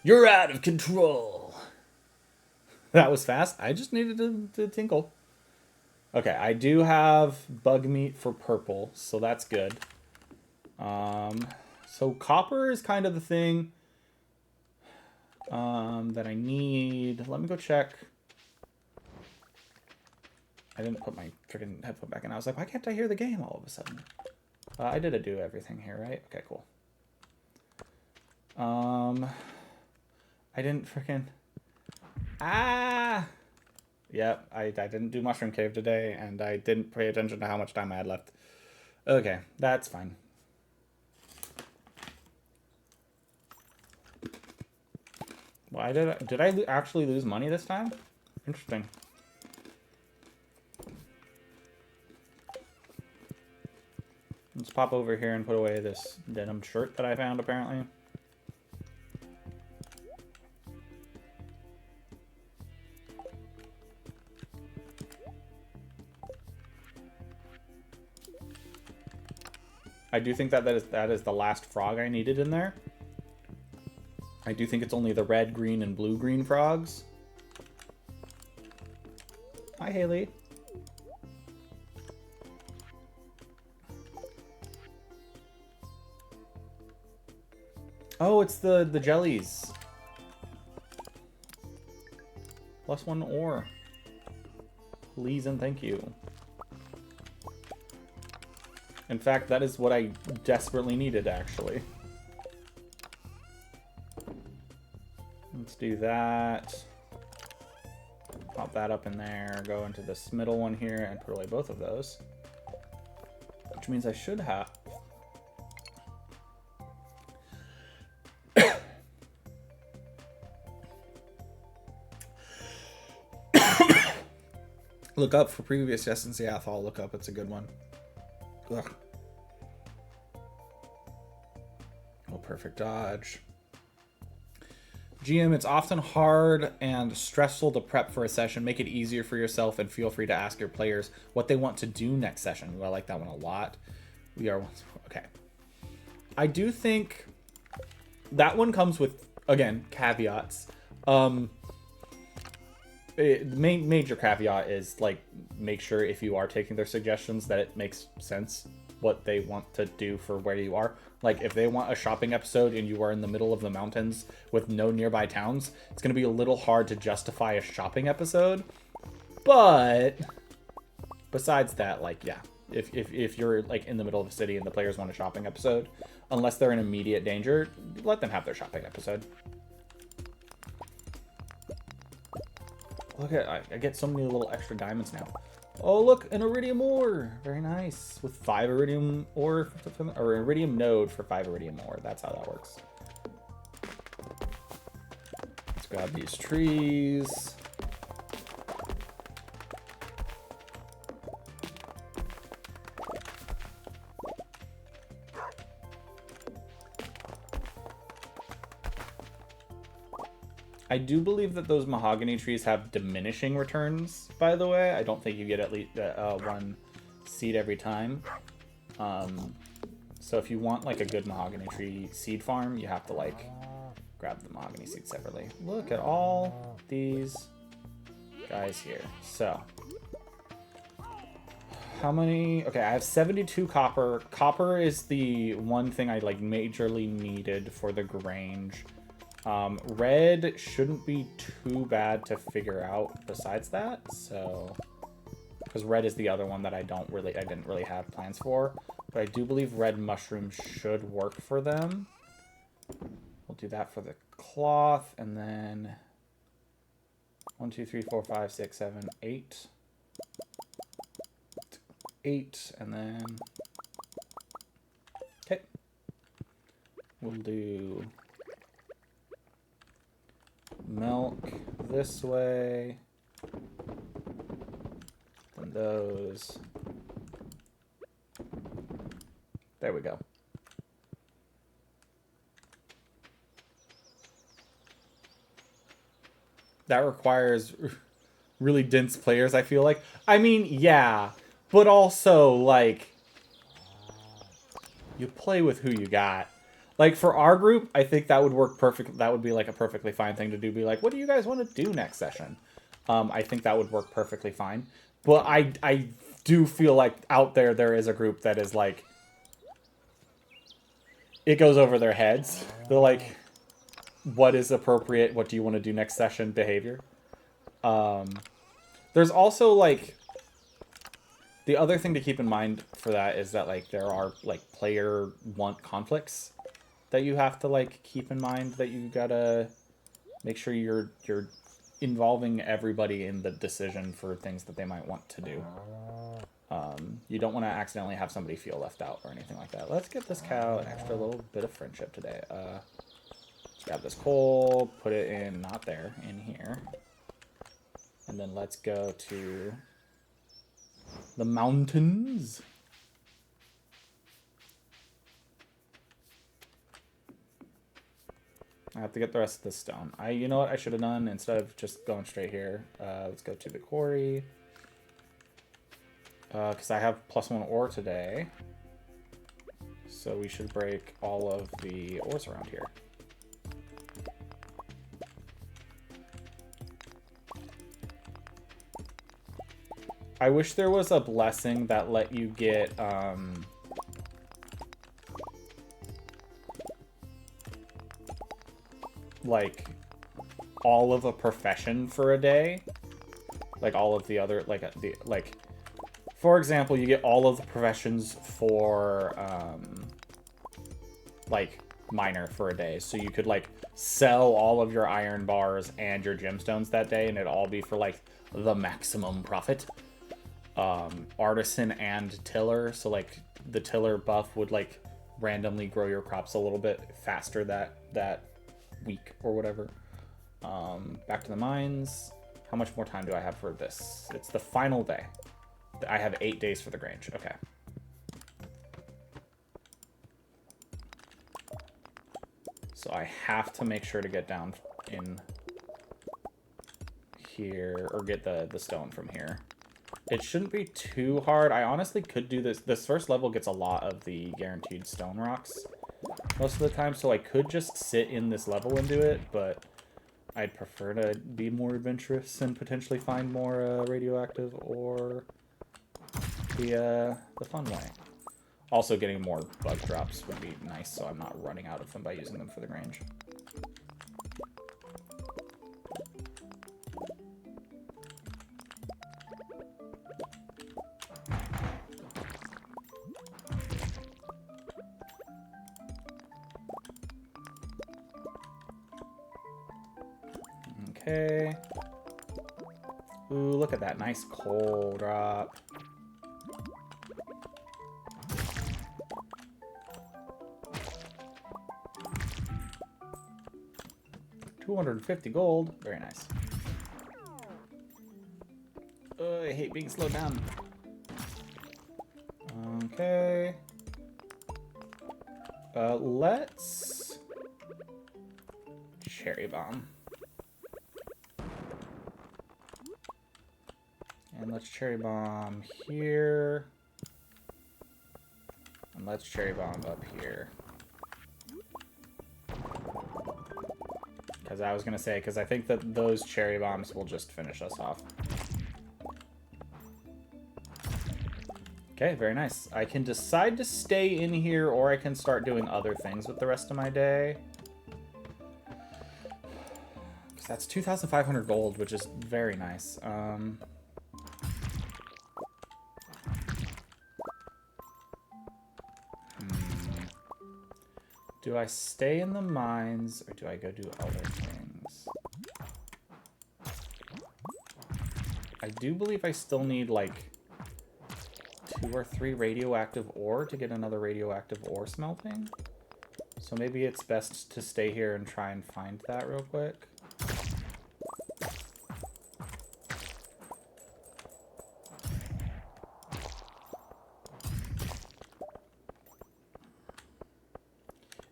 You're out of control. That was fast. I just needed to tinkle. Okay, I do have bug meat for purple, so that's good. So copper is kind of the thing that I need. Let me go check. I didn't put my freaking headphone back in. I was like, why can't I hear the game all of a sudden? I did do everything here, right? Okay, cool. I didn't freaking... Ah! Yep, I didn't do Mushroom Cave today, and I didn't pay attention to how much time I had left. Okay, that's fine. Why did I actually lose money this time? Interesting. Let's pop over here and put away this denim shirt that I found, apparently. I do think that is the last frog I needed in there. I do think it's only the red, green, and blue-green frogs. Hi, Haley. Oh, it's the jellies. +1 ore. Please and thank you. In fact, that is what I desperately needed, actually. Let's do that. Pop that up in there, go into this middle one here, and put away both of those. Which means I should have... Look up for previous Yes and Seathal. Look up. It's a good one. Ugh. Oh, perfect dodge. GM, it's often hard and stressful to prep for a session. Make it easier for yourself and feel free to ask your players what they want to do next session. Well, I like that one a lot. We are... Okay. I do think that one comes with, again, caveats. The major caveat is, like, make sure if you are taking their suggestions that it makes sense what they want to do for where you are. Like, if they want a shopping episode and you are in the middle of the mountains with no nearby towns, it's going to be a little hard to justify a shopping episode. But besides that, like, yeah, if you're, like, in the middle of a city and the players want a shopping episode, unless they're in immediate danger, let them have their shopping episode. Look at, I get so many little extra diamonds now. Oh, look, an iridium ore. Very nice. With 5 iridium ore, or iridium node for 5 iridium ore. That's how that works. Let's grab these trees. I do believe that those mahogany trees have diminishing returns, by the way. I don't think you get at least 1 seed every time. So if you want, like, a good mahogany tree seed farm, you have to, like, grab the mahogany seeds separately. Look at all these guys here. So, how many? Okay, I have 72 copper. Copper is the one thing I, like, majorly needed for the Grange. Red shouldn't be too bad to figure out besides that, so, because red is the other one that I didn't really have plans for, but I do believe red mushrooms should work for them. We'll do that for the cloth, and then 1, 2, 3, 4, 5, 6, 7, 8. 8, and then, okay, we'll do milk this way, then those. There we go. That requires really dense players, I feel like. I mean, yeah, but also, like, you play with who you got. Like, for our group, I think that would work perfect. That would be, like, a perfectly fine thing to do. Be like, what do you guys want to do next session? I think that would work perfectly fine. But I do feel like out there is a group that is, like, it goes over their heads. They're like, what is appropriate? What do you want to do next session behavior? There's also, like, the other thing to keep in mind for that is that, like, there are, like, player want conflicts that you have to, like, keep in mind, that you gotta make sure you're involving everybody in the decision for things that they might want to do. You don't want to accidentally have somebody feel left out or anything like that. Let's get this cow an extra little bit of friendship today. Let's grab this coal, put it in, not there, in here. And then let's go to the mountains. I have to get the rest of this stone. You know what I should have done instead of just going straight here? Let's go to the quarry. Because I have +1 ore today. So we should break all of the ores around here. I wish there was a blessing that let you get, like, all of a profession for a day. Like, all of the other, like, for example, you get all of the professions for, like, miner for a day. So you could, like, sell all of your iron bars and your gemstones that day, and it'd all be for, like, the maximum profit. Artisan and tiller, so, like, the tiller buff would, like, randomly grow your crops a little bit faster that week or whatever. Back to the mines. How much more time do I have for this? It's the final day. I have 8 days for the Grange. Okay. So I have to make sure to get down in here, or get the stone from here. It shouldn't be too hard. I honestly could do this. This first level gets a lot of the guaranteed stone rocks most of the time, so I could just sit in this level and do it, but I'd prefer to be more adventurous and potentially find more radioactive or the fun way. Also, getting more bug drops would be nice, so I'm not running out of them by using them for the Grange. Okay. Ooh, look at that nice coal drop. $250 gold. Very nice. I hate being slowed down. Okay. Let's cherry bomb. And let's cherry bomb here. And let's cherry bomb up here. Because I was going to say, because I think that those cherry bombs will just finish us off. Okay, very nice. I can decide to stay in here, or I can start doing other things with the rest of my day. Because that's 2,500 gold, which is very nice. Do I stay in the mines, or do I go do other things? I do believe I still need, like, 2 or 3 radioactive ore to get another radioactive ore smelting. So maybe it's best to stay here and try and find that real quick.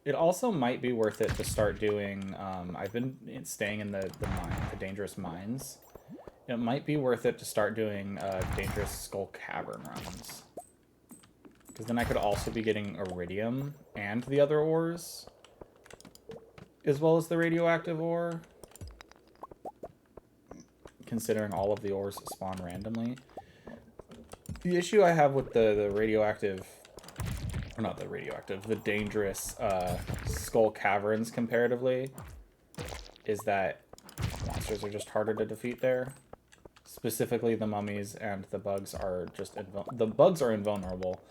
It also might be worth it to start doing, I've been staying in the dangerous mines. It might be worth it to start doing dangerous skull cavern runs. Because then I could also be getting iridium and the other ores, as well as the radioactive ore. Considering all of the ores spawn randomly. The issue I have with the radioactive... Or not the radioactive, the dangerous skull caverns comparatively is that monsters are just harder to defeat there. Specifically, the mummies and the bugs are just the bugs are invulnerable.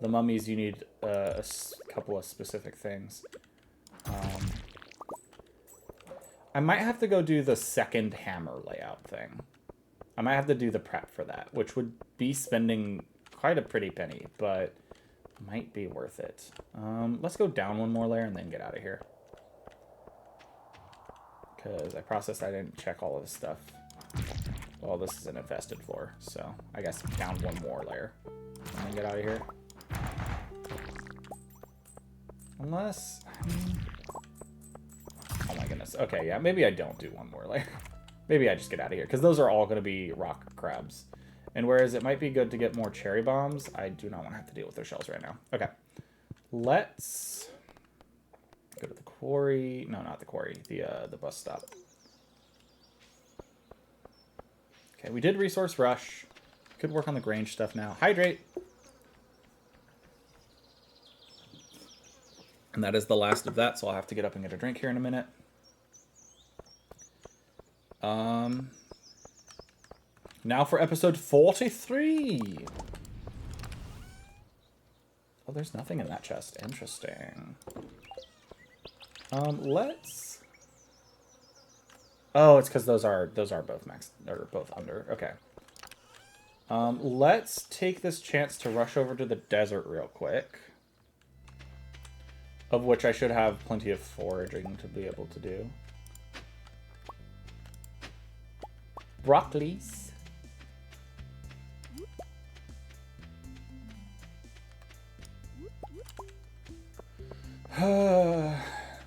The mummies, you need a couple of specific things. I might have to go do the second hammer layout thing. I might have to do the prep for that, which would be spending quite a pretty penny, but might be worth it. Let's go down one more layer and then get out of here. Because I processed, I didn't check all of this stuff. Well, this is an infested floor, so I guess down one more layer and then get out of here. Unless... oh my goodness. Okay, yeah, maybe I don't do one more layer. Maybe I just get out of here, because those are all going to be rock crabs. And whereas it might be good to get more cherry bombs, I do not want to have to deal with their shells right now. Okay. Let's go to the quarry. No, not the quarry. The bus stop. Okay, we did resource rush. Could work on the Grange stuff now. Hydrate! And that is the last of that, so I'll have to get up and get a drink here in a minute. Now for episode 43. Oh, there's nothing in that chest. Interesting. Let's... oh, it's because those are both max, or both under. Okay. Let's take this chance to rush over to the desert real quick. Of which I should have plenty of foraging to be able to do. Broccolis.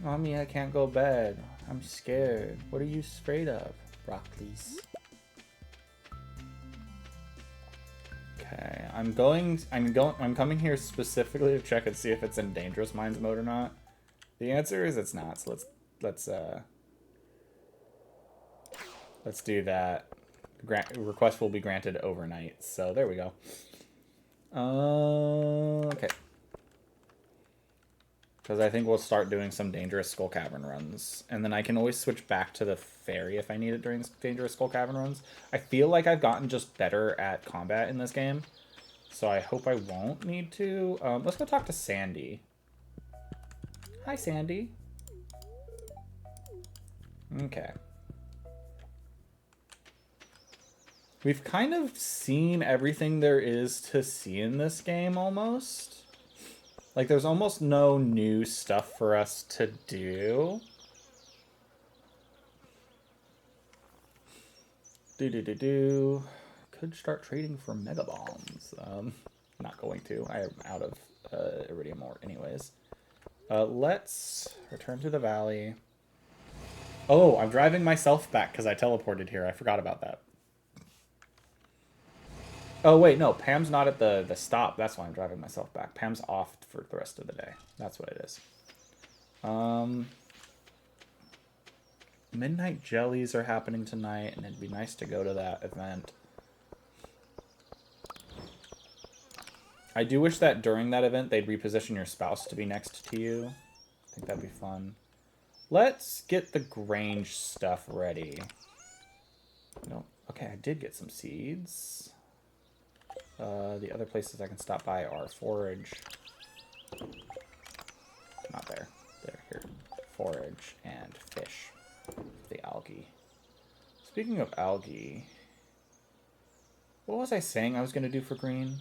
Mommy, I can't go to bed. I'm scared. What are you afraid of? Broccolis. Okay, I'm coming here specifically to check and see if it's in dangerous mines mode or not. The answer is it's not, so let's do that. Request will be granted overnight. So there we go. Okay. Because I think we'll start doing some dangerous Skull Cavern runs. And then I can always switch back to the ferry if I need it during dangerous Skull Cavern runs. I feel like I've gotten just better at combat in this game. So I hope I won't need to. Let's go talk to Sandy. Hi, Sandy. Okay. We've kind of seen everything there is to see in this game, almost. Like, there's almost no new stuff for us to do. Could start trading for Mega Bombs. Not going to. I am out of Iridium ore anyways. Let's return to the valley. Oh, I'm driving myself back because I teleported here. I forgot about that. Oh, wait, no. Pam's not at the stop. That's why I'm driving myself back. Pam's off for the rest of the day. That's what it is. Midnight Jellies are happening tonight, and it'd be nice to go to that event. I do wish that during that event, they'd reposition your spouse to be next to you. I think that'd be fun. Let's get the Grange stuff ready. No. Okay, I did get some seeds. The other places I can stop by are Forage. Not there. They're here. Forage and Fish. The algae. Speaking of algae, what was I saying I was going to do for green?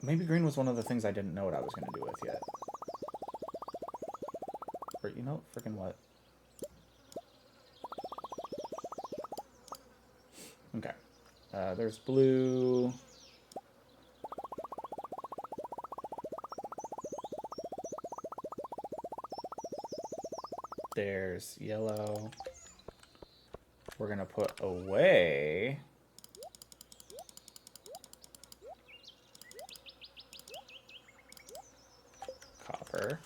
Maybe green was one of the things I didn't know what I was going to do with yet. Or, you know, freaking what? Okay. There's blue. There's yellow. We're going to put away copper.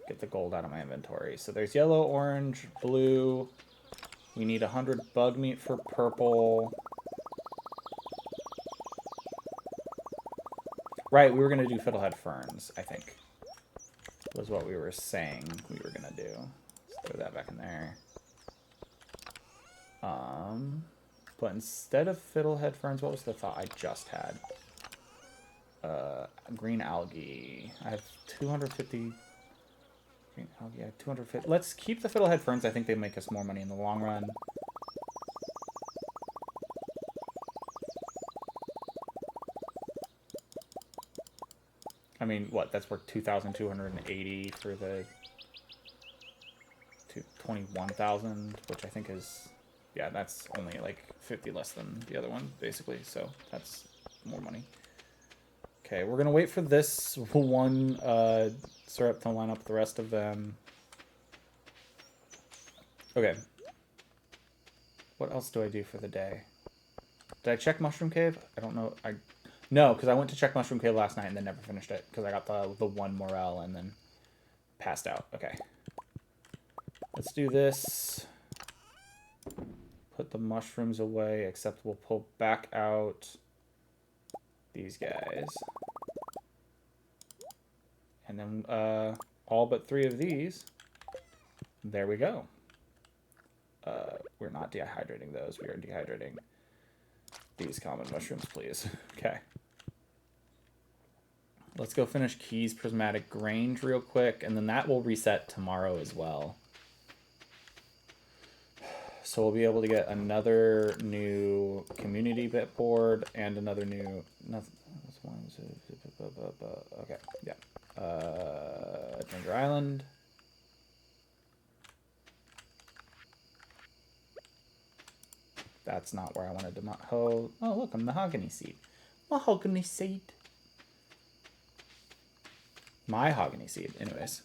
Get the gold out of my inventory. So there's yellow, orange, blue. We need 100 bug meat for purple. Right, we were going to do fiddlehead ferns, I think. Was what we were saying we were going to do. Let's throw that back in there. But instead of fiddlehead ferns, what was the thought I just had? Green algae. I have 250... Green algae, I have 250... Let's keep the fiddlehead ferns. I think they make us more money in the long run. I mean, what? That's worth 2,280 for the 21,000, which I think is, yeah, that's only like 50 less than the other one, basically. So that's more money. Okay, we're gonna wait for this one syrup to line up the rest of them. Okay. What else do I do for the day? Did I check Mushroom Cave? I don't know. No, because I went to check Mushroom Cave last night and then never finished it because I got the one morel and then passed out. Okay. Let's do this. Put the mushrooms away, except we'll pull back out these guys. And then all but 3 of these. There we go. We're not dehydrating those. We are dehydrating these common mushrooms, please. Okay. Let's go finish Keys Prismatic Grange real quick, and then that will reset tomorrow as well. So we'll be able to get another new community bit board and another new... Okay, yeah. Ginger Island. That's not where I wanted to... Oh, look, a mahogany seed. Mahogany seed. Mahogany seed. Anyways.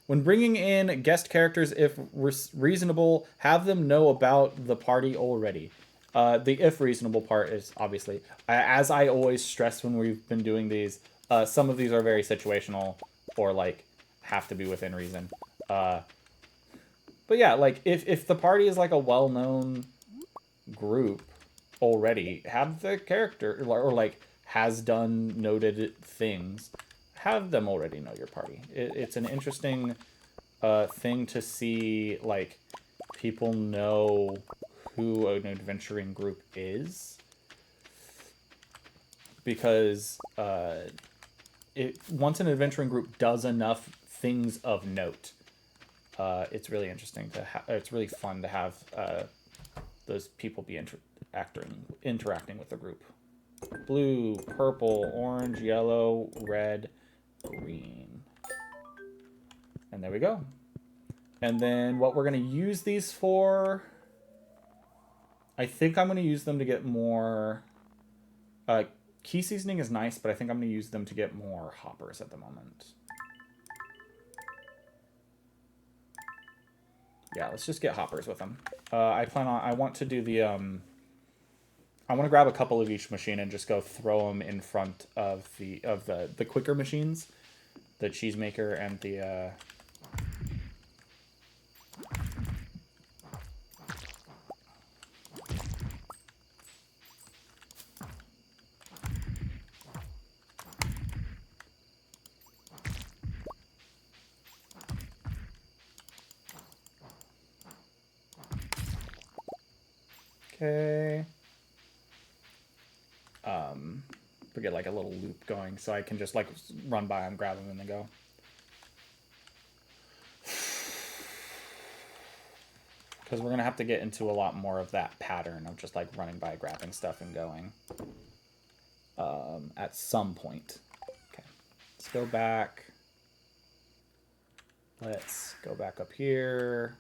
When bringing in guest characters, if reasonable, have them know about the party already. The if reasonable part is obviously, as I always stress when we've been doing these, some of these are very situational or like have to be within reason. But yeah, like if the party is like a well-known group already, have the character or like has done noted things, have them already know your party. It's an interesting thing to see, like, people know who an adventuring group is, because once an adventuring group does enough things of note, it's really interesting to it's really fun to have those people be interacting with the group. Blue, purple, orange, yellow, red, green. And there we go. And then what we're going to use these for... I think I'm going to use them to get more... key seasoning is nice, but I think I'm going to use them to get more hoppers at the moment. Yeah, let's just get hoppers with them. I want to do the... I want to grab a couple of each machine and just go throw them in front of the quicker machines. The cheese maker and the... Okay. We get like a little loop going, so I can just like run by them, grab them, and then go. Because we're gonna have to get into a lot more of that pattern of just like running by, grabbing stuff, and going. At some point. Okay. Let's go back. Let's go back up here.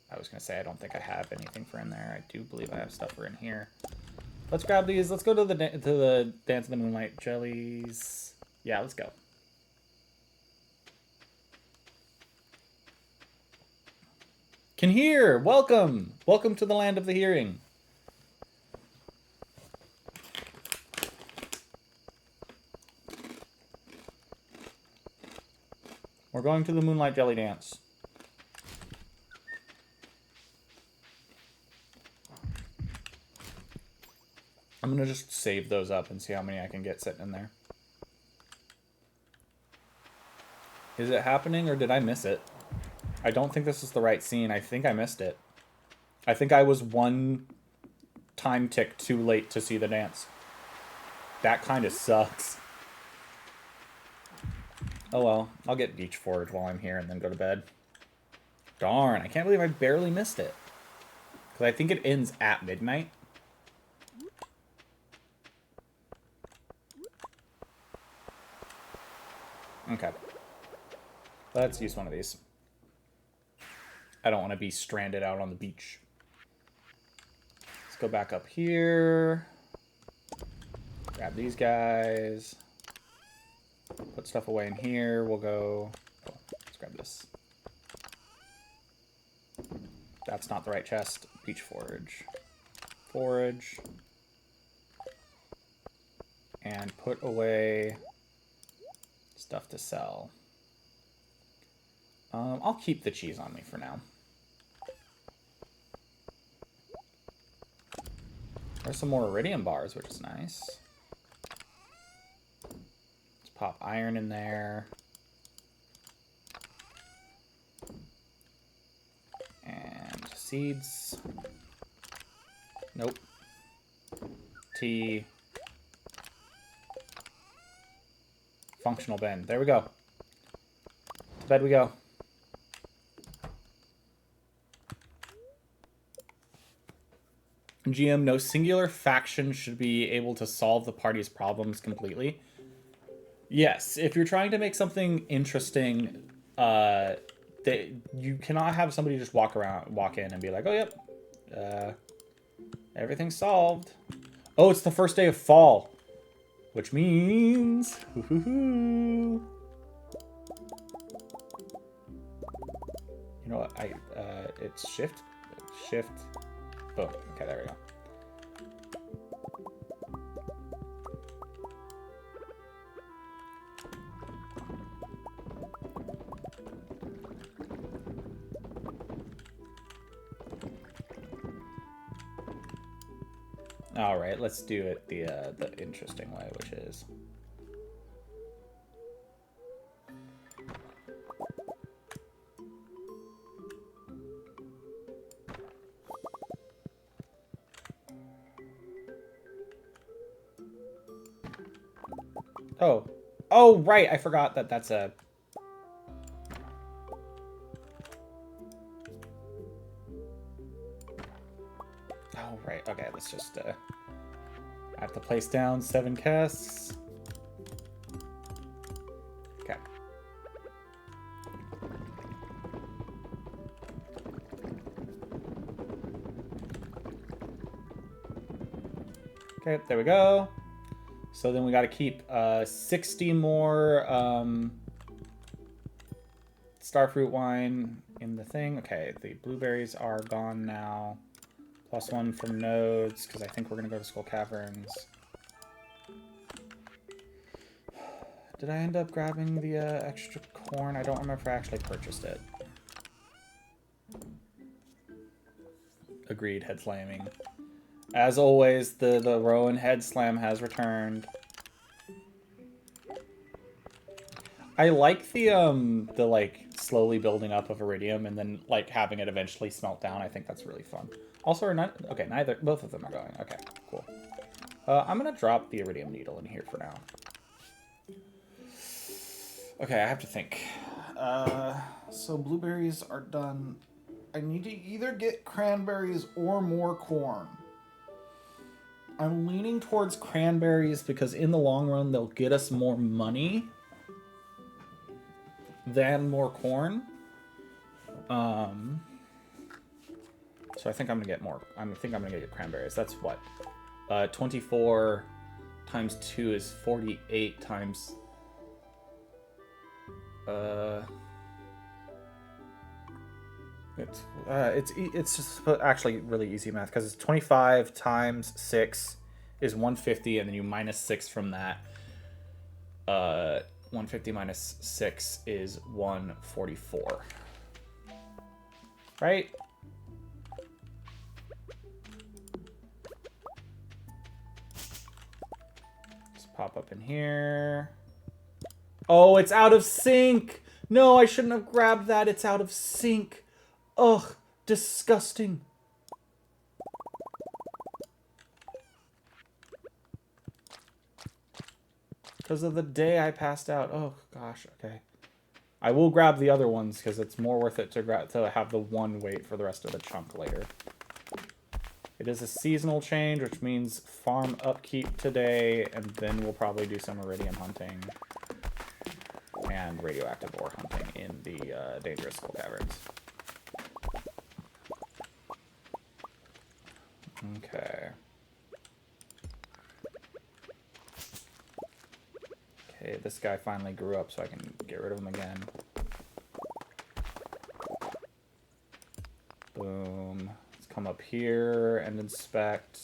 I was going to say I don't think I have anything for in there. I do believe I have stuff for in here. Let's grab these. Let's go to the Dance of the Moonlight Jellies. Yeah, let's go. Can hear! Welcome! Welcome to the land of the hearing. We're going to the Moonlight Jelly Dance. I'm going to just save those up and see how many I can get sitting in there. Is it happening or did I miss it? I don't think this is the right scene. I think I missed it. I think I was one time tick too late to see the dance. That kind of sucks. Oh well, I'll get Beach Forage while I'm here and then go to bed. Darn, I can't believe I barely missed it. Because I think it ends at midnight. Okay. Let's use one of these. I don't want to be stranded out on the beach. Let's go back up here. Grab these guys. Put stuff away in here. We'll go... Oh, let's grab this. That's not the right chest. Beach Forage. Forage. And put away... stuff to sell. I'll keep the cheese on me for now. There's some more iridium bars, which is nice. Let's pop iron in there. And seeds. Nope. Tea. Functional bin. There we go. To bed we go. GM, no singular faction should be able to solve the party's problems completely. Yes, if you're trying to make something interesting, you cannot have somebody just walk in and be like, oh, yep, everything's solved. Oh, it's the first day of fall, which means, you know what? It's shift, boom. Okay, there we go. All right, let's do it the interesting way, which is oh right, I forgot that that's a right. Okay, let's just I have to place down 7 casks. Okay. Okay, there we go. So then we got to keep 60 more starfruit wine in the thing. Okay, the blueberries are gone now. +1 from nodes, because I think we're going to go to Skull Caverns. Did I end up grabbing the extra corn? I don't remember if I actually purchased it. Agreed, head slamming. As always, the Rowan head slam has returned. I like the like slowly building up of iridium and then like having it eventually smelt down. I think that's really fun. Also, okay, both of them are going. Okay, cool. I'm gonna drop the iridium needle in here for now. Okay, I have to think. So blueberries are done. I need to either get cranberries or more corn. I'm leaning towards cranberries because in the long run they'll get us more money than more corn. So I think I'm gonna get more. I think I'm gonna get cranberries. That's what? 24 times 2 is 48 times. It's just actually really easy math because it's 25 times 6 is 150, and then you minus 6 from that. 150 minus 6 is 144. Right? Just pop up in here. Oh, it's out of sync! No, I shouldn't have grabbed that. It's out of sync. Ugh, disgusting. Because of the day I passed out. Oh, gosh, okay. I will grab the other ones because it's more worth it to have the one wait for the rest of the chunk later. It is a seasonal change, which means farm upkeep today, and then we'll probably do some iridium hunting and radioactive ore hunting in the dangerous Skull Caverns. Okay. Okay, this guy finally grew up so I can get rid of him again. Boom. Let's come up here and inspect.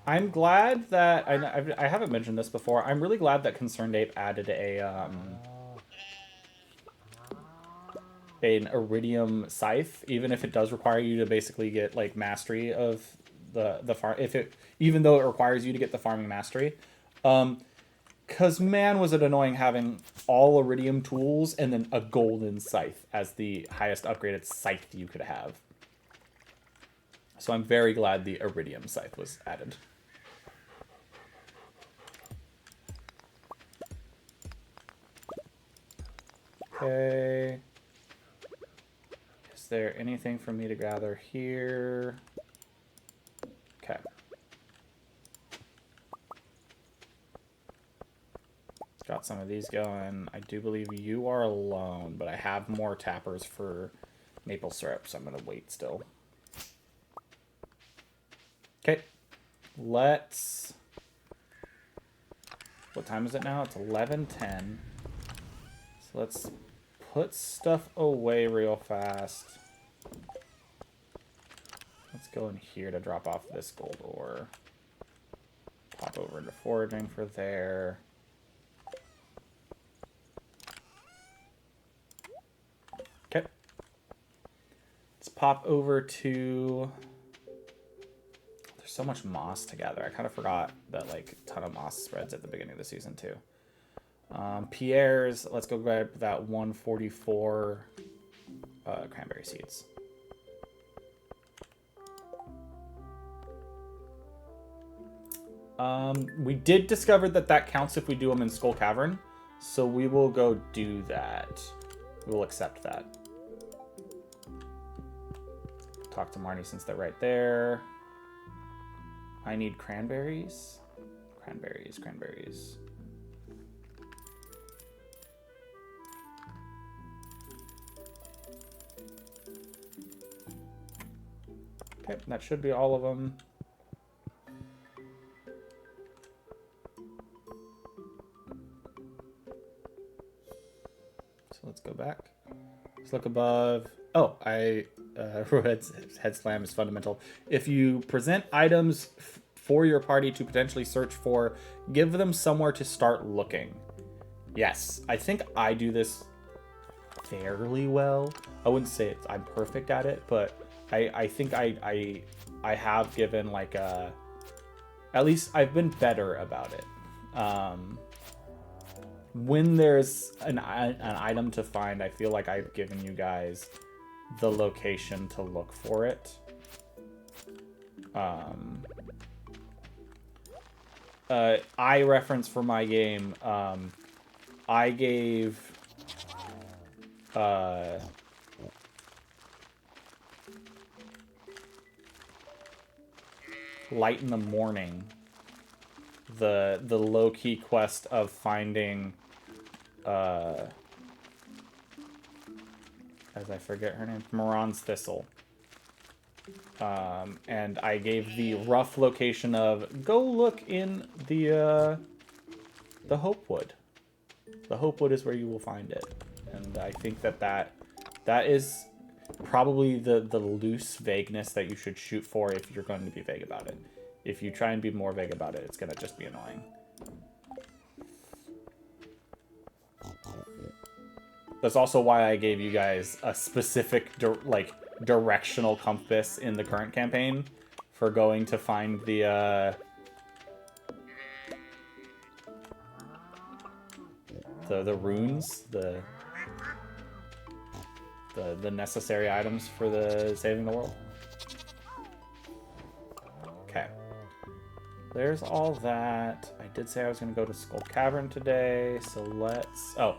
I'm glad that I haven't mentioned this before. I'm really glad that Concerned Ape added an iridium scythe, even if it does require you to basically get like mastery of the farm. Even though it requires you to get the farming mastery, because man, was it annoying having all iridium tools and then a golden scythe as the highest upgraded scythe you could have. So I'm very glad the iridium scythe was added. Okay. there anything for me to gather here? Okay. Got some of these going. I do believe you are alone, but I have more tappers for maple syrup, so I'm going to wait still. Okay. Let's... What time is it now? It's 11:10. So let's put stuff away real fast. Let's go in here to drop off this gold ore. Pop over into foraging for there. Okay. Let's pop over to... There's so much moss to gather. I kind of forgot that like a ton of moss spreads at the beginning of the season too. Pierre's, let's go grab that 144 cranberry seeds. We did discover that counts if we do them in Skull Cavern, so we will go do that. We will accept that. Talk to Marnie since they're right there. I need cranberries. Cranberries. Okay, that should be all of them. So let's go back. Let's look above. Oh, head slam is fundamental. If you present items for your party to potentially search for, give them somewhere to start looking. Yes, I think I do this fairly well. I wouldn't say I'm perfect at it, but I think I have given like a... At least I've been better about it. When there's an item to find, I feel like I've given you guys the location to look for it. I reference for my game, I gave Light in the Morning the low-key quest of finding as I forget her name, Moran's Thistle. And I gave the rough location of go look in the Hopewood. The Hopewood is where you will find it. And I think that is probably the loose vagueness that you should shoot for if you're going to be vague about it. If you try and be more vague about it, it's going to just be annoying. That's also why I gave you guys a specific directional compass in the current campaign for going to find the runes, the necessary items for the saving the world. Okay. There's all that. I did say I was going to go to Skull Cavern today, so let's... Oh,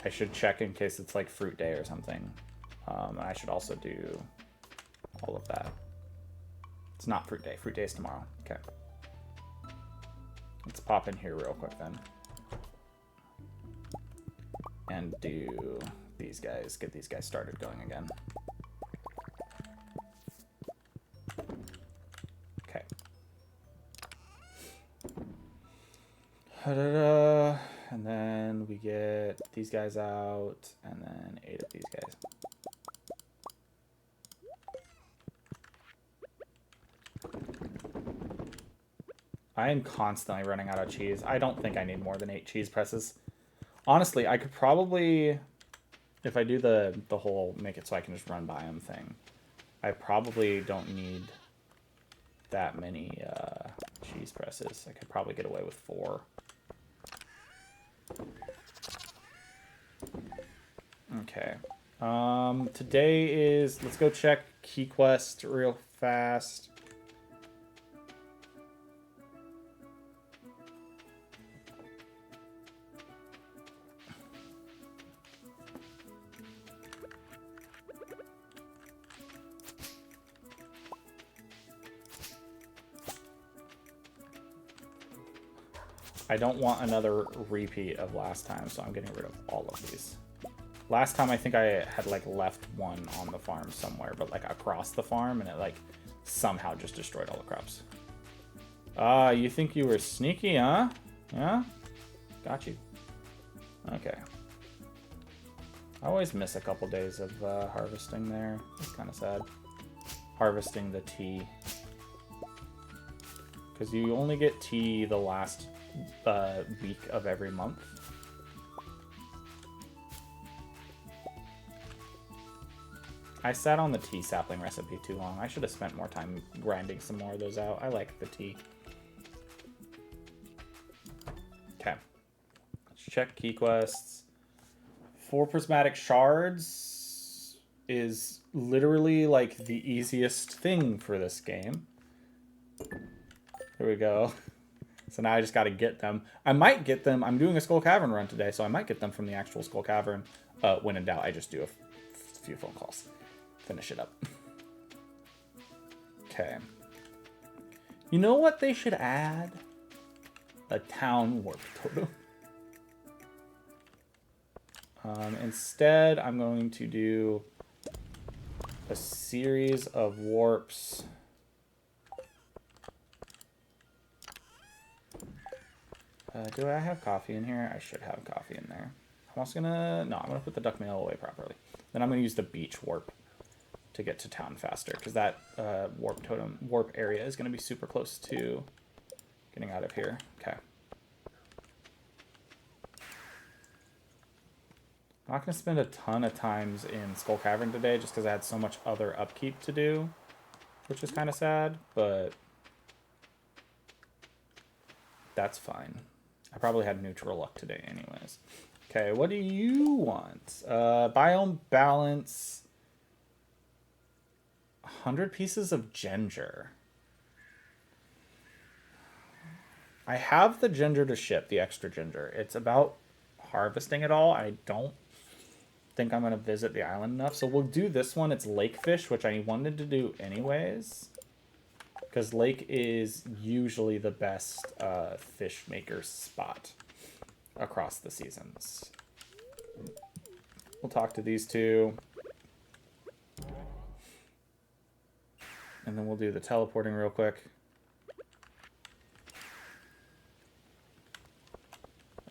I should check in case it's like fruit day or something. I should also do all of that. It's not fruit day. Fruit day is tomorrow. Okay. Let's pop in here real quick then. And do these guys. Get these guys started going again. Okay. And then we get these guys out, and then 8 of these guys. I am constantly running out of cheese. I don't think I need more than 8 cheese presses. Honestly, I could probably, if I do the whole make it so I can just run by them thing, I probably don't need that many cheese presses. I could probably get away with 4. Okay. Today is, let's go check Key Quest real fast. I don't want another repeat of last time, so I'm getting rid of all of these. Last time I think I had like left one on the farm somewhere, but like across the farm, and it like somehow just destroyed all the crops. Ah, you think you were sneaky, huh? Yeah? Got you. Okay. I always miss a couple days of harvesting there. It's kind of sad. Harvesting the tea. Because you only get tea the last week of every month. I sat on the tea sapling recipe too long. I should have spent more time grinding some more of those out. I like the tea. Okay. Let's check key quests. 4 prismatic shards is literally like the easiest thing for this game. Here we go. So now I just got to get them. I might get them. I'm doing a Skull Cavern run today, so I might get them from the actual Skull Cavern. When in doubt, I just do a few phone calls. Finish it up. Okay. You know what they should add? A town warp totem. Instead, I'm going to do a series of warps. Do I have coffee in here? I should have coffee in there. I'm also gonna... No, I'm gonna put the duck mail away properly. Then I'm gonna use the beach warp to get to town faster, because that warp area is gonna be super close to getting out of here. Okay. I'm not gonna spend a ton of times in Skull Cavern today, just because I had so much other upkeep to do, which is kind of sad, but that's fine. I probably had neutral luck today anyways. Okay, what do you want? Biome balance. 100 pieces of ginger. I have the ginger to ship, the extra ginger. It's about harvesting it all. I don't think I'm going to visit the island enough. So we'll do this one. It's lake fish, which I wanted to do anyways. Because lake is usually the best fish maker spot across the seasons. We'll talk to these two. And then we'll do the teleporting real quick.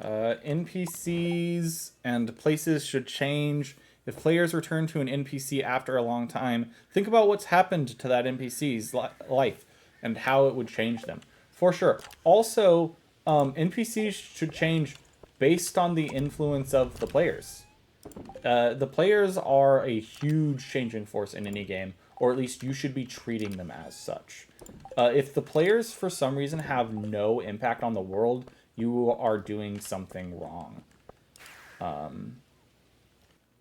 NPCs and places should change. If players return to an NPC after a long time, think about what's happened to that NPC's life and how it would change them. For sure. Also, NPCs should change based on the influence of the players. The players are a huge changing force in any game, or at least you should be treating them as such. If the players, for some reason, have no impact on the world, you are doing something wrong.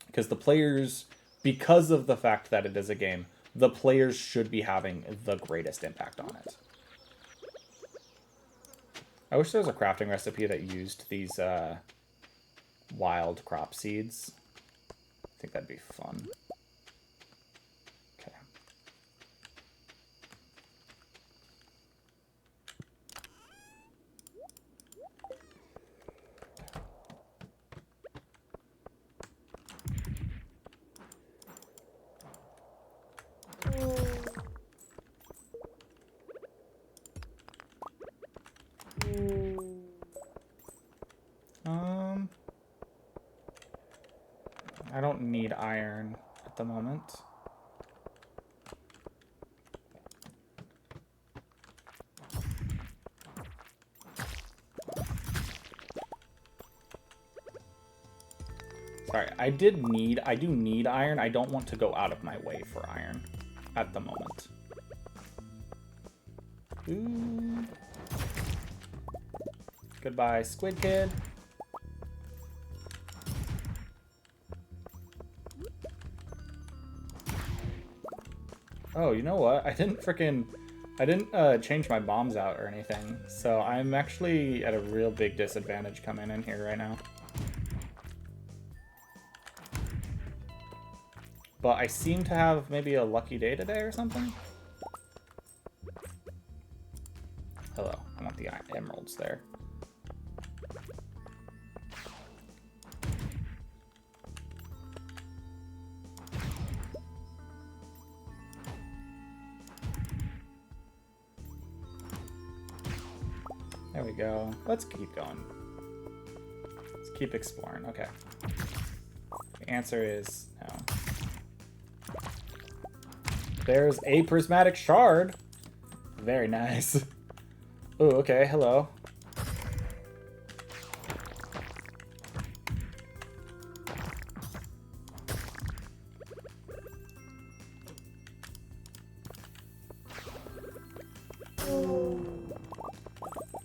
Because the players, because of the fact that it is a game, the players should be having the greatest impact on it. I wish there was a crafting recipe that used these wild crop seeds. I think that'd be fun. Okay. I don't need iron at the moment. Sorry, I do need iron. I don't want to go out of my way for iron at the moment. Ooh. Goodbye, Squid Kid. Oh, you know what? I didn't change my bombs out or anything. So I'm actually at a real big disadvantage coming in here right now. But I seem to have maybe a lucky day today or something. Hello, I want the emeralds there. we go. Let's keep going. Let's keep exploring. Okay. The answer is no. There's a prismatic shard. Very nice. Oh, okay. Hello.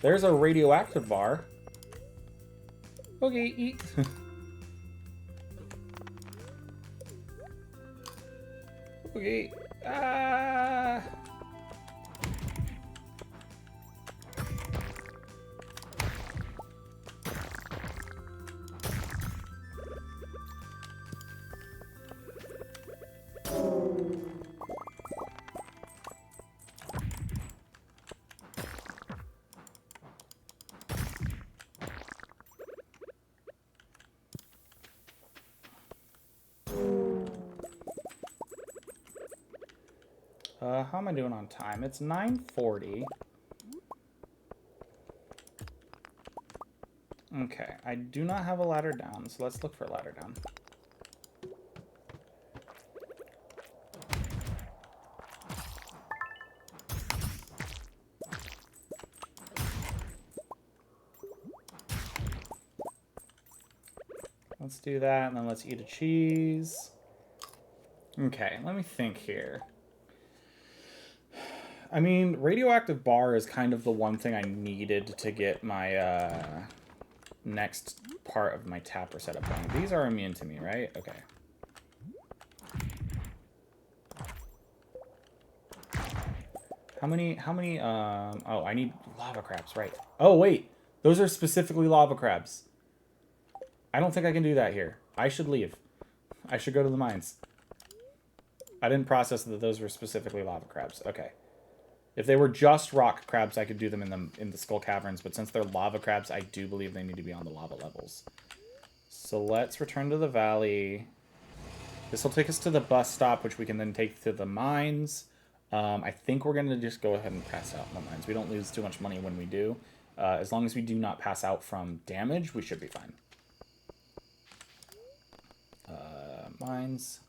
There's a radioactive bar. Okay, eat. Okay. Ah. How am I doing on time? It's 9:40. Okay, I do not have a ladder down, so let's look for a ladder down. Let's do that, and then let's eat a cheese. Okay, let me think here. I mean, radioactive bar is kind of the one thing I needed to get my next part of my tapper setup going. These are immune to me, right? Okay. How many, oh, I need lava crabs, right. Oh, wait. Those are specifically lava crabs. I don't think I can do that here. I should leave. I should go to the mines. I didn't process that those were specifically lava crabs. Okay. If they were just rock crabs, I could do them in the skull caverns, but since they're lava crabs, I do believe they need to be on the lava levels. So let's return to the valley. This will take us to the bus stop, which we can then take to the mines. I think we're going to just go ahead and pass out in the mines. We don't lose too much money when we do. As long as we do not pass out from damage, we should be fine. Mines.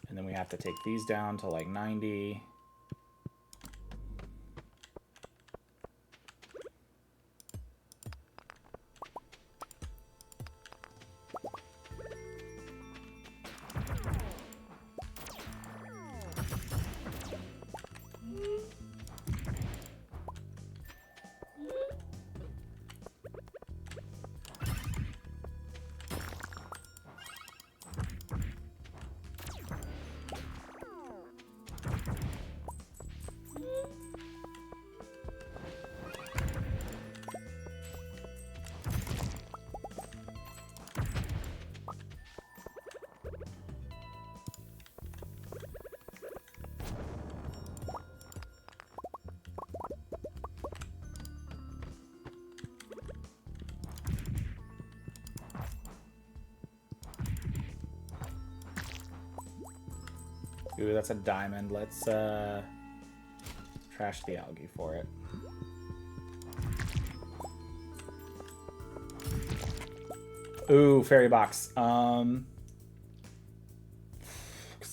And then we have to take these down to like 90. Ooh, that's a diamond. Let's trash the algae for it. Ooh, fairy box. 'Cause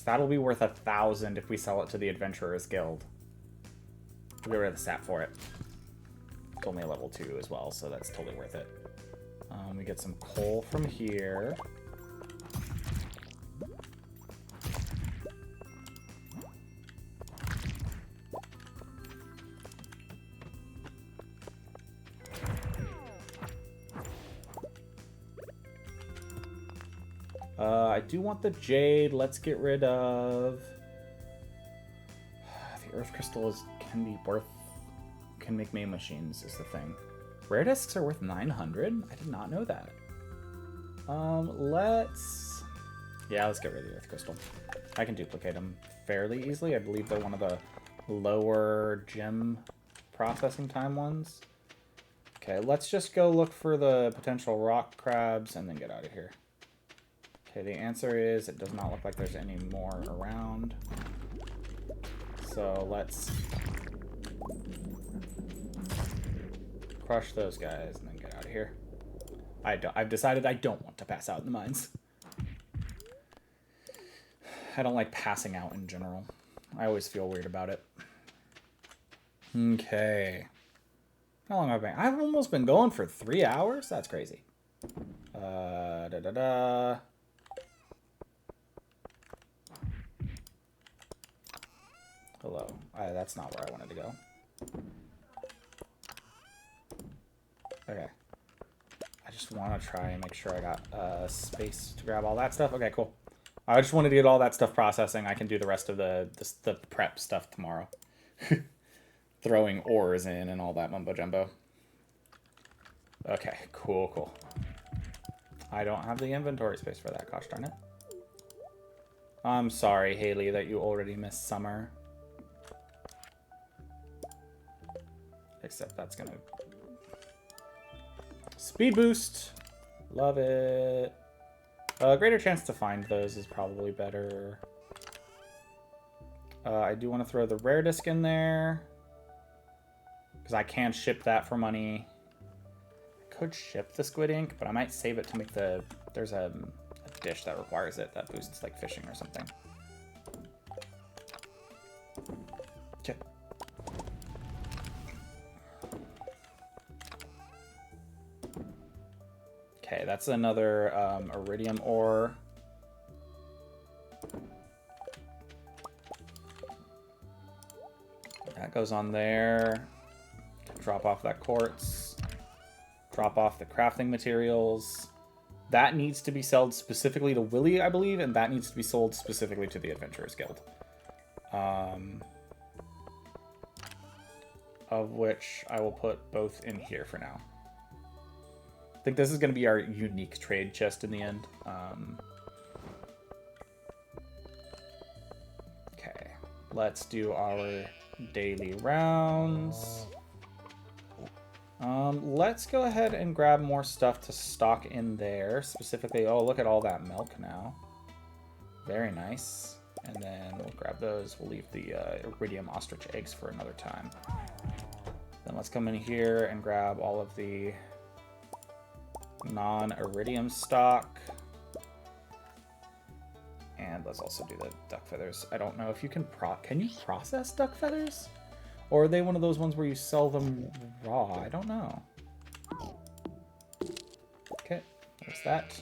that'll be worth 1,000 if we sell it to the Adventurers Guild. We'll get rid of the sap for it. It's only a level 2 as well, so that's totally worth it. We get some coal from here. I do want the jade. Let's get rid of... The earth crystal can make main machines is the thing. Rare discs are worth 900? I did not know that. Let's get rid of the earth crystal. I can duplicate them fairly easily. I believe they're one of the lower gem processing time ones. Okay, let's just go look for the potential rock crabs and then get out of here. Okay, the answer is it does not look like there's any more around. So let's crush those guys and then get out of here. I've decided I don't want to pass out in the mines. I don't like passing out in general. I always feel weird about it. Okay. How long have I been? I've almost been going for 3 hours? That's crazy. Hello. That's not where I wanted to go. Okay. I just want to try and make sure I got space to grab all that stuff. Okay, cool. I just wanted to get all that stuff processing. I can do the rest of the prep stuff tomorrow. Throwing ores in and all that mumbo jumbo. Okay, cool. I don't have the inventory space for that, gosh darn it. I'm sorry, Haley, that you already missed summer. Except that's gonna... Speed boost! Love it. Greater chance to find those is probably better. I do want to throw the rare disc in there. Because I can ship that for money. I could ship the squid ink, but I might save it to make the... There's a dish that requires it that boosts like fishing or something. Okay. Okay, that's another iridium ore. That goes on there. Drop off that quartz. Drop off the crafting materials. That needs to be sold specifically to Willie, I believe, and that needs to be sold specifically to the Adventurers Guild. Of which I will put both in here for now. I think this is going to be our unique trade chest in the end. Okay, let's do our daily rounds. Let's go ahead and grab more stuff to stock in there. Specifically, oh, look at all that milk now. Very nice. And then we'll grab those. We'll leave the iridium ostrich eggs for another time. Then let's come in here and grab all of the non-iridium stock. And let's also do the duck feathers. I don't know if you can can you process duck feathers? Or are they one of those ones where you sell them raw? I don't know. Okay, there's that.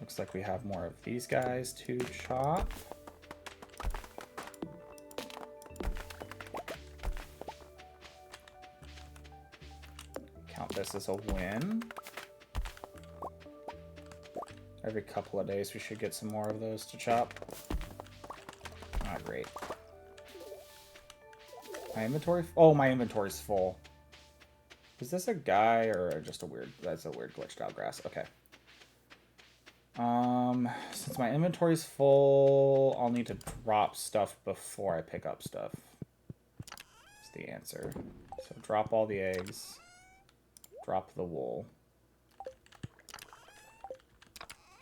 Looks like we have more of these guys to chop. Count this as a win. Every couple of days we should get some more of those to chop. Ah, great. My inventory? Oh, my inventory's full. Is this a guy or just a weird... That's a weird glitched out grass. Okay. Since my inventory's full, I'll need to drop stuff before I pick up stuff. That's the answer. So drop all the eggs. Drop the wool.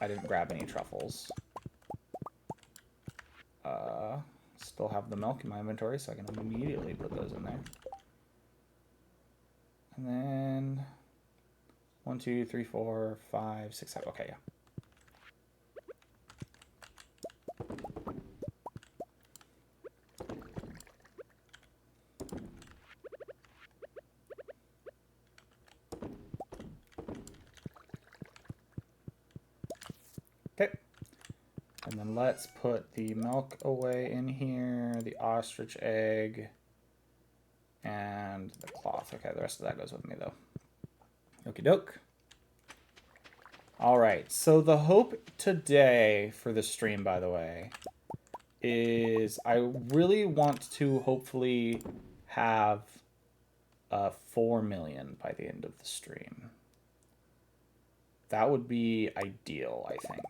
I didn't grab any truffles. Still have the milk in my inventory, so I can immediately put those in there. And then 1, 2, 3, 4, 5, 6, 7. Okay, yeah. Okay. And then let's put the milk away in here, the ostrich egg, and the cloth. Okay, the rest of that goes with me, though. Okie doke. All right, so the hope today for the stream, by the way, is I really want to hopefully have 4 million by the end of the stream. That would be ideal, I think.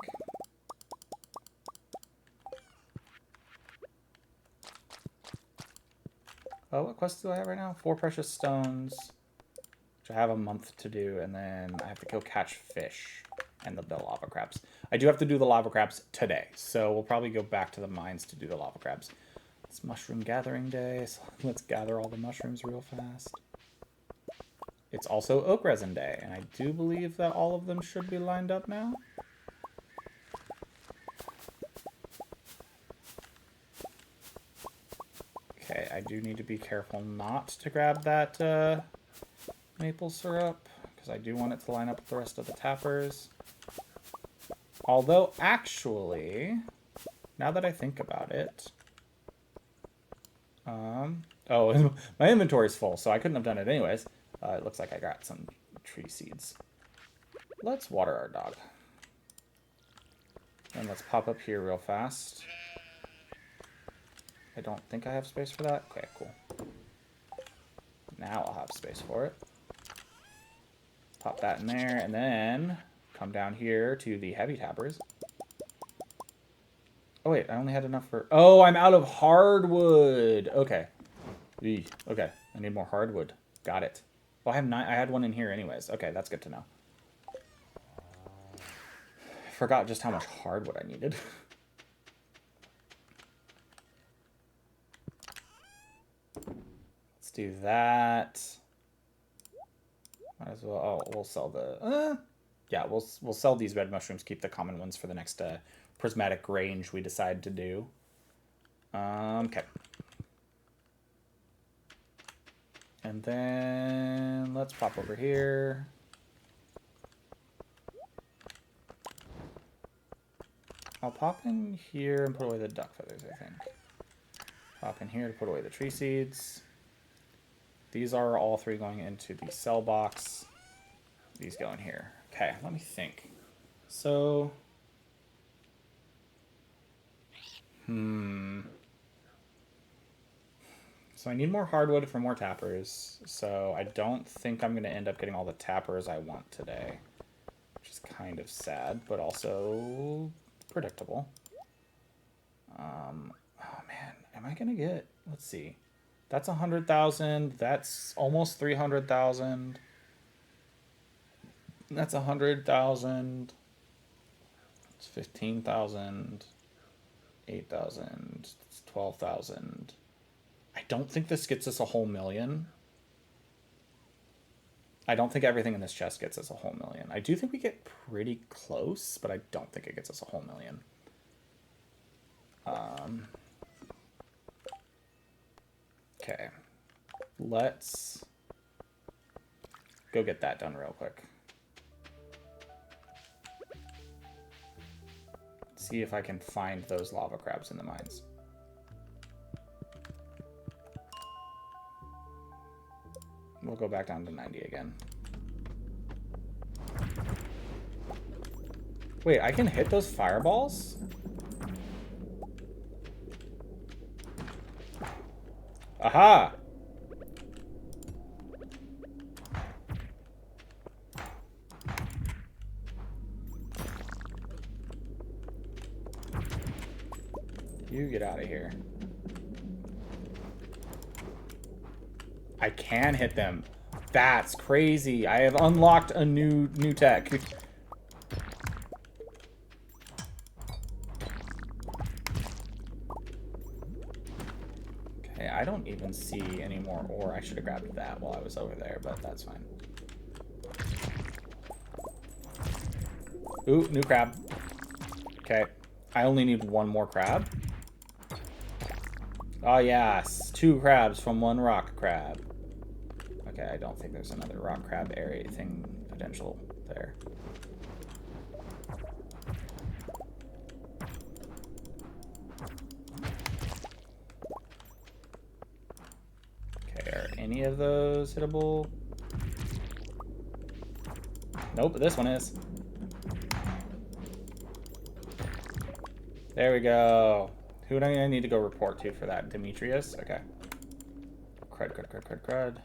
Oh, what quests do I have right now? 4 precious stones, which I have a month to do, and then I have to go catch fish and the lava crabs. I do have to do the lava crabs today, so we'll probably go back to the mines to do the lava crabs. It's mushroom gathering day, so let's gather all the mushrooms real fast. It's also oak resin day, and I do believe that all of them should be lined up now. Okay, I do need to be careful not to grab that maple syrup, because I do want it to line up with the rest of the tappers. Although, actually, now that I think about it... oh, my inventory's full, so I couldn't have done it anyways. It looks like I got some tree seeds. Let's water our dog. And let's pop up here real fast. I don't think I have space for that. Okay, cool. Now I'll have space for it. Pop that in there, and then come down here to the heavy tappers. Oh, wait, I only had enough for... Oh, I'm out of hardwood. Okay. Eey. Okay, I need more hardwood. Got it. Well, I have 9. I had one in here anyways. Okay, that's good to know. I forgot just how much hardwood I needed. Let's do that. Might as well. Oh, we'll sell the. Yeah, we'll sell these red mushrooms. Keep the common ones for the next prismatic range we decide to do. Okay. And then let's pop over here. I'll pop in here and put away the duck feathers, I think. Pop in here to put away the tree seeds. These are all 3 going into the sell box. These go in here. Okay, let me think. So... So I need more hardwood for more tappers. So I don't think I'm going to end up getting all the tappers I want today. Which is kind of sad, but also predictable. Oh man, am I going to get... Let's see. That's 100,000. That's almost 300,000. That's 100,000. It's 15,000. 8,000. It's 12,000. I don't think this gets us a whole million. I don't think everything in this chest gets us a whole million. I do think we get pretty close, but I don't think it gets us a whole million. Okay. Let's go get that done real quick. See if I can find those lava crabs in the mines. We'll go back down to 90 again. Wait, I can hit those fireballs? Aha! You get out of here. I can hit them. That's crazy. I have unlocked a new tech. Okay, I don't even see any more ore. I should have grabbed that while I was over there, but that's fine. Ooh, new crab. Okay. I only need one more crab. Oh, yes. 2 crabs from 1 rock crab. Okay, I don't think there's another rock crab area thing potential there. Okay, are any of those hittable? Nope, this one is. There we go. Who do I need to go report to for that? Demetrius? Okay. Crud.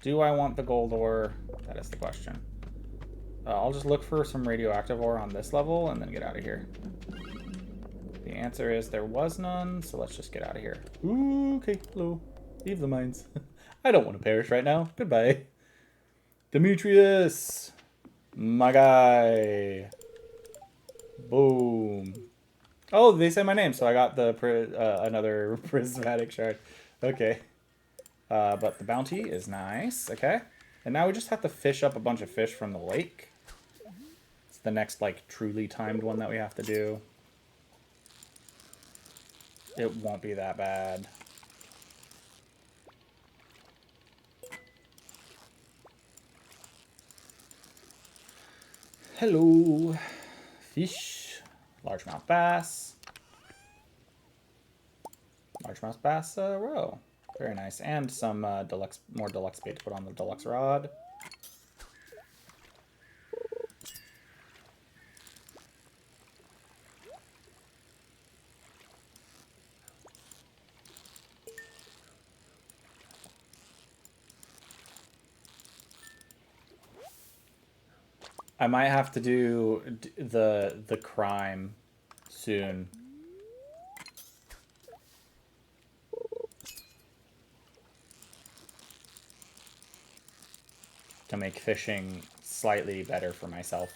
Do I want the gold ore? That is the question. I'll just look for some radioactive ore on this level and then get out of here. The answer is there was none, so let's just get out of here. Ooh, okay, hello. Leave the mines. I don't want to perish right now. Goodbye. Demetrius! My guy. Boom. Oh, they said my name, so I got the another prismatic shard. Okay. But the bounty is nice. Okay. And now we just have to fish up a bunch of fish from the lake. It's the next, like, truly timed one that we have to do. It won't be that bad. Hello. Fish. Largemouth bass. Largemouth bass roe. Very nice. And some more deluxe bait to put on the deluxe rod. I might have to do the crime soon. To make fishing slightly better for myself.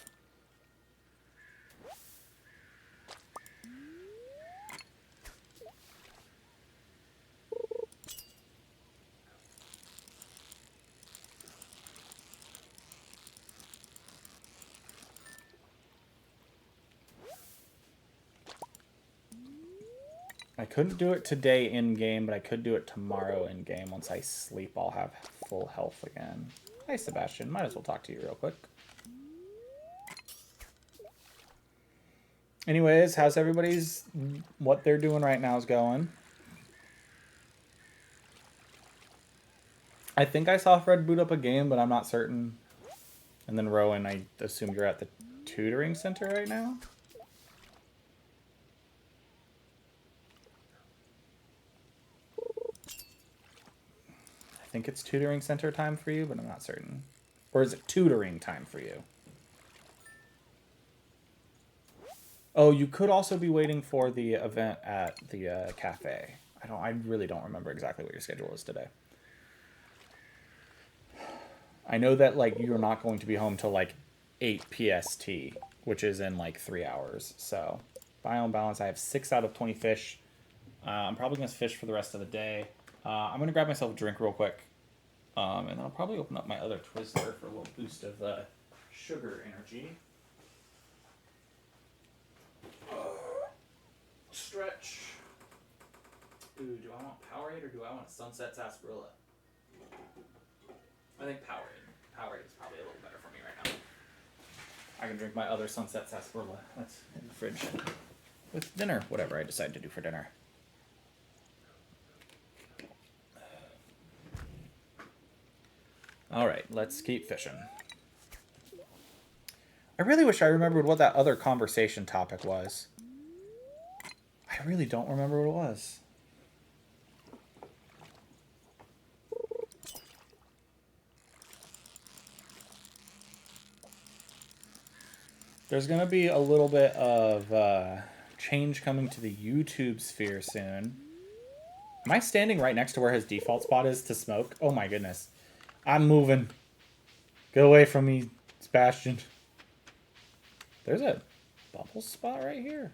I couldn't do it today in-game, but I could do it tomorrow in-game. Once I sleep, I'll have full health again. Hi, Sebastian. Might as well talk to you real quick. Anyways, how's everybody's... what they're doing right now is going? I think I saw Fred boot up a game, but I'm not certain. And then Rowan, I assume you're at the tutoring center right now? I think it's tutoring center time for you, but I'm not certain. Or is it tutoring time for you? Oh, you could also be waiting for the event at the cafe. I really don't remember exactly what your schedule is today. I know that, like, you're not going to be home till, like, 8 PST, which is in, like, 3 hours. So, biome balance, I have 6 out of 20 fish. I'm probably going to fish for the rest of the day. I'm going to grab myself a drink real quick. And then I'll probably open up my other Twizzler for a little boost of sugar energy. Stretch. Ooh, do I want Powerade or do I want Sunset Sarsaparilla? I think Powerade. Powerade is probably a little better for me right now. I can drink my other Sunset Sarsaparilla. That's in the fridge. With dinner, whatever I decide to do for dinner. Alright, let's keep fishing. I really wish I remembered what that other conversation topic was. I really don't remember what it was. There's going to be a little bit of change coming to the YouTube sphere soon. Am I standing right next to where his default spot is to smoke? Oh my goodness. I'm moving. Get away from me, Sebastian. There's a bubble spot right here.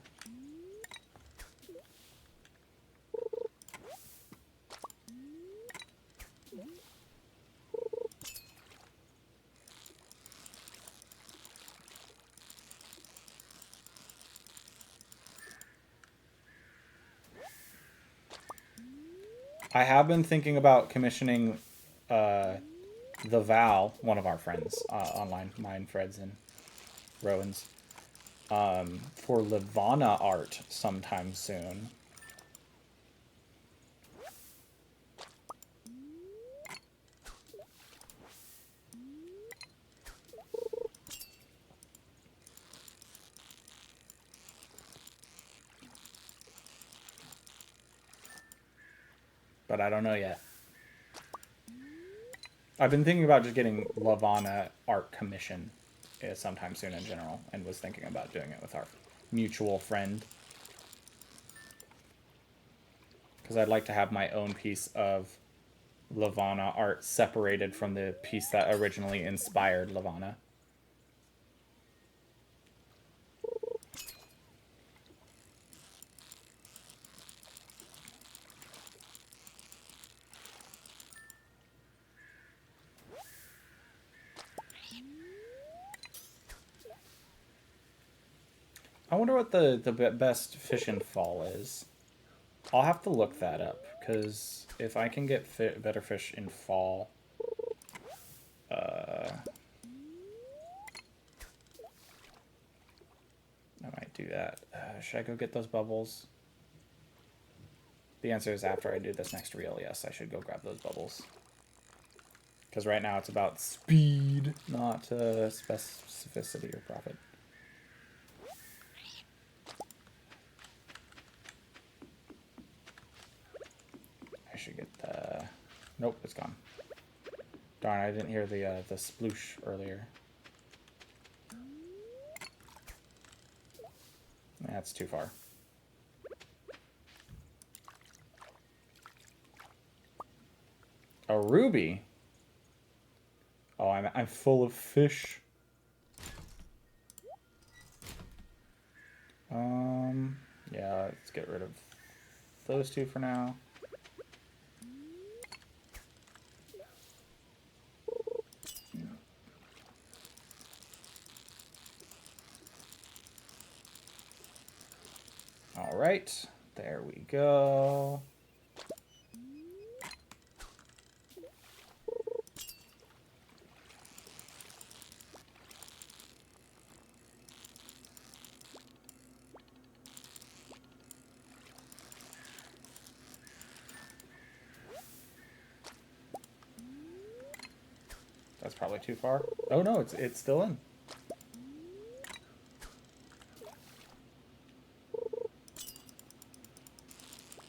I have been thinking about commissioning the Val, one of our friends online, mine, Fred's, and Rowan's, for Levana art sometime soon. But I don't know yet. I've been thinking about just getting Levana art commission sometime soon in general, and was thinking about doing it with our mutual friend. Because I'd like to have my own piece of Levana art separated from the piece that originally inspired Levana. I wonder what the best fish in fall is. I'll have to look that up, because if I can get better fish in fall, I might do that. Should I go get those bubbles? The answer is after I do this next reel, yes, I should go grab those bubbles. Because right now it's about speed, not specificity or profit. I should get the... Nope, it's gone. Darn, I didn't hear the sploosh earlier. That's too far. A ruby? Oh, I'm full of fish. Yeah, let's get rid of those two for now. All right, there we go. That's probably too far. Oh no, it's still in.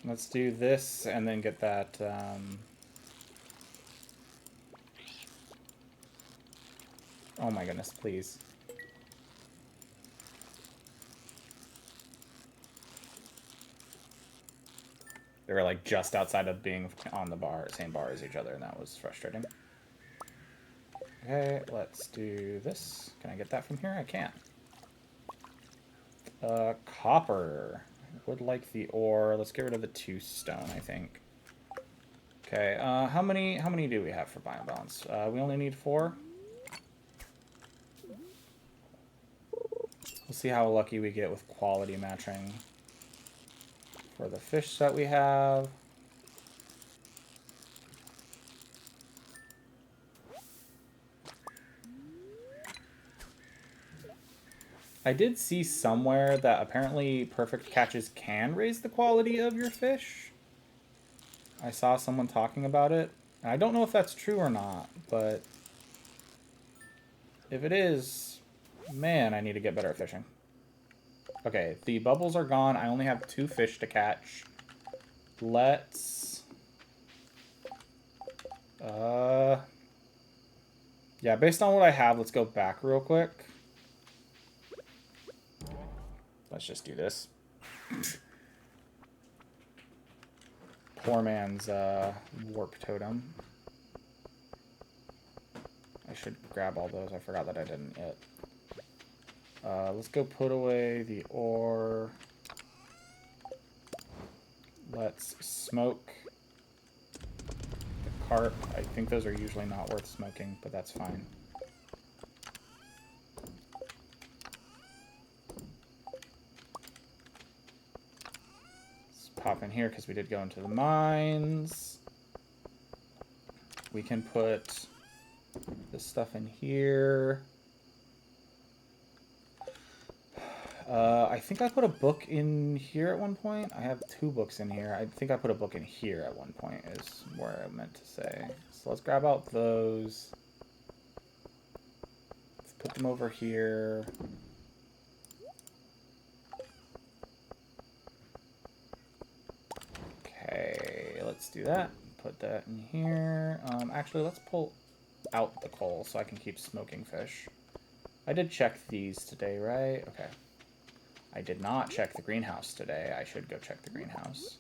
Let's do this and then get that. Oh my goodness, please. They were like just outside of being on the same bar as each other, and that was frustrating. Okay, let's do this. Can I get that from here? I can't. Copper. I would like the ore. Let's get rid of the 2 stone, I think. Okay, how many do we have for biobalance? We only need 4. We'll see how lucky we get with quality matching for the fish that we have. I did see somewhere that apparently perfect catches can raise the quality of your fish. I saw someone talking about it. And I don't know if that's true or not, but if it is, man, I need to get better at fishing. Okay, the bubbles are gone. I only have 2 fish to catch. Let's... Yeah, based on what I have, let's go back real quick. Let's just do this. Poor man's warp totem. I should grab all those. I forgot that I didn't yet. Let's go put away the ore. Let's smoke the carp. I think those are usually not worth smoking, but that's fine. Let's pop in here because we did go into the mines. We can put this stuff in here. I think I put a book in here at one point. I have 2 books in here. I think I put a book in here at one point is where I meant to say. So let's grab out those. Let's put them over here. Okay, let's do that. Put that in here. Actually, let's pull out the coal so I can keep smoking fish. I did check these today, right? Okay. I did not check the greenhouse today. I should go check the greenhouse.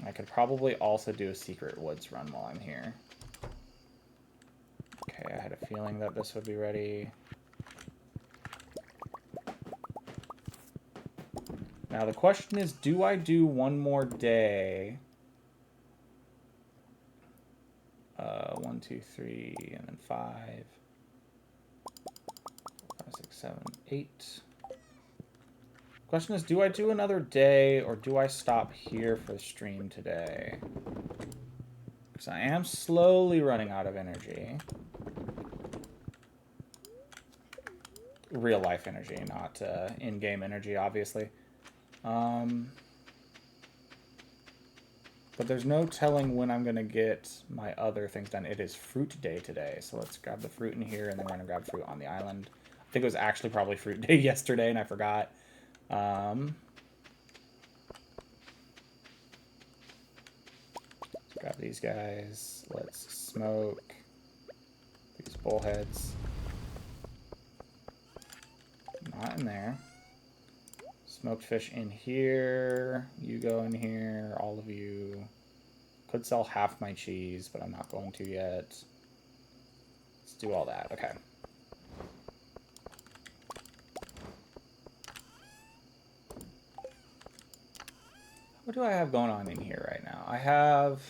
I could probably also do a secret woods run while I'm here. Okay, I had a feeling that this would be ready. Now the question is, do I do one more day? 1, 2, 3, and then 5. 5, 6, 7, 8. Question is, do I do another day or do I stop here for the stream today? Because I am slowly running out of energy. Real life energy, not in-game energy, obviously. But there's no telling when I'm going to get my other things done. It is fruit day today, so let's grab the fruit in here, and then we're going to grab fruit on the island. I think it was actually probably fruit day yesterday, and I forgot. Let's grab these guys. Let's smoke these bullheads. Not in there. Smoked fish in here. You go in here. All of you. Could sell half my cheese, but I'm not going to yet. Let's do all that. Okay. What do I have going on in here right now? I have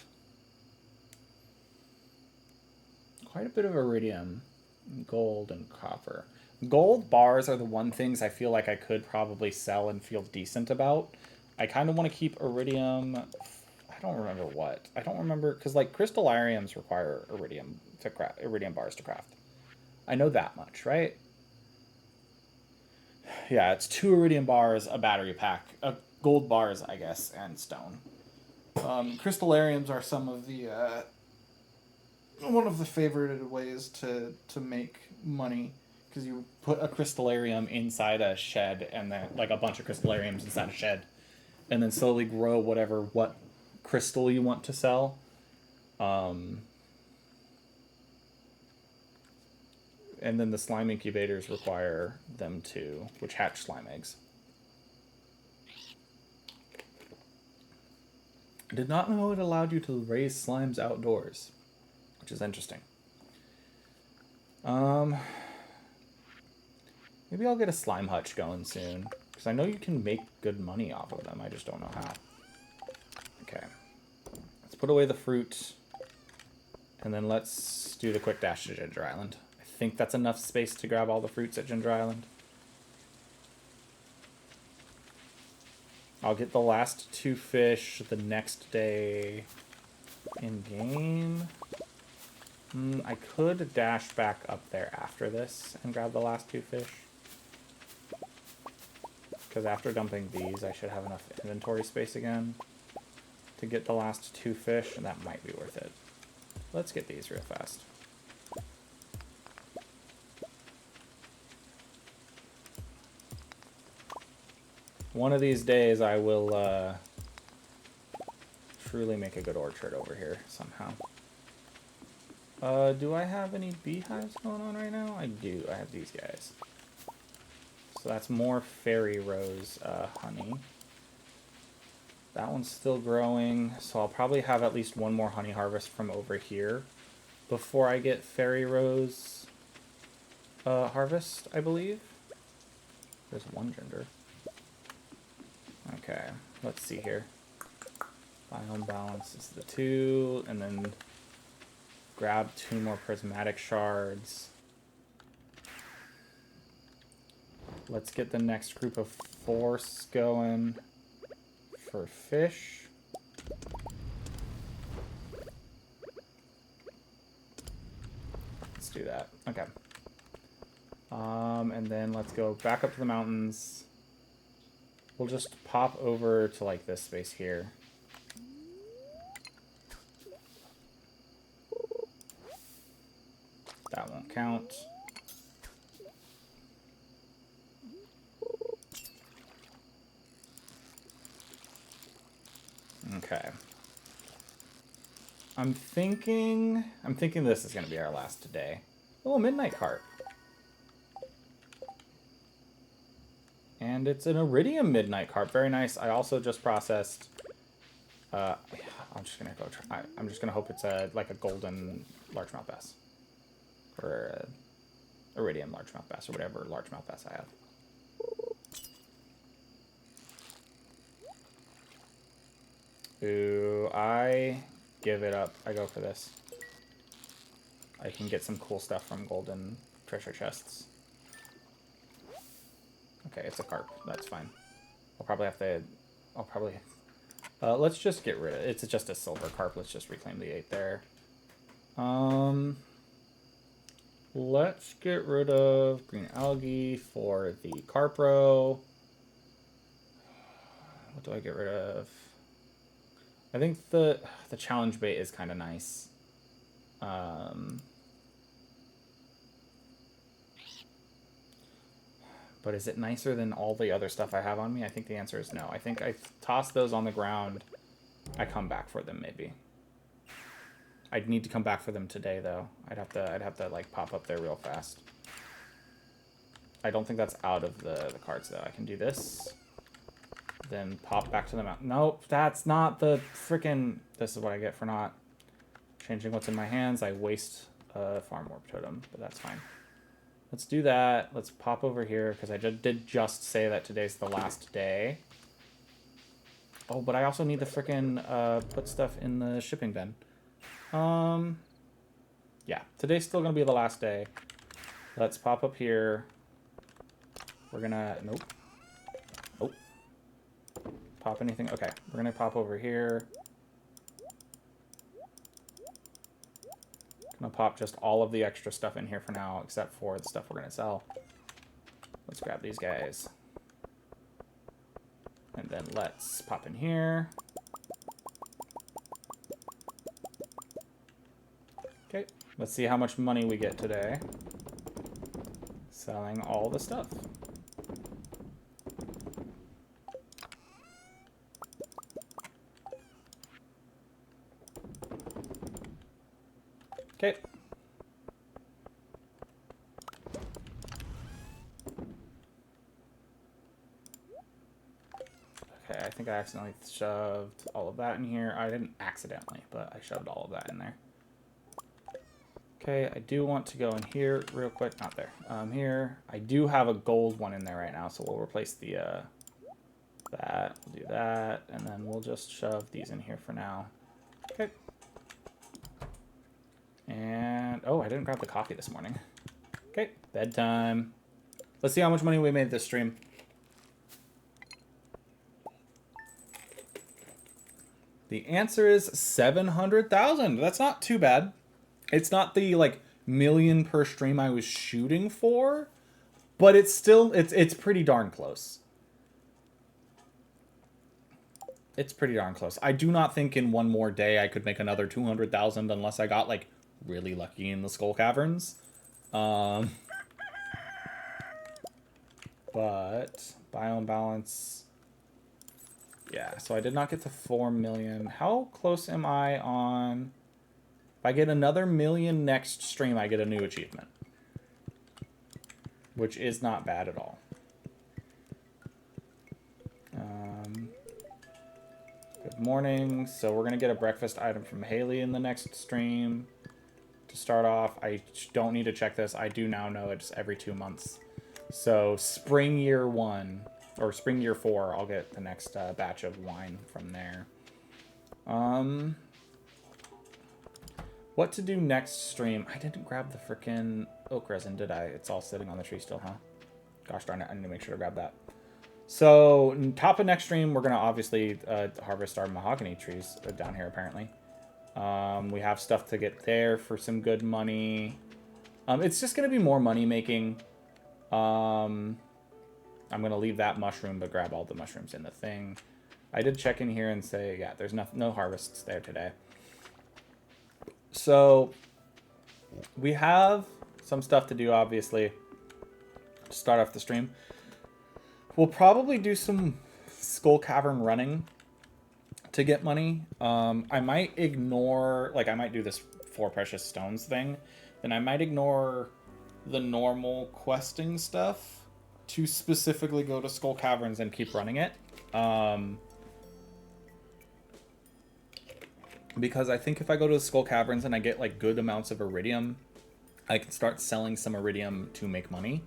quite a bit of iridium, gold, and copper. Gold bars are the one things I feel like I could probably sell and feel decent about. I kind of want to keep iridium. I don't remember what. I don't remember, because like crystallariums require iridium to craft, iridium bars to craft. I know that much, right? Yeah, it's 2 iridium bars, a battery pack, gold bars, I guess, and stone. Crystallariums are some of the one of the favorited ways to make money, because you put a crystallarium inside a shed, and then like a bunch of crystallariums inside a shed, and then slowly grow what crystal you want to sell. And then the slime incubators require them too, which hatch slime eggs. I did not know it allowed you to raise slimes outdoors, which is interesting. Maybe I'll get a slime hutch going soon, because I know you can make good money off of them. I just don't know how. Okay. Let's put away the fruit, and then let's do the quick dash to Ginger Island. I think that's enough space to grab all the fruits at Ginger Island. I'll get the last 2 fish the next day in game. I could dash back up there after this and grab the last 2 fish. Because after dumping these, I should have enough inventory space again to get the last 2 fish, and that might be worth it. Let's get these real fast. One of these days I will truly make a good orchard over here somehow. Do I have any beehives going on right now? I do. I have these guys. So that's more fairy rose honey. That one's still growing, so I'll probably have at least one more honey harvest from over here before I get fairy rose harvest, I believe. There's one ginger. Okay, let's see here. Biome balance is the 2, and then grab 2 more prismatic shards. Let's get the next group of force going for fish. Let's do that. Okay. And then let's go back up to the mountains. We'll just pop over to like this space here. That won't count. Okay. I'm thinking this is gonna be our last day. Oh, midnight carp. And it's an iridium midnight carp. Very nice. I also just processed. I'm just gonna go try. I'm just gonna hope it's like a golden largemouth bass, or iridium largemouth bass, or whatever largemouth bass I have. Ooh, I give it up. I go for this. I can get some cool stuff from golden treasure chests. Okay, it's a carp. That's fine. I'll probably have to... I'll probably... let's just get rid of it. It's just a silver carp. Let's just reclaim the 8 there. Let's get rid of green algae for the carpro. What do I get rid of? I think the challenge bait is kind of nice. But is it nicer than all the other stuff I have on me? I think the answer is no. I think I toss those on the ground. I come back for them maybe. I'd need to come back for them today though. I'd have to like pop up there real fast. I don't think that's out of the cards though. I can do this. Then pop back to the mountain. Nope, that's not the freaking... This is what I get for not changing what's in my hands. I waste a farm warp totem, but that's fine. Let's do that. Let's pop over here because I did just say that today's the last day. Oh, but I also need to freaking put stuff in the shipping bin. Yeah, today's still gonna be the last day. Let's pop up here. We're gonna... Nope. Oh. Pop anything? Okay, we're gonna pop over here. Gonna pop just all of the extra stuff in here for now, except for the stuff we're gonna sell. Let's grab these guys. And then let's pop in here. Okay, let's see how much money we get today. Selling all the stuff. Okay. Okay, I think I accidentally shoved all of that in here. I didn't accidentally, but I shoved all of that in there. Okay, I do want to go in here real quick. Not there. Here. I do have a gold one in there right now, so we'll replace the that. We'll do that, and then we'll just shove these in here for now. Okay. And, oh, I didn't grab the coffee this morning. Okay, bedtime. Let's see how much money we made this stream. The answer is 700,000. That's not too bad. It's not the, like, million per stream I was shooting for, but it's still, it's pretty darn close. It's pretty darn close. I do not think in one more day I could make another 200,000 unless I got, like, really lucky in the Skull Caverns. But biome balance, yeah, so I did not get to 4 million. How close am I on? If I get another million next stream, I get a new achievement, which is not bad at all. Good morning. So we're gonna get a breakfast item from Haley in the next stream. To start off, I don't need to check this. I do now know it's every 2 months. So spring year 1 or spring year 4, I'll get the next batch of wine from there. What to do next stream? I didn't grab the frickin' oak resin, did I? It's all sitting on the tree still, huh? Gosh darn it, I need to make sure to grab that. So top of next stream, we're gonna obviously harvest our mahogany trees down here apparently. We have stuff to get there for some good money. It's just going to be more money making. I'm going to leave that mushroom, but grab all the mushrooms in the thing. I did check in here and say, yeah, there's no harvests there today. So we have some stuff to do, obviously, to start off the stream. We'll probably do some Skull Cavern running to get money. I might ignore, like I might do this 4 precious stones thing, then I might ignore the normal questing stuff to specifically go to Skull Caverns and keep running it. Because I think if I go to the Skull Caverns and I get like good amounts of iridium, I can start selling some iridium to make money.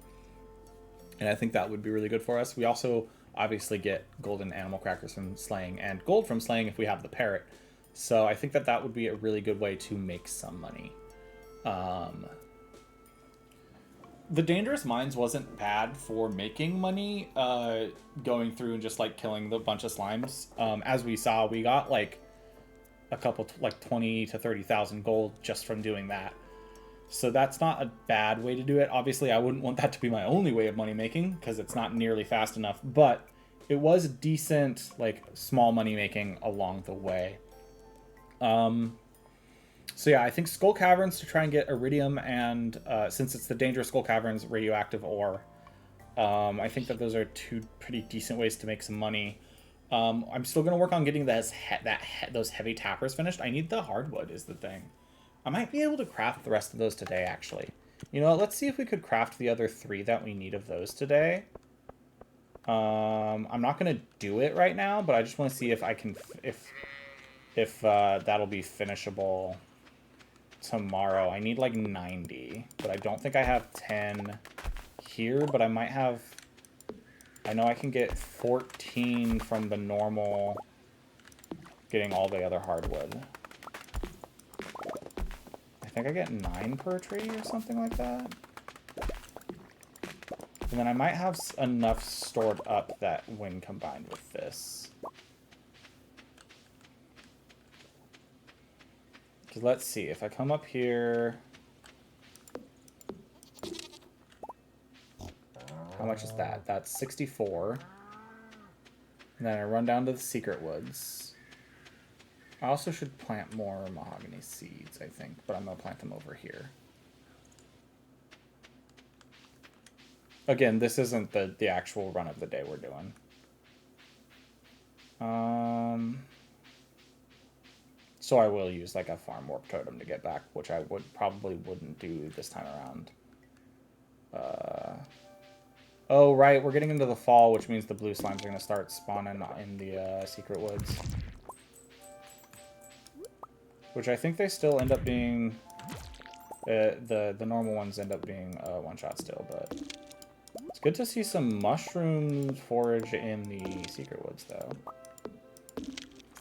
And I think that would be really good for us. We also obviously get golden animal crackers from slaying and gold from slaying if we have the parrot. So I think that that would be a really good way to make some money. the Dangerous Mines wasn't bad for making money, going through and just like killing the bunch of slimes. As we saw, we got like a couple, like 20 to 30,000 gold just from doing that. So that's not a bad way to do it. Obviously, I wouldn't want that to be my only way of money making because it's not nearly fast enough, but it was decent, like small money making along the way. So yeah, I think Skull Caverns to try and get Iridium, and since it's the Dangerous Skull Caverns, radioactive ore. I think that those are two pretty decent ways to make some money. I'm still gonna work on getting those heavy tappers finished. I need the hardwood is the thing. I might be able to craft the rest of those today, actually. You know, let's see if we could craft the other 3 that we need of those today. I'm not gonna do it right now, but I just want to see if I can, if that'll be finishable tomorrow. I need like 90, but I don't think I have 10 here, but I might have, I know I can get 14 from the normal, getting all the other hardwood. I think I get 9 per tree or something like that. And then I might have enough stored up that when combined with this. Because let's see, if I come up here... How much is that? That's 64. And then I run down to the Secret Woods. I also should plant more mahogany seeds, I think. But I'm going to plant them over here. Again, this isn't the actual run of the day we're doing. So I will use like a farm warp totem to get back, which I probably wouldn't do this time around. Oh, right, we're getting into the fall, which means the blue slimes are going to start spawning in the Secret Woods. Which I think they still end up being... the normal ones end up being one-shot still, but... It's good to see some mushrooms forage in the Secret Woods, though.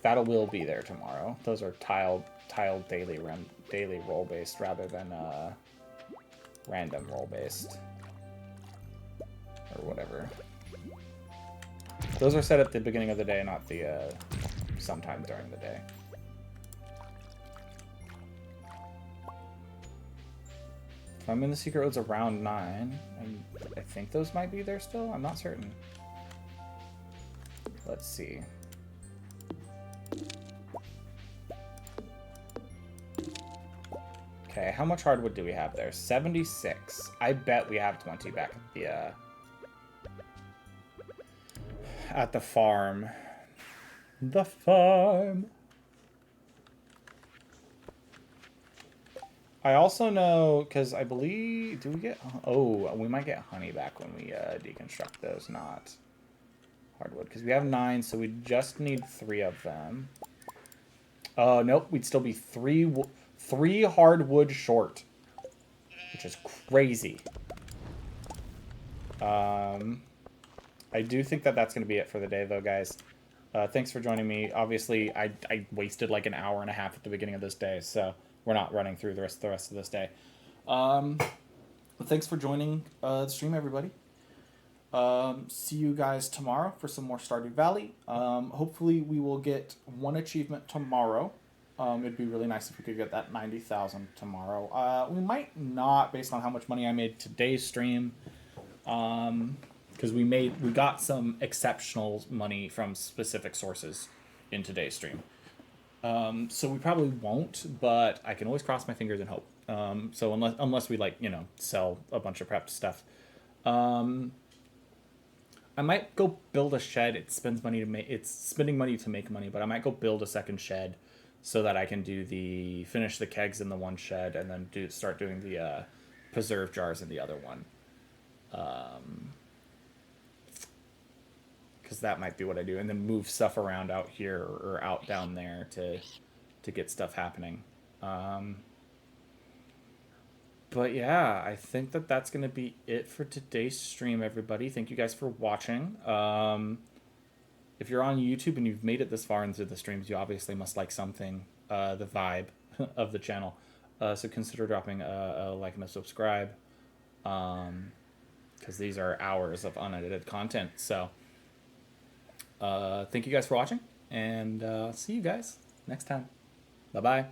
That will be there tomorrow. Those are tiled daily roll-based rather than random roll-based. Or whatever. Those are set at the beginning of the day, not the sometime during the day. If I'm in the Secret Woods around 9, and I think those might be there still. I'm not certain. Let's see. Okay, how much hardwood do we have there? 76. I bet we have 20 back at the farm. The farm. I also know, because I believe, do we get, oh, we might get honey back when we deconstruct those, not hardwood. Because we have 9, so we just need 3 of them. Nope, we'd still be 3 hardwood short, which is crazy. I do think that that's going to be it for the day, though, guys. Thanks for joining me. Obviously, I wasted like an hour and a half at the beginning of this day, so we're not running through the rest of this day. Thanks for joining the stream, everybody. See you guys tomorrow for some more Stardew Valley. Hopefully, we will get 1 achievement tomorrow. It'd be really nice if we could get that 90,000 tomorrow. We might not, based on how much money I made today's stream. Because we got some exceptional money from specific sources in today's stream. So we probably won't, but I can always cross my fingers and hope. So unless we like, sell a bunch of prepped stuff. I might go build a shed. It's spending money to make money, but I might go build a second shed so that I can finish the kegs in the one shed and then start doing the preserve jars in the other one. Because that might be what I do, and then move stuff around out here or out down there to get stuff happening. But yeah, I think that's going to be it for today's stream, everybody. Thank you guys for watching. If you're on YouTube and you've made it this far into the streams, you obviously must like something, the vibe of the channel. So consider dropping a like and a subscribe. because these are hours of unedited content. So thank you guys for watching, and see you guys next time. Bye bye.